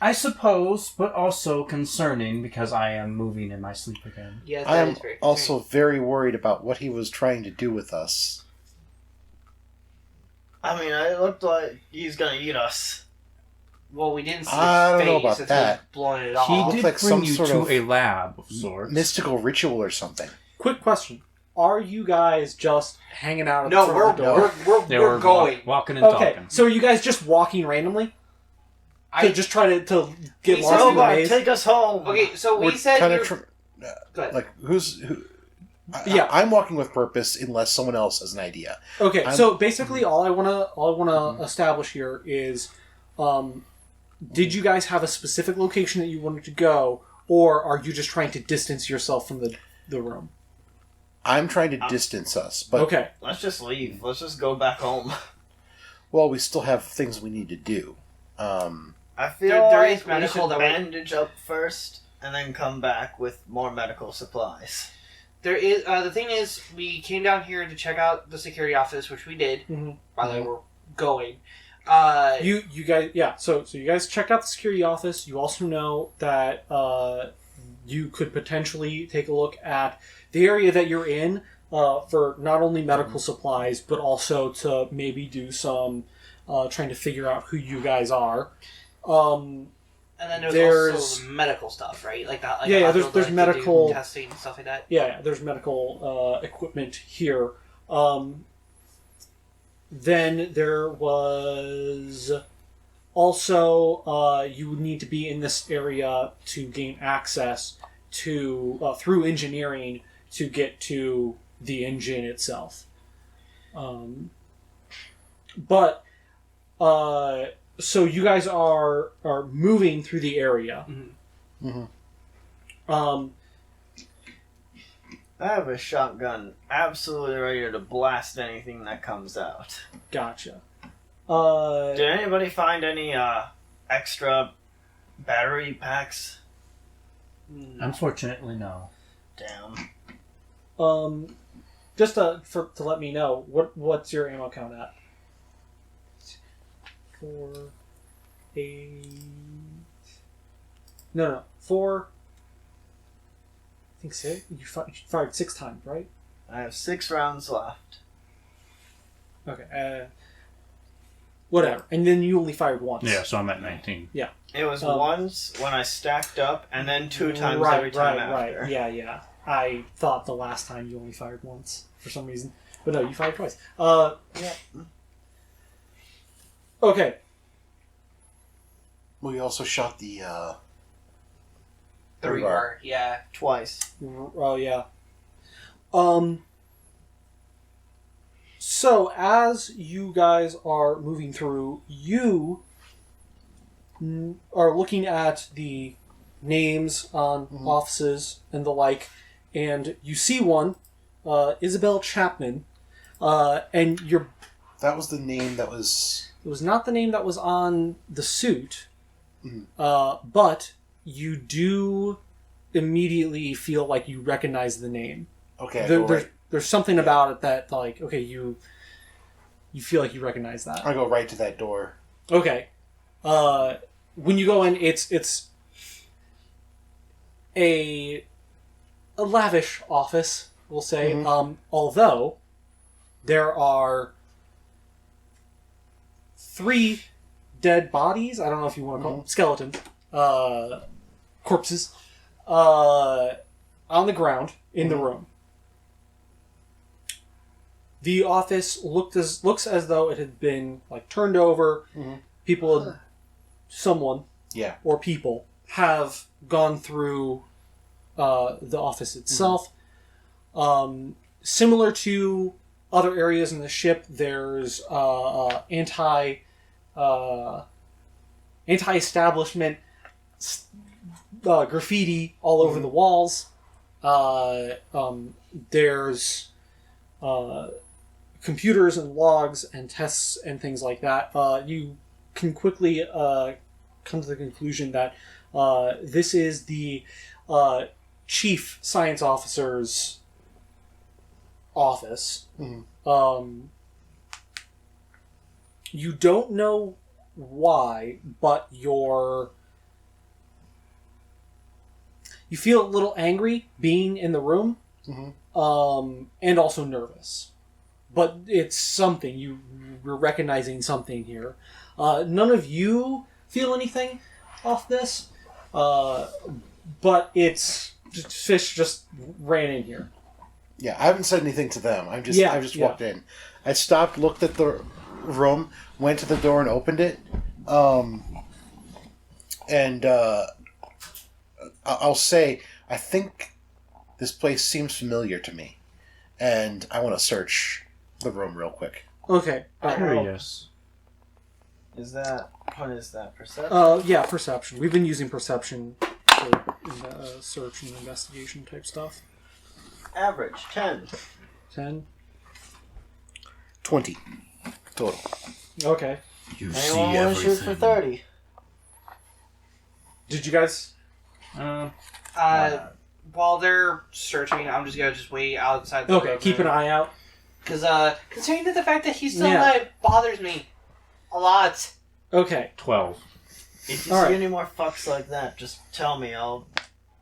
I suppose, but also concerning because I am moving in my sleep again. Yes, I that am is very also concerning. very worried about what he was trying to do with us. I mean, it looked like he's gonna eat us. Well, we didn't see I his don't know face about until he that. blowing it He off. Looks did like bring some you sort to of a lab of sorts. Mystical ritual or something. Quick question: are you guys just hanging out at No, the front of the door? we're going. Walking and Okay, talking. so are you guys just walking randomly? To just try to get We lost in the Robot, maze? take us home! Okay, so we We're said kind you're... of Go ahead. like who? Yeah. I'm walking with purpose unless someone else has an idea. Okay, I'm- so basically, all I wanna establish here is, did you guys have a specific location that you wanted to go, or are you just trying to distance yourself from the room? I'm trying to distance us, but Okay, Let's just leave. Let's just go back home. well, we still have things we need to do. I feel There like is we medical should that we- bandage up first and then come back with more medical supplies. There is... the thing is, we came down here to check out the security office, which we did, Mhm. while they were going. you guys, yeah. So you guys checked out the security office. You also know that you could potentially take a look at the area that you're in for not only medical supplies, but also to maybe do some trying to figure out who you guys are. And then there's also the medical stuff, right? Like that. Like Yeah, the hospital there's that they do medical- testing and stuff like that. Yeah, there's medical equipment here. Then there was also you would need to be in this area to gain access to through engineering to get to the engine itself. But so you guys are moving through the area. Mhm. I have a shotgun absolutely ready to blast anything that comes out. Gotcha. Did anybody find any extra battery packs? Unfortunately, no. Damn. Just to let me know, what's your ammo count at? 4, 8... No. 4... I think 6? You fired 6 times, right? I have 6 rounds left. Okay, whatever. And then you only fired once. Yeah, so I'm at 19. It was once when I stacked up, and then 2 times every time after. Right. Yeah. I thought the last time you only fired once for some reason, but no, you fired twice. Yeah. Okay. We also shot the 3 bar, yeah. Twice. Oh yeah. So as you guys are moving through, you are looking at the names on offices and the like, and you see one, Isabel Chapman, and that was the name that was... It was not the name that was on the suit, but you do immediately feel like you recognize the name. Okay, there's something about it that, like, okay, you feel like you recognize that. I go right to that door. Okay. When you go in, it's a lavish office, we'll say. Although there are 3 dead bodies. I don't know if you want to call them skeletons, corpses, on the ground in the room. The office looks as though it had been like turned over. Someone or people have gone through the office itself. Similar to other areas in the ship, there's anti-establishment graffiti all over the walls. There's computers and logs and tests and things like that. You can quickly come to the conclusion that this is the chief science officer's office. You don't know why, but you feel a little angry being in the room, and also nervous. But it's something. You're recognizing something here. None of you feel anything off this, but it's just, fish just ran in here. Yeah, I haven't said anything to them. I just walked in. I stopped, looked at the room, went to the door and opened it. And I'll say, I think this place seems familiar to me. And I want to search the room real quick. Okay. Curious. What is that? Perception? Yeah, perception. We've been using perception for search and investigation type stuff. Average 10. 10. 20 total. Okay. You Anyone see want to everything. shoot for 30? Did you guys? While they're searching, I'm just gonna wait outside the Okay, keep an eye out. Because, considering the fact that he's still Yeah. alive bothers me a lot. Okay. 12. If you All see right. any more fucks like that, just tell me. I'll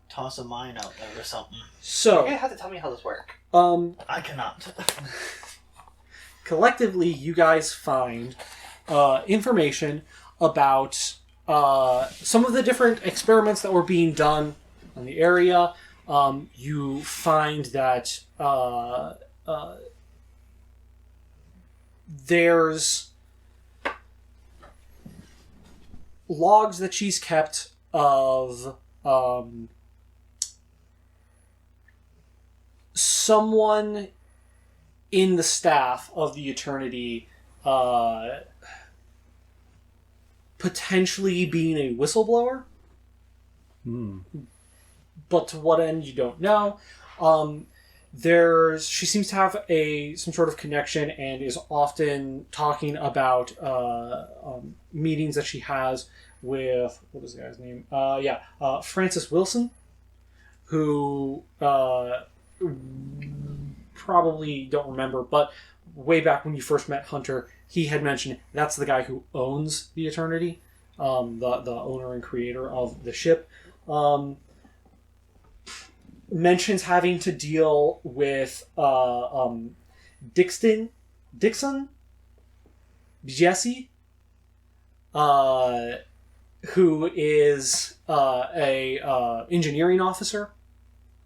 toss a mine out there or something. You're So, gonna have to tell me how this works. I cannot. collectively, you guys find information about some of the different experiments that were being done in the area. You find that there's logs that she's kept of someone in the staff of the Eternity potentially being a whistleblower. But to what end, you don't know. She seems to have some sort of connection and is often talking about meetings that she has with, what is the guy's name? Francis Wilson, who probably don't remember, but way back when you first met Hunter, he had mentioned that's the guy who owns the Eternity, the owner and creator of the ship. Mentions having to deal with Dixon, Jesse, who is a engineering officer,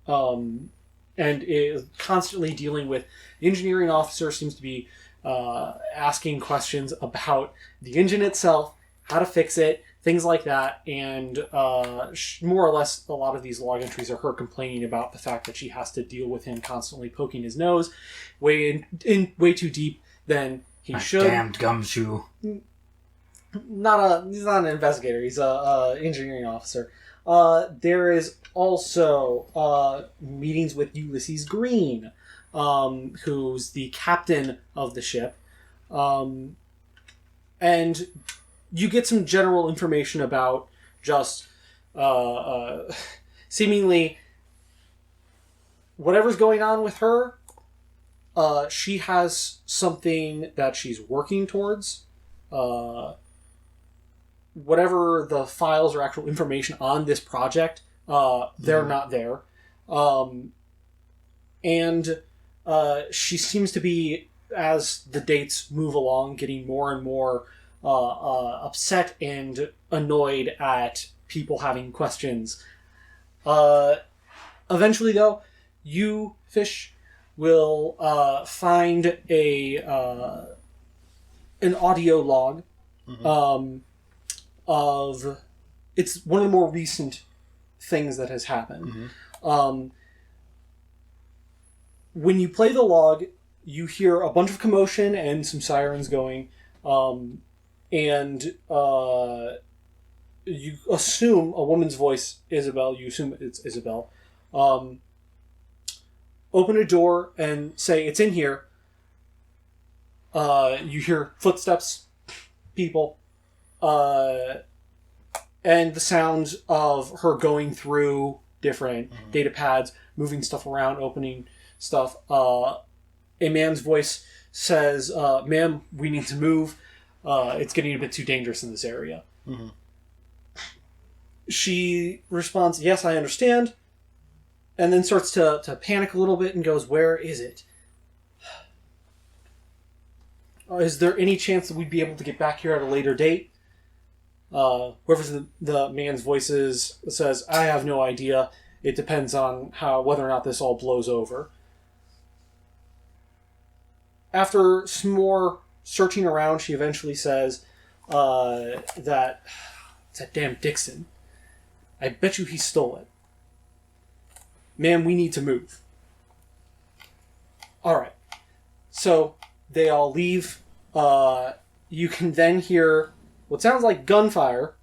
and is constantly dealing with. The engineering officer seems to be asking questions about the engine itself, how to fix it, things like that, and more or less a lot of these log entries are her complaining about the fact that she has to deal with him constantly poking his nose way too deep than he should. Damned gumshoe. He's not an investigator. He's a engineering officer. There is also meetings with Ulysses Green, who's the captain of the ship, and you get some general information about just seemingly whatever's going on with her. She has something that she's working towards. Whatever the files or actual information on this project, they're not there. And she seems to be, as the dates move along, getting more and more upset and annoyed at people having questions. Eventually, though, you, Fish, will find an audio log. Of it's one of the more recent things that has happened. When you play the log, you hear a bunch of commotion and some sirens going, and you assume a woman's voice, Isabel. You assume it's Isabel. Open a door and say, "It's in here." You hear footsteps, people. And the sounds of her going through different data pads, moving stuff around, opening stuff. A man's voice says, "Ma'am, we need to move. It's getting a bit too dangerous in this area." She responds, "Yes, I understand," and then starts to panic a little bit and goes, "Where is it? Is there any chance that we'd be able to get back here at a later date?" Whoever's the man's voice says, "I have no idea. It depends on whether or not this all blows over." After some more searching around, she eventually says that it's that damn Dixon. I bet you he stole it. "Ma'am, we need to move." Alright. So they all leave. You can then hear what sounds like gunfire,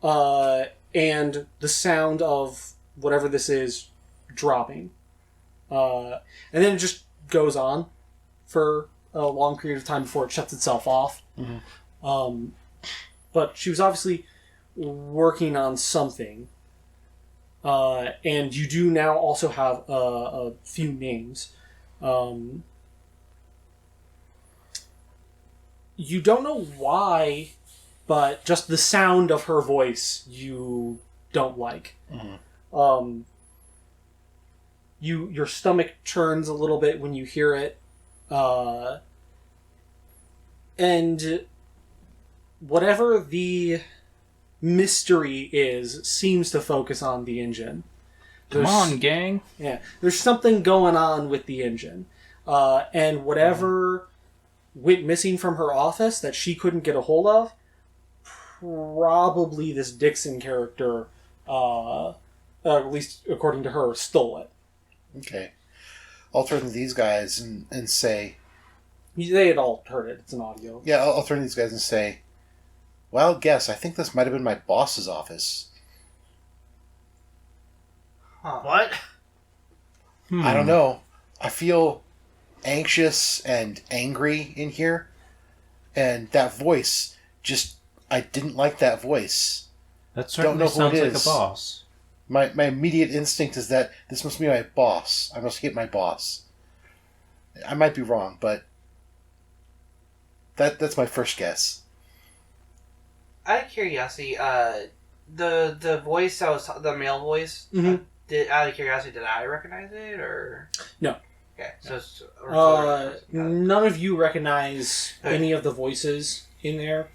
and the sound of whatever this is dropping. And then it just goes on for a long period of time before it shuts itself off. But she was obviously working on something. And you do now also have a few names. You don't know why, but just the sound of her voice you don't like. Your stomach churns a little bit when you hear it. And whatever the mystery is seems to focus on the engine. Come on, gang. Yeah, there's something going on with the engine. And whatever went missing from her office that she couldn't get a hold of, probably this Dixon character, at least according to her, stole it. Okay. I'll turn to these guys and say... They had all heard it. It's an audio. Yeah, I'll turn to these guys and say, "Wild guess, I think this might have been my boss's office." What? I don't know. I feel anxious and angry in here. And that voice, I didn't like that voice. That certainly Don't know who sounds it like a is. boss. My immediate instinct is that this must be my boss. I must hit my boss. I might be wrong, but that's my first guess. Out of curiosity, the voice that was the male voice. Mhm. Out of curiosity, did I recognize it or No? Okay, so it's None of you recognize any of the voices in there.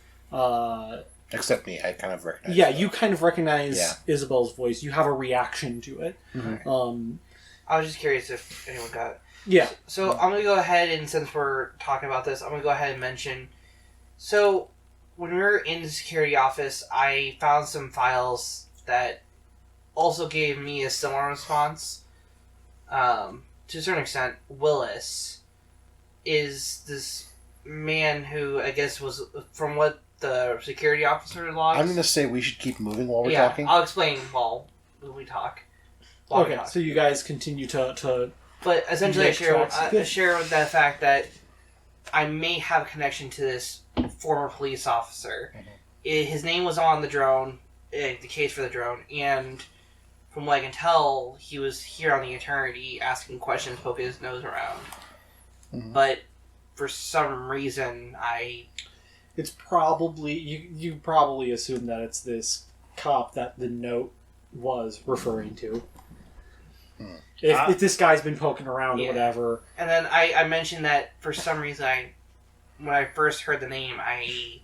Except me, I kind of recognize. Yeah, that. you kind of recognize Yeah. Isabel's voice. You have a reaction to it. Mm-hmm. I was just curious if anyone got it. Yeah. So I'm gonna go ahead and since we're talking about this, I'm gonna go ahead and mention. So when we were in the security office, I found some files that also gave me a similar response. To a certain extent, Willis is this man who I guess was from what the security officer logs. I'm going to say we should keep moving while we're yeah, talking. I'll explain while we talk. While we Okay, talk. so you guys continue to But essentially, I Make share tracks. with that fact that I may have a connection to this former police officer. His name was on the drone, the case for the drone, and from what I can tell, he was here on the eternity asking questions, poking his nose around. Mhm. But for some reason, It's probably you probably assume that it's this cop that the note was referring to. If this guy's been poking around or Yeah. whatever. And then I mentioned that for some reason, when I first heard the name, I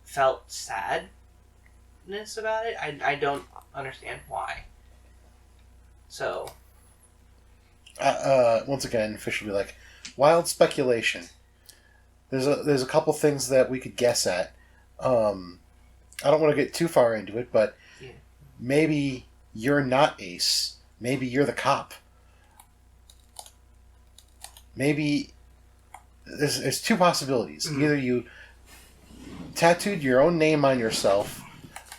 felt sadness about it. I don't understand why. So, Once again, Fish will be like, wild speculation. There's a couple things that we could guess at. I don't want to get too far into it, but Yeah. maybe you're not Ace. Maybe you're the cop. Maybe there's two possibilities. Mhm. Either you tattooed your own name on yourself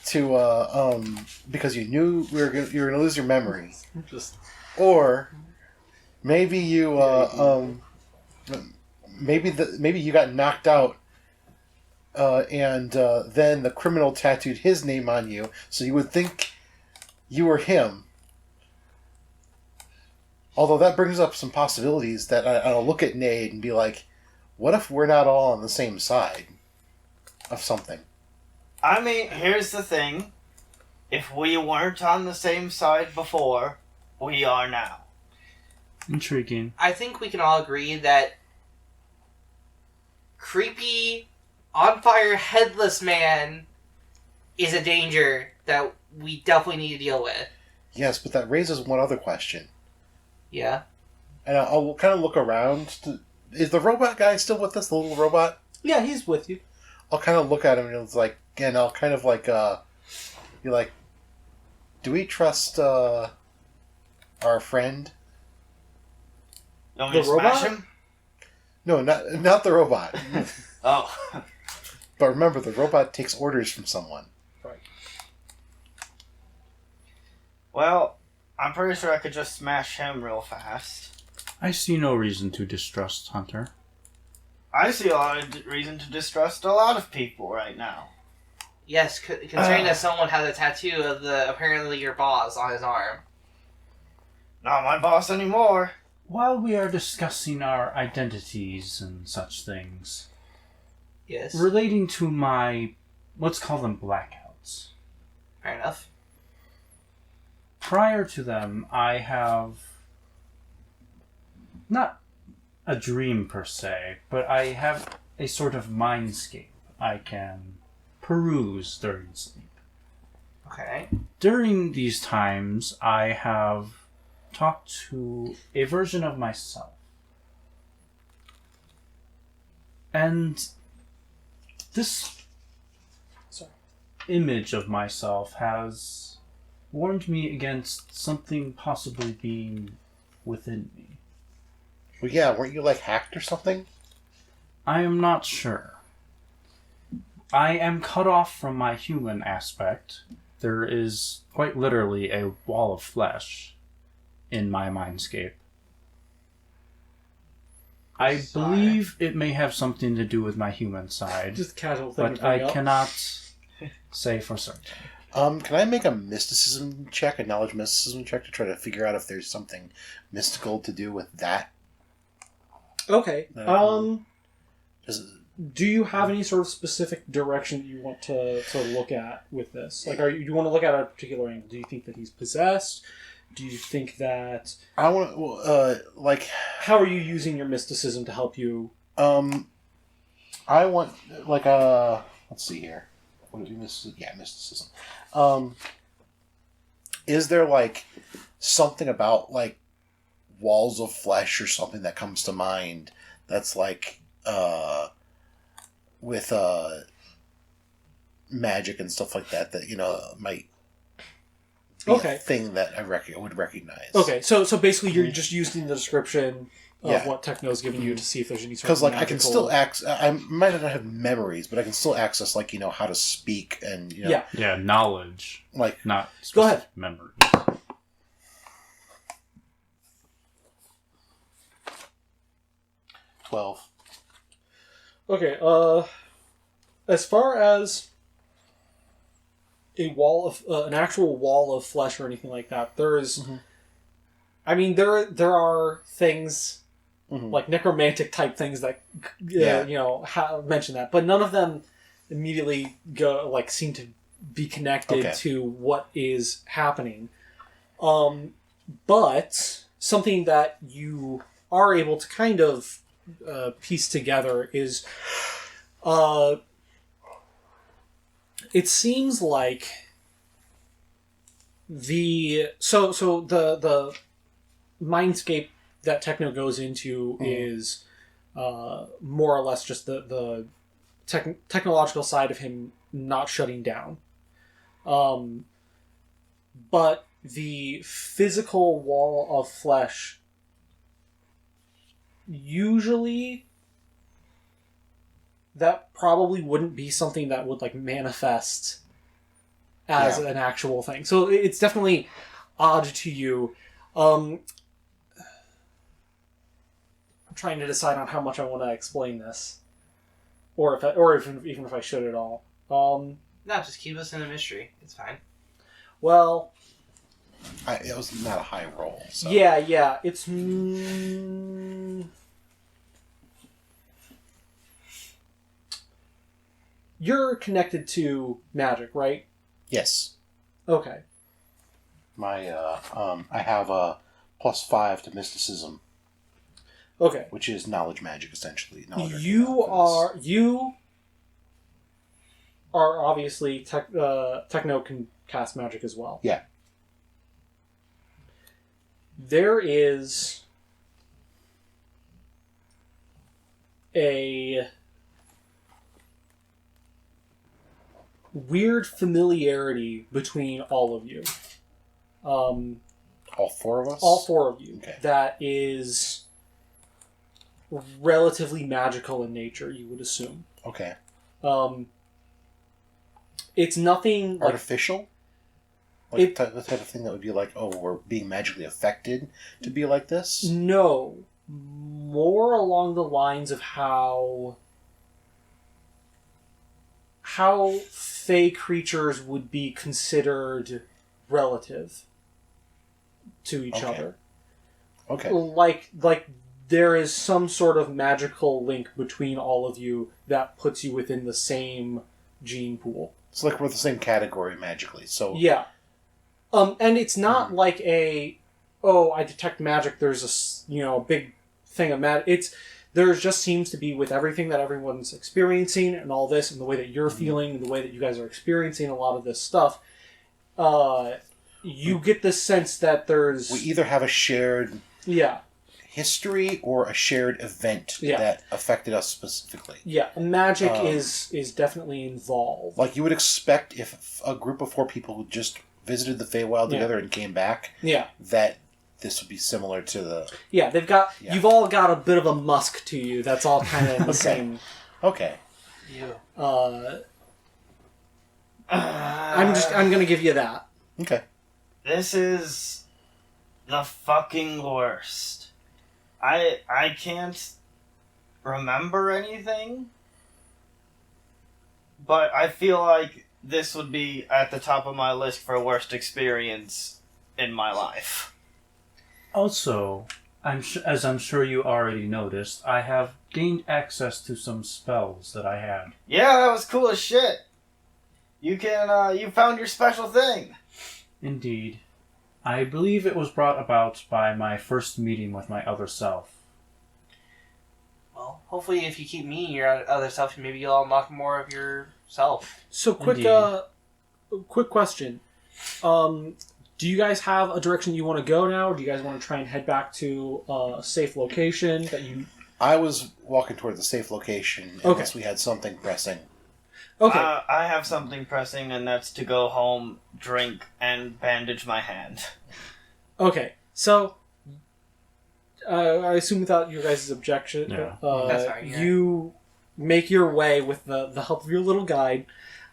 to because you knew you were gonna lose your memory, Just or maybe you maybe you got knocked out, and then the criminal tattooed his name on you, so you would think you were him. Although that brings up some possibilities that I'll look at Nate and be like, what if we're not all on the same side of something? I mean, here's the thing. If we weren't on the same side before, we are now. Intriguing. I think we can all agree that creepy, on fire, headless man is a danger that we definitely need to deal with. Yes, but that raises one other question. Yeah. And I'll kind of look around. Is the robot guy still with us, the little robot? yeah, he's with you. I'll kind of look at him and it's like, and I'll kind of like, be like, do we trust our friend? You want me The to smash robot? him? No, not the robot. Oh. But remember, the robot takes orders from someone. Well, I'm pretty sure I could just smash him real fast. I see no reason to distrust Hunter. I see a lot of reason to distrust a lot of people right now. Yes, considering that someone has a tattoo of the apparently your boss on his arm. Not my boss anymore. While we are discussing our identities and such things, Yes. relating to my, let's call them blackouts. Fair enough. Prior to them, I have not a dream per se, but I have a sort of mindscape I can peruse during sleep. Okay. During these times, I have talked to a version of myself. And this image of myself has warned me against something possibly being within me. Well, yeah, weren't you like hacked or something? I am not sure. I am cut off from my human aspect. There is quite literally a wall of flesh in my mindscape. I believe it may have something to do with my human side, Just casual thing. but I cannot say for certain. Can I make a mysticism check, a knowledge mysticism check, to try to figure out if there's something mystical to do with that? Okay. Does it- Do you have any sort of specific direction that you want to look at with this? Like, do you want to look at a particular angle? Do you think that he's possessed? Do you think that... I want to, How are you using your mysticism to help you? I want, let's see here. What do we mysticism. Is there, something about, walls of flesh or something that comes to mind that's, with magic and stuff like that might be a thing that I would recognize. Okay, so basically you're just using the description of what Techno's giving you to see if there's any sort of magical... Because, I can still I might not have memories, but I can still access, how to speak and, Yeah, knowledge. Not specific Go ahead. memories. $12. Okay, as far as a wall of an actual wall of flesh or anything like that, there's, I mean, there are things like necromantic type things that mention that, but none of them immediately seem to be connected to what is happening. But something that you are able to kind of piece together is it seems like the mindscape that Techno goes into is more or less just the technological side of him not shutting down, but the physical wall of flesh usually that probably wouldn't be something that would manifest as an actual thing. So it's definitely odd to you. I'm trying to decide on how much I want to explain this, or even if I should at all. No, just keep us in a mystery. It's fine. Well, it was not a high roll. So. Yeah. It's you're connected to magic, right? Yes. Okay. My I have a +5 to mysticism. Okay. Which is knowledge magic, essentially. You are obviously Techno can cast magic as well. Yeah. There is a weird familiarity between all of you. All four of us? All four of you. Okay. That is relatively magical in nature, you would assume. Okay. It's nothing artificial? The type of thing that would be we're being magically affected to be like this? No. More along the lines of how fey creatures would be considered relative to each other. Okay. Like there is some sort of magical link between all of you that puts you within the same gene pool. It's like we're the same category magically, so... Yeah. And it's not like I detect magic, there's a big thing of magic. There just seems to be, with everything that everyone's experiencing and all this, and the way that you're feeling, and the way that you guys are experiencing a lot of this stuff, you get the sense that there's... We either have a shared history or a shared event that affected us specifically. Yeah, magic is definitely involved. Like you would expect if a group of 4 people who just visited the Feywild together and came back, that this would be similar to the... Yeah, they've got... Yeah. You've all got a bit of a musk to you. That's all kind of in the same... Okay. Yeah. I'm going to give you that. Okay. This is the fucking worst. I can't remember anything, but I feel like this would be at the top of my list for worst experience in my life. Also, as I'm sure you already noticed, I have gained access to some spells that I had. Yeah, that was cool as shit. You found your special thing. Indeed. I believe it was brought about by my first meeting with my other self. Well, hopefully if you keep meeting your other self, maybe you'll unlock more of yourself. So quick question. Do you guys have a direction you want to go now, or do you guys want to try and head back to a safe location that you... I was walking toward the safe location unless we had something pressing. Okay. I have something pressing, and that's to go home, drink, and bandage my hand. Okay. So, I assume without your guys' objection, Yeah. That's fine, yeah. you make your way with the help of your little guide.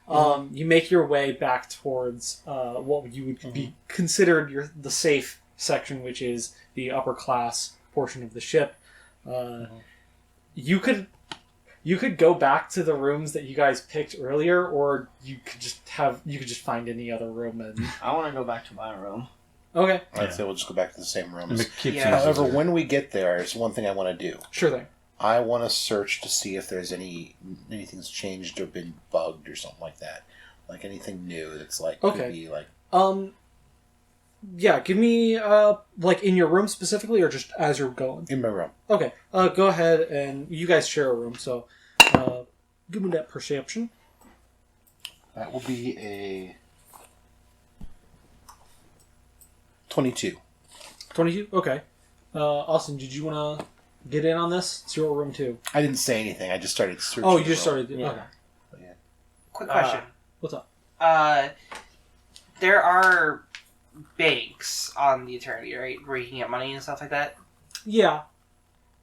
You make your way back towards what you would be considered the safe section, which is the upper class portion of the ship. You could go back to the rooms that you guys picked earlier, or you could just find any other room. And I want to go back to my room. okay, I'd say we'll just go back to the same rooms. It keeps Yeah. However, easier. when we get there, there's one thing I want to do. sure thing. I want to search to see if there's anything's changed or been bugged or something like that. Like anything new that's like Okay. could be like Yeah, give me like in your room specifically, or just as you're going. in my room. Okay, go ahead, and you guys share a room, so give me that perception. That will be a 22. 22? Okay. Austin, did you want to get in on this? It's your room, too. I didn't say anything. I just started searching. Oh, you the just room. started... Yeah. Okay. Quick question. What's up? There are banks on the Eternity, right? Where you can get money and stuff like that. Yeah.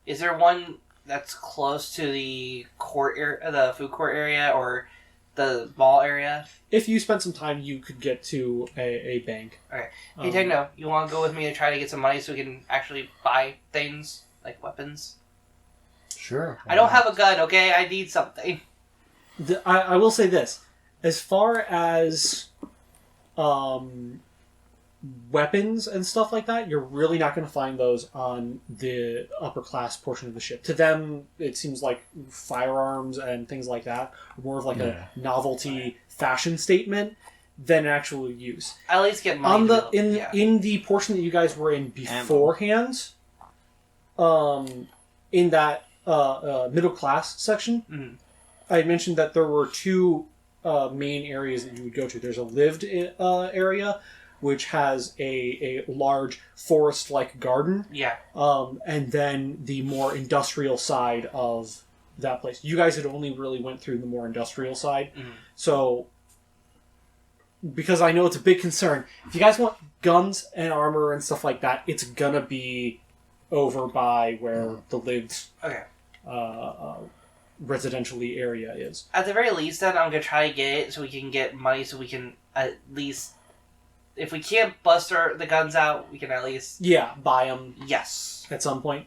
Is there one that's close to the court area, the food court area, or the mall area? If you spent some time, you could get to a bank. Okay. Hey, Techno, you want to go with me to try to get some money so we can actually buy things, like weapons? Sure. I don't have a gun, okay? I need something. I will say this. As far as weapons and stuff like that, you're really not going to find those on the upper class portion of the ship. To them, it seems like firearms and things like that are more of like a novelty fashion statement than actual use. At least get money. On the to be able- yeah. in the portion that you guys were in beforehand, in that middle class section, Mhm. I had mentioned that there were two main areas that you would go to. There's a lived area, which has a large forest-like garden, Yeah. and then the more industrial side of that place. You guys had only really went through the more industrial side, so because I know it's a big concern, if you guys want guns and armor and stuff like that, it's gonna be over by where the lived Okay. residentially area is. At the very least, then, I'm going to try to get it so we can get money so we can at least... If we can't bust the guns out, we can at least... Yeah, buy them Yes. at some point.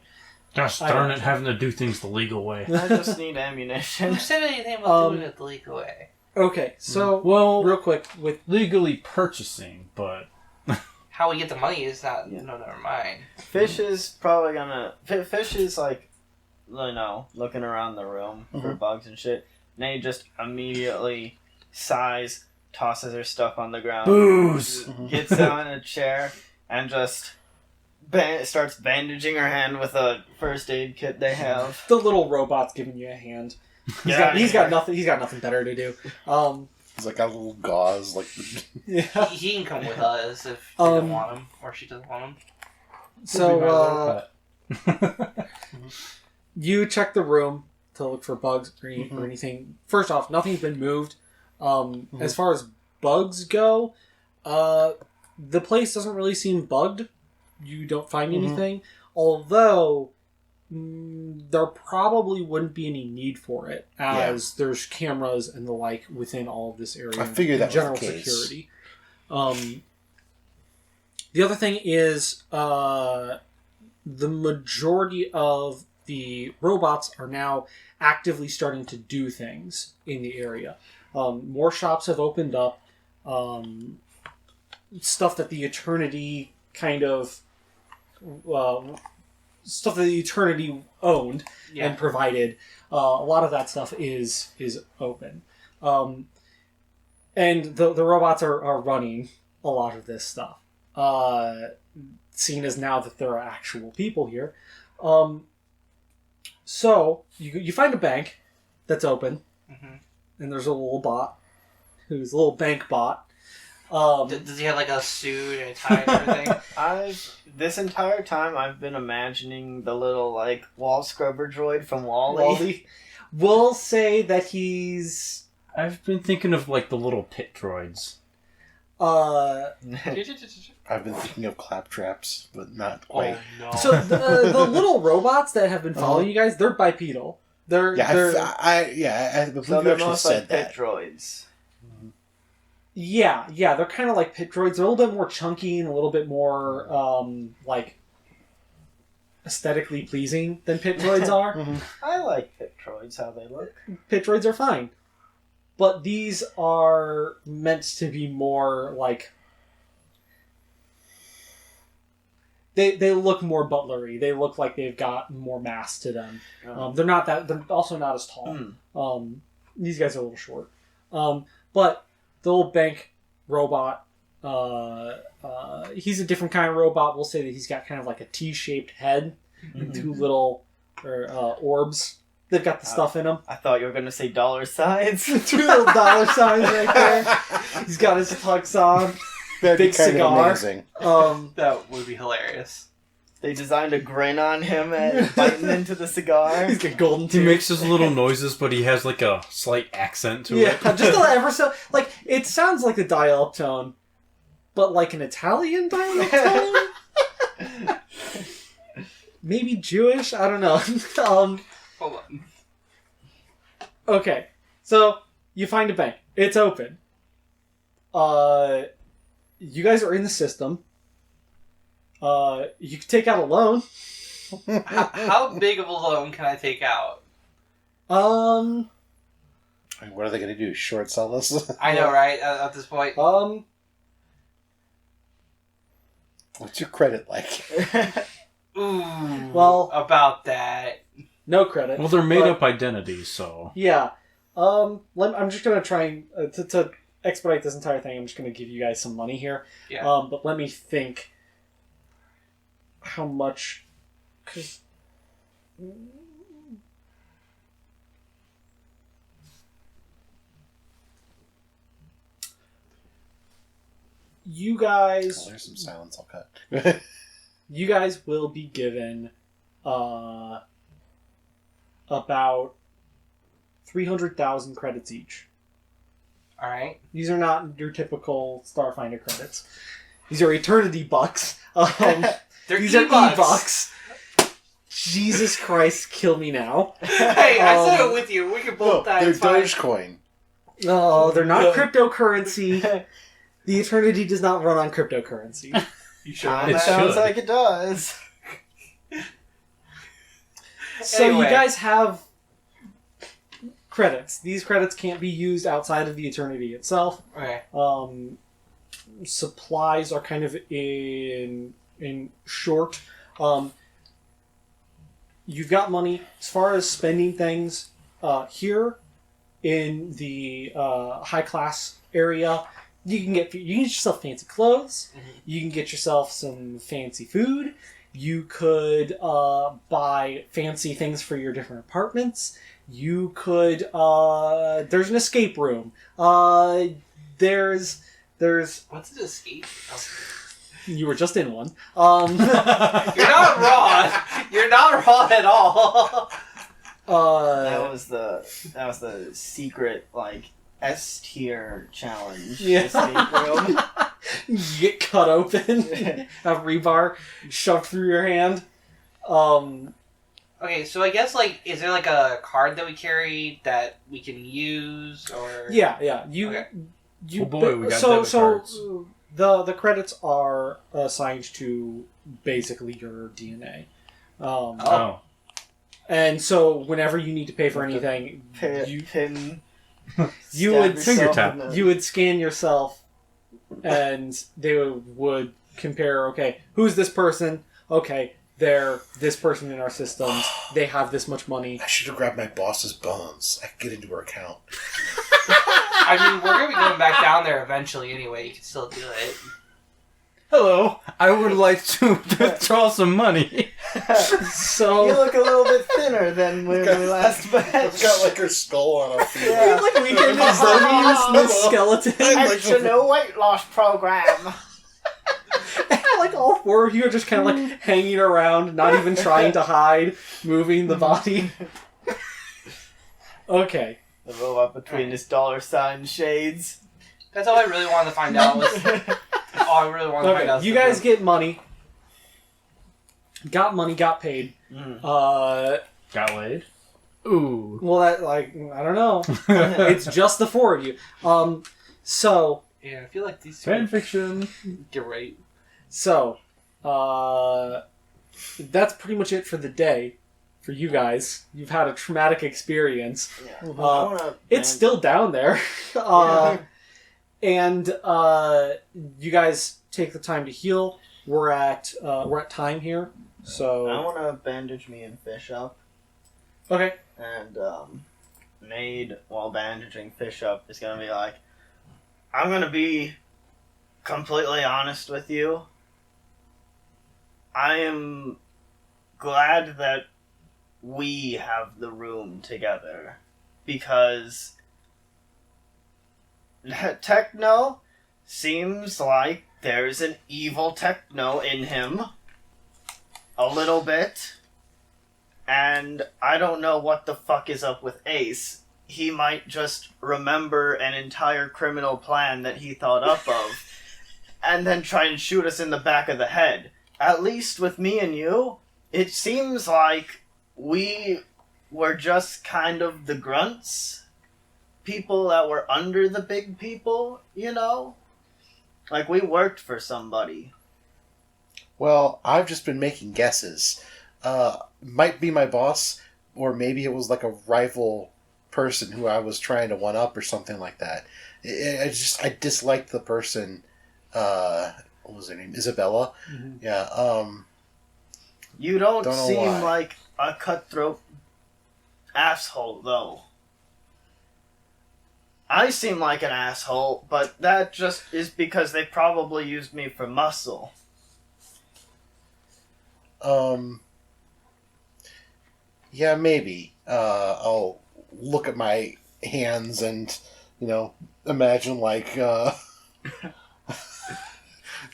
Gosh I darn don't it, know. having to do things the legal way. I just need ammunition. Who said anything about doing it the legal way? Okay, so Well, real quick with legally purchasing, but How we get the money is not... No, never mind. Fish is probably gonna... Fish is like, you know, looking around the room for bugs and shit. And then he just immediately sighs, tosses her stuff on the ground, booze. gets down in a chair, and just starts bandaging her hand with a first aid kit they have. the little robot's giving you a hand. Yeah, He's got nothing better to do. It's like a little gauze, like Yeah. He can come with us if they don't want him, or she doesn't want him. So you check the room to look for bugs or anything. First off, nothing's been moved. As far as bugs go, the place doesn't really seem bugged. You don't find anything. Although, there probably wouldn't be any need for it, as there's cameras and the like within all of this area. I figured that was general the case. security. The other thing is, the majority of the robots are now actively starting to do things in the area. More shops have opened up. Stuff that the Eternity kind of... stuff that the Eternity owned and provided. A lot of that stuff is open. And the robots are running a lot of this stuff. Seen as now that there are actual people here. So, you find a bank that's open. Mm-hmm. And there's a little bot. Who's a little bank bot. Does he have like a suit and a tie and everything? This entire time I've been imagining the little like wall scrubber droid from Wall-E. We'll say that he's... I've been thinking of like the little pit droids. I've been thinking of claptraps, but not quite. Oh, no. So the little robots that have been following you guys, they're bipedal. I believe So you they're actually most said like that. pit droids. Yeah, they're kind of like pit droids. They're a little bit more chunky and a little bit more, like, aesthetically pleasing than pit droids are. I like pit droids, how they look. Pit droids are fine. But these are meant to be more, like... They look more butlery. They look like they've got more mass to them. They're also not as tall. These guys are a little short. But... the little bank robot, he's a different kind of robot. We'll say that he's got kind of like a T-shaped head and two little orbs. They've got the stuff in them. I thought you were going to say dollar signs. Two little dollar signs right there. He's got his tux on. That'd big be kind cigar. of amazing. That would be hilarious. They designed a grin on him and biting into the cigar. He's got golden He teeth. makes his little noises, but he has like a slight accent to it. Just a ever so... Like, it sounds like a dial-up tone, but like an Italian dial-up tone? Maybe Jewish? I don't know. Hold on. Okay, so you find a bank. It's open. You guys are in the system. You can take out a loan. How big of a loan can I take out? I mean, what are they going to do? Short sell us? I know, right? At this point. What's your credit like? Ooh. Well- about that. No credit. Well, they're made up identities, so... Yeah. I'm just gonna try and to expedite this entire thing. I'm just gonna give you guys some money here. Yeah. But let me think. How much? Because you guys, Oh, there's some silence I'll cut. you guys will be given about 300,000 credits each. All right. These are not your typical Starfinder credits. These are Eternity bucks. They're These are E-bucks. E-bucks. Jesus Christ, kill me now. Hey, I said it with you. We can both die. They're It's fine. Dogecoin. No, they're not cryptocurrency. The Eternity does not run on cryptocurrency. You sure? That It sounds should. like it does. So Anyway. you guys have credits. These credits can't be used outside of the Eternity itself. Okay. Supplies are kind of in short. You've got money. As far as spending things, here in the high class area, you can get yourself fancy clothes. Mm-hmm. You can get yourself some fancy food. You could buy fancy things for your different apartments. You could there's an escape room. There's What's an escape? you were just in one. You're not wrong. You're not wrong at all. That was the secret like S tier challenge. Yeah. Escape room. You get cut open, have rebar shoved through your hand. Okay, so I guess is there like a card that we carry that we can use or? Yeah. You. Okay. You Oh boy, we got so debit cards. the credits are assigned to basically your DNA. Oh. And so whenever you need to pay for anything, Pin You Stab would yourself finger in tap. the- you would scan yourself, and they would compare. Okay, who's this person? Okay, they're this person in our systems. They have this much money. I should have grabbed my boss's bones. I could get into her account. I mean, we're gonna be going back down there eventually anyway. You can still do it. Hello, I would like to withdraw some money. So You look a little bit thinner than when we last met. I've got like her skull on a field. Yeah. like weekend at Bernie's and the skeleton. Extra no weight loss program. Like all four of you are just kind of like hanging around, not even trying to hide, moving the body. Okay. The robot between his dollar sign shades. That's all I really wanted to find out. Was all I really wanted to find out. Okay. You guys get money. Got money. Got paid. Got laid? Ooh. Well, that like I don't know. It's just the four of you. So Yeah, I feel like these Fan fiction. You're right. So, that's pretty much it for the day. For you guys, you've had a traumatic experience. Yeah. It's still down there, and you guys take the time to heal. We're at time here, so I want to bandage me and Fish up. okay. And Nade, while bandaging Fish up, is going to be like, I'm going to be completely honest with you. I am glad that we have the room together. Because Techno seems like there's an evil Techno in him. A little bit. And I don't know what the fuck is up with Ace. He might just remember an entire criminal plan that he thought up of, and then try and shoot us in the back of the head. At least with me and you, it seems like we were just kind of the grunts. People that were under the big people, you know? Like, we worked for somebody. Well, I've just been making guesses. Might be my boss, or maybe it was like a rival person who I was trying to one up or something like that. I disliked the person. What was her name? Isabella. Mhm. Yeah. You don't Don't know seem why. like a cutthroat asshole, though. I seem like an asshole, but that just is because they probably used me for muscle. Yeah, maybe. I'll look at my hands and, imagine like, do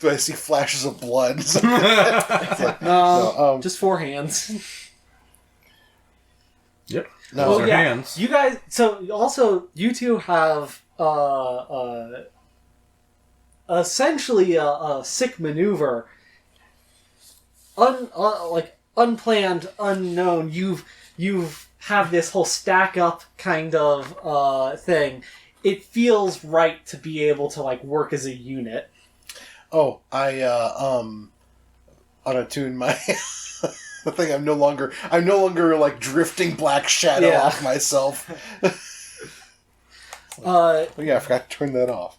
I see flashes of blood? It's like, no, Just four hands. Yep. no. Those Well, are yeah. hands. You guys. So also, you two have essentially a sick maneuver. Like unplanned, unknown. You've have this whole stack up kind of thing. It feels right to be able to like work as a unit. Oh, I auto-tune my the thing. I'm no longer like drifting black shadow Yeah. off myself. Uh, Oh yeah, I forgot to turn that off.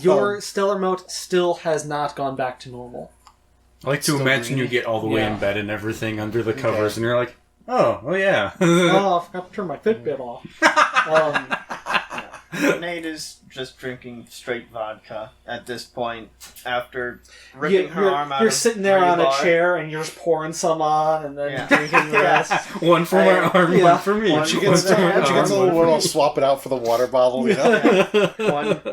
your stellar mote still has not gone back to normal. I like to Still imagine you green. get all the way Yeah. in bed and everything under the covers, and you're like, oh yeah. Oh, I forgot to turn my Fitbit off. Nate is just drinking straight vodka at this point after ripping her arm out You're of sitting there on a rebar. chair and you're just pouring some on and then Yeah. drinking the rest. One for my arm, Yeah. one for me. One When she for gets, the- when she gets a little one one, for I'll me. swap it out for the water bottle. You know?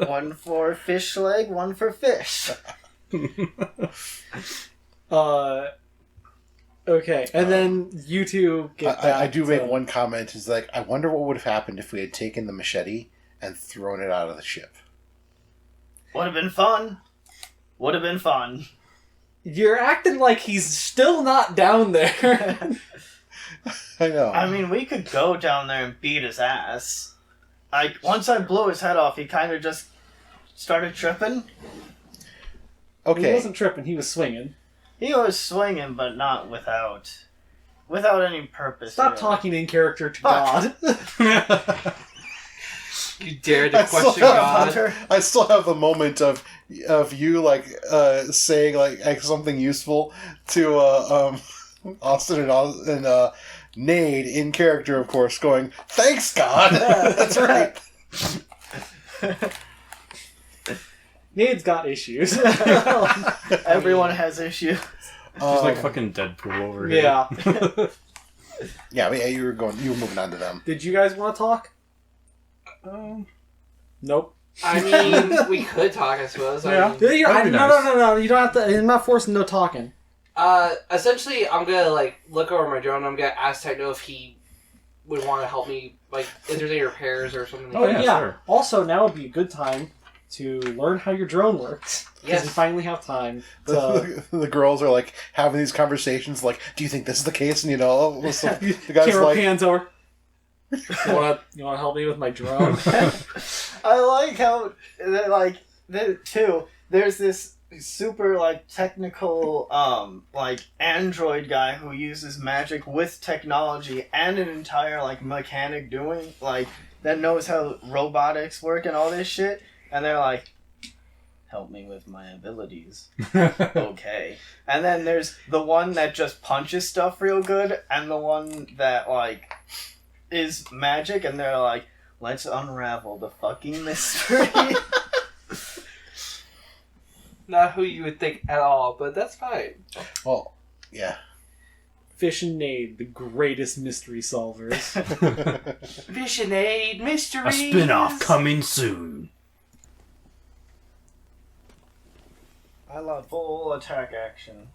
one for fish leg, one for fish. Okay, and then you two get back I do make to- one comment. Is like, I wonder what would have happened if we had taken the machete and thrown it out of the ship. Would have been fun. Would have been fun. You're acting like he's still not down there. I know. I mean, we could go down there and beat his ass. Like, once I blew his head off, he kind of just started tripping. He okay. wasn't tripping, he was swinging. He was swinging, but not without any purpose. Stop really. talking in character to Fuck. God. You dare to I still question have- God? Hunter. I still have the moment of you like saying like something useful to Austin and Nade in character, of course, going, "Thanks, God." That's right. Nade's got issues. Everyone has issues. She's like fucking Deadpool over here. Yeah. Yeah, but yeah, you were moving on to them. Did you guys want to talk? Nope. I mean, we could talk, I suppose. Yeah. I mean, No, That'd be no. You don't have to. I'm not forcing no talking. essentially, I'm gonna like look over my drone. And I'm gonna ask Techno if he would want to help me, like if there's any repairs or something. Oh, like yeah. that. Sure. Also, now would be a good time to learn how your drone works. Because Yes. you finally have time to. The girls are like having these conversations, like, "Do you think this is the case?" And you know, the guy's Camera like, pans over. You want to help me with my drone? I like how there's this super like technical like android guy who uses magic with technology and an entire like mechanic doing like that knows how robotics work and all this shit, and they're like, help me with my abilities. Okay. And then there's the one that just punches stuff real good and the one that like is magic, and they're like, let's unravel the fucking mystery. Not who you would think at all, but that's fine. "Well, yeah." Fish and Nade, the greatest mystery solvers. Visionade mysteries. A spin-off coming soon. I love full attack action.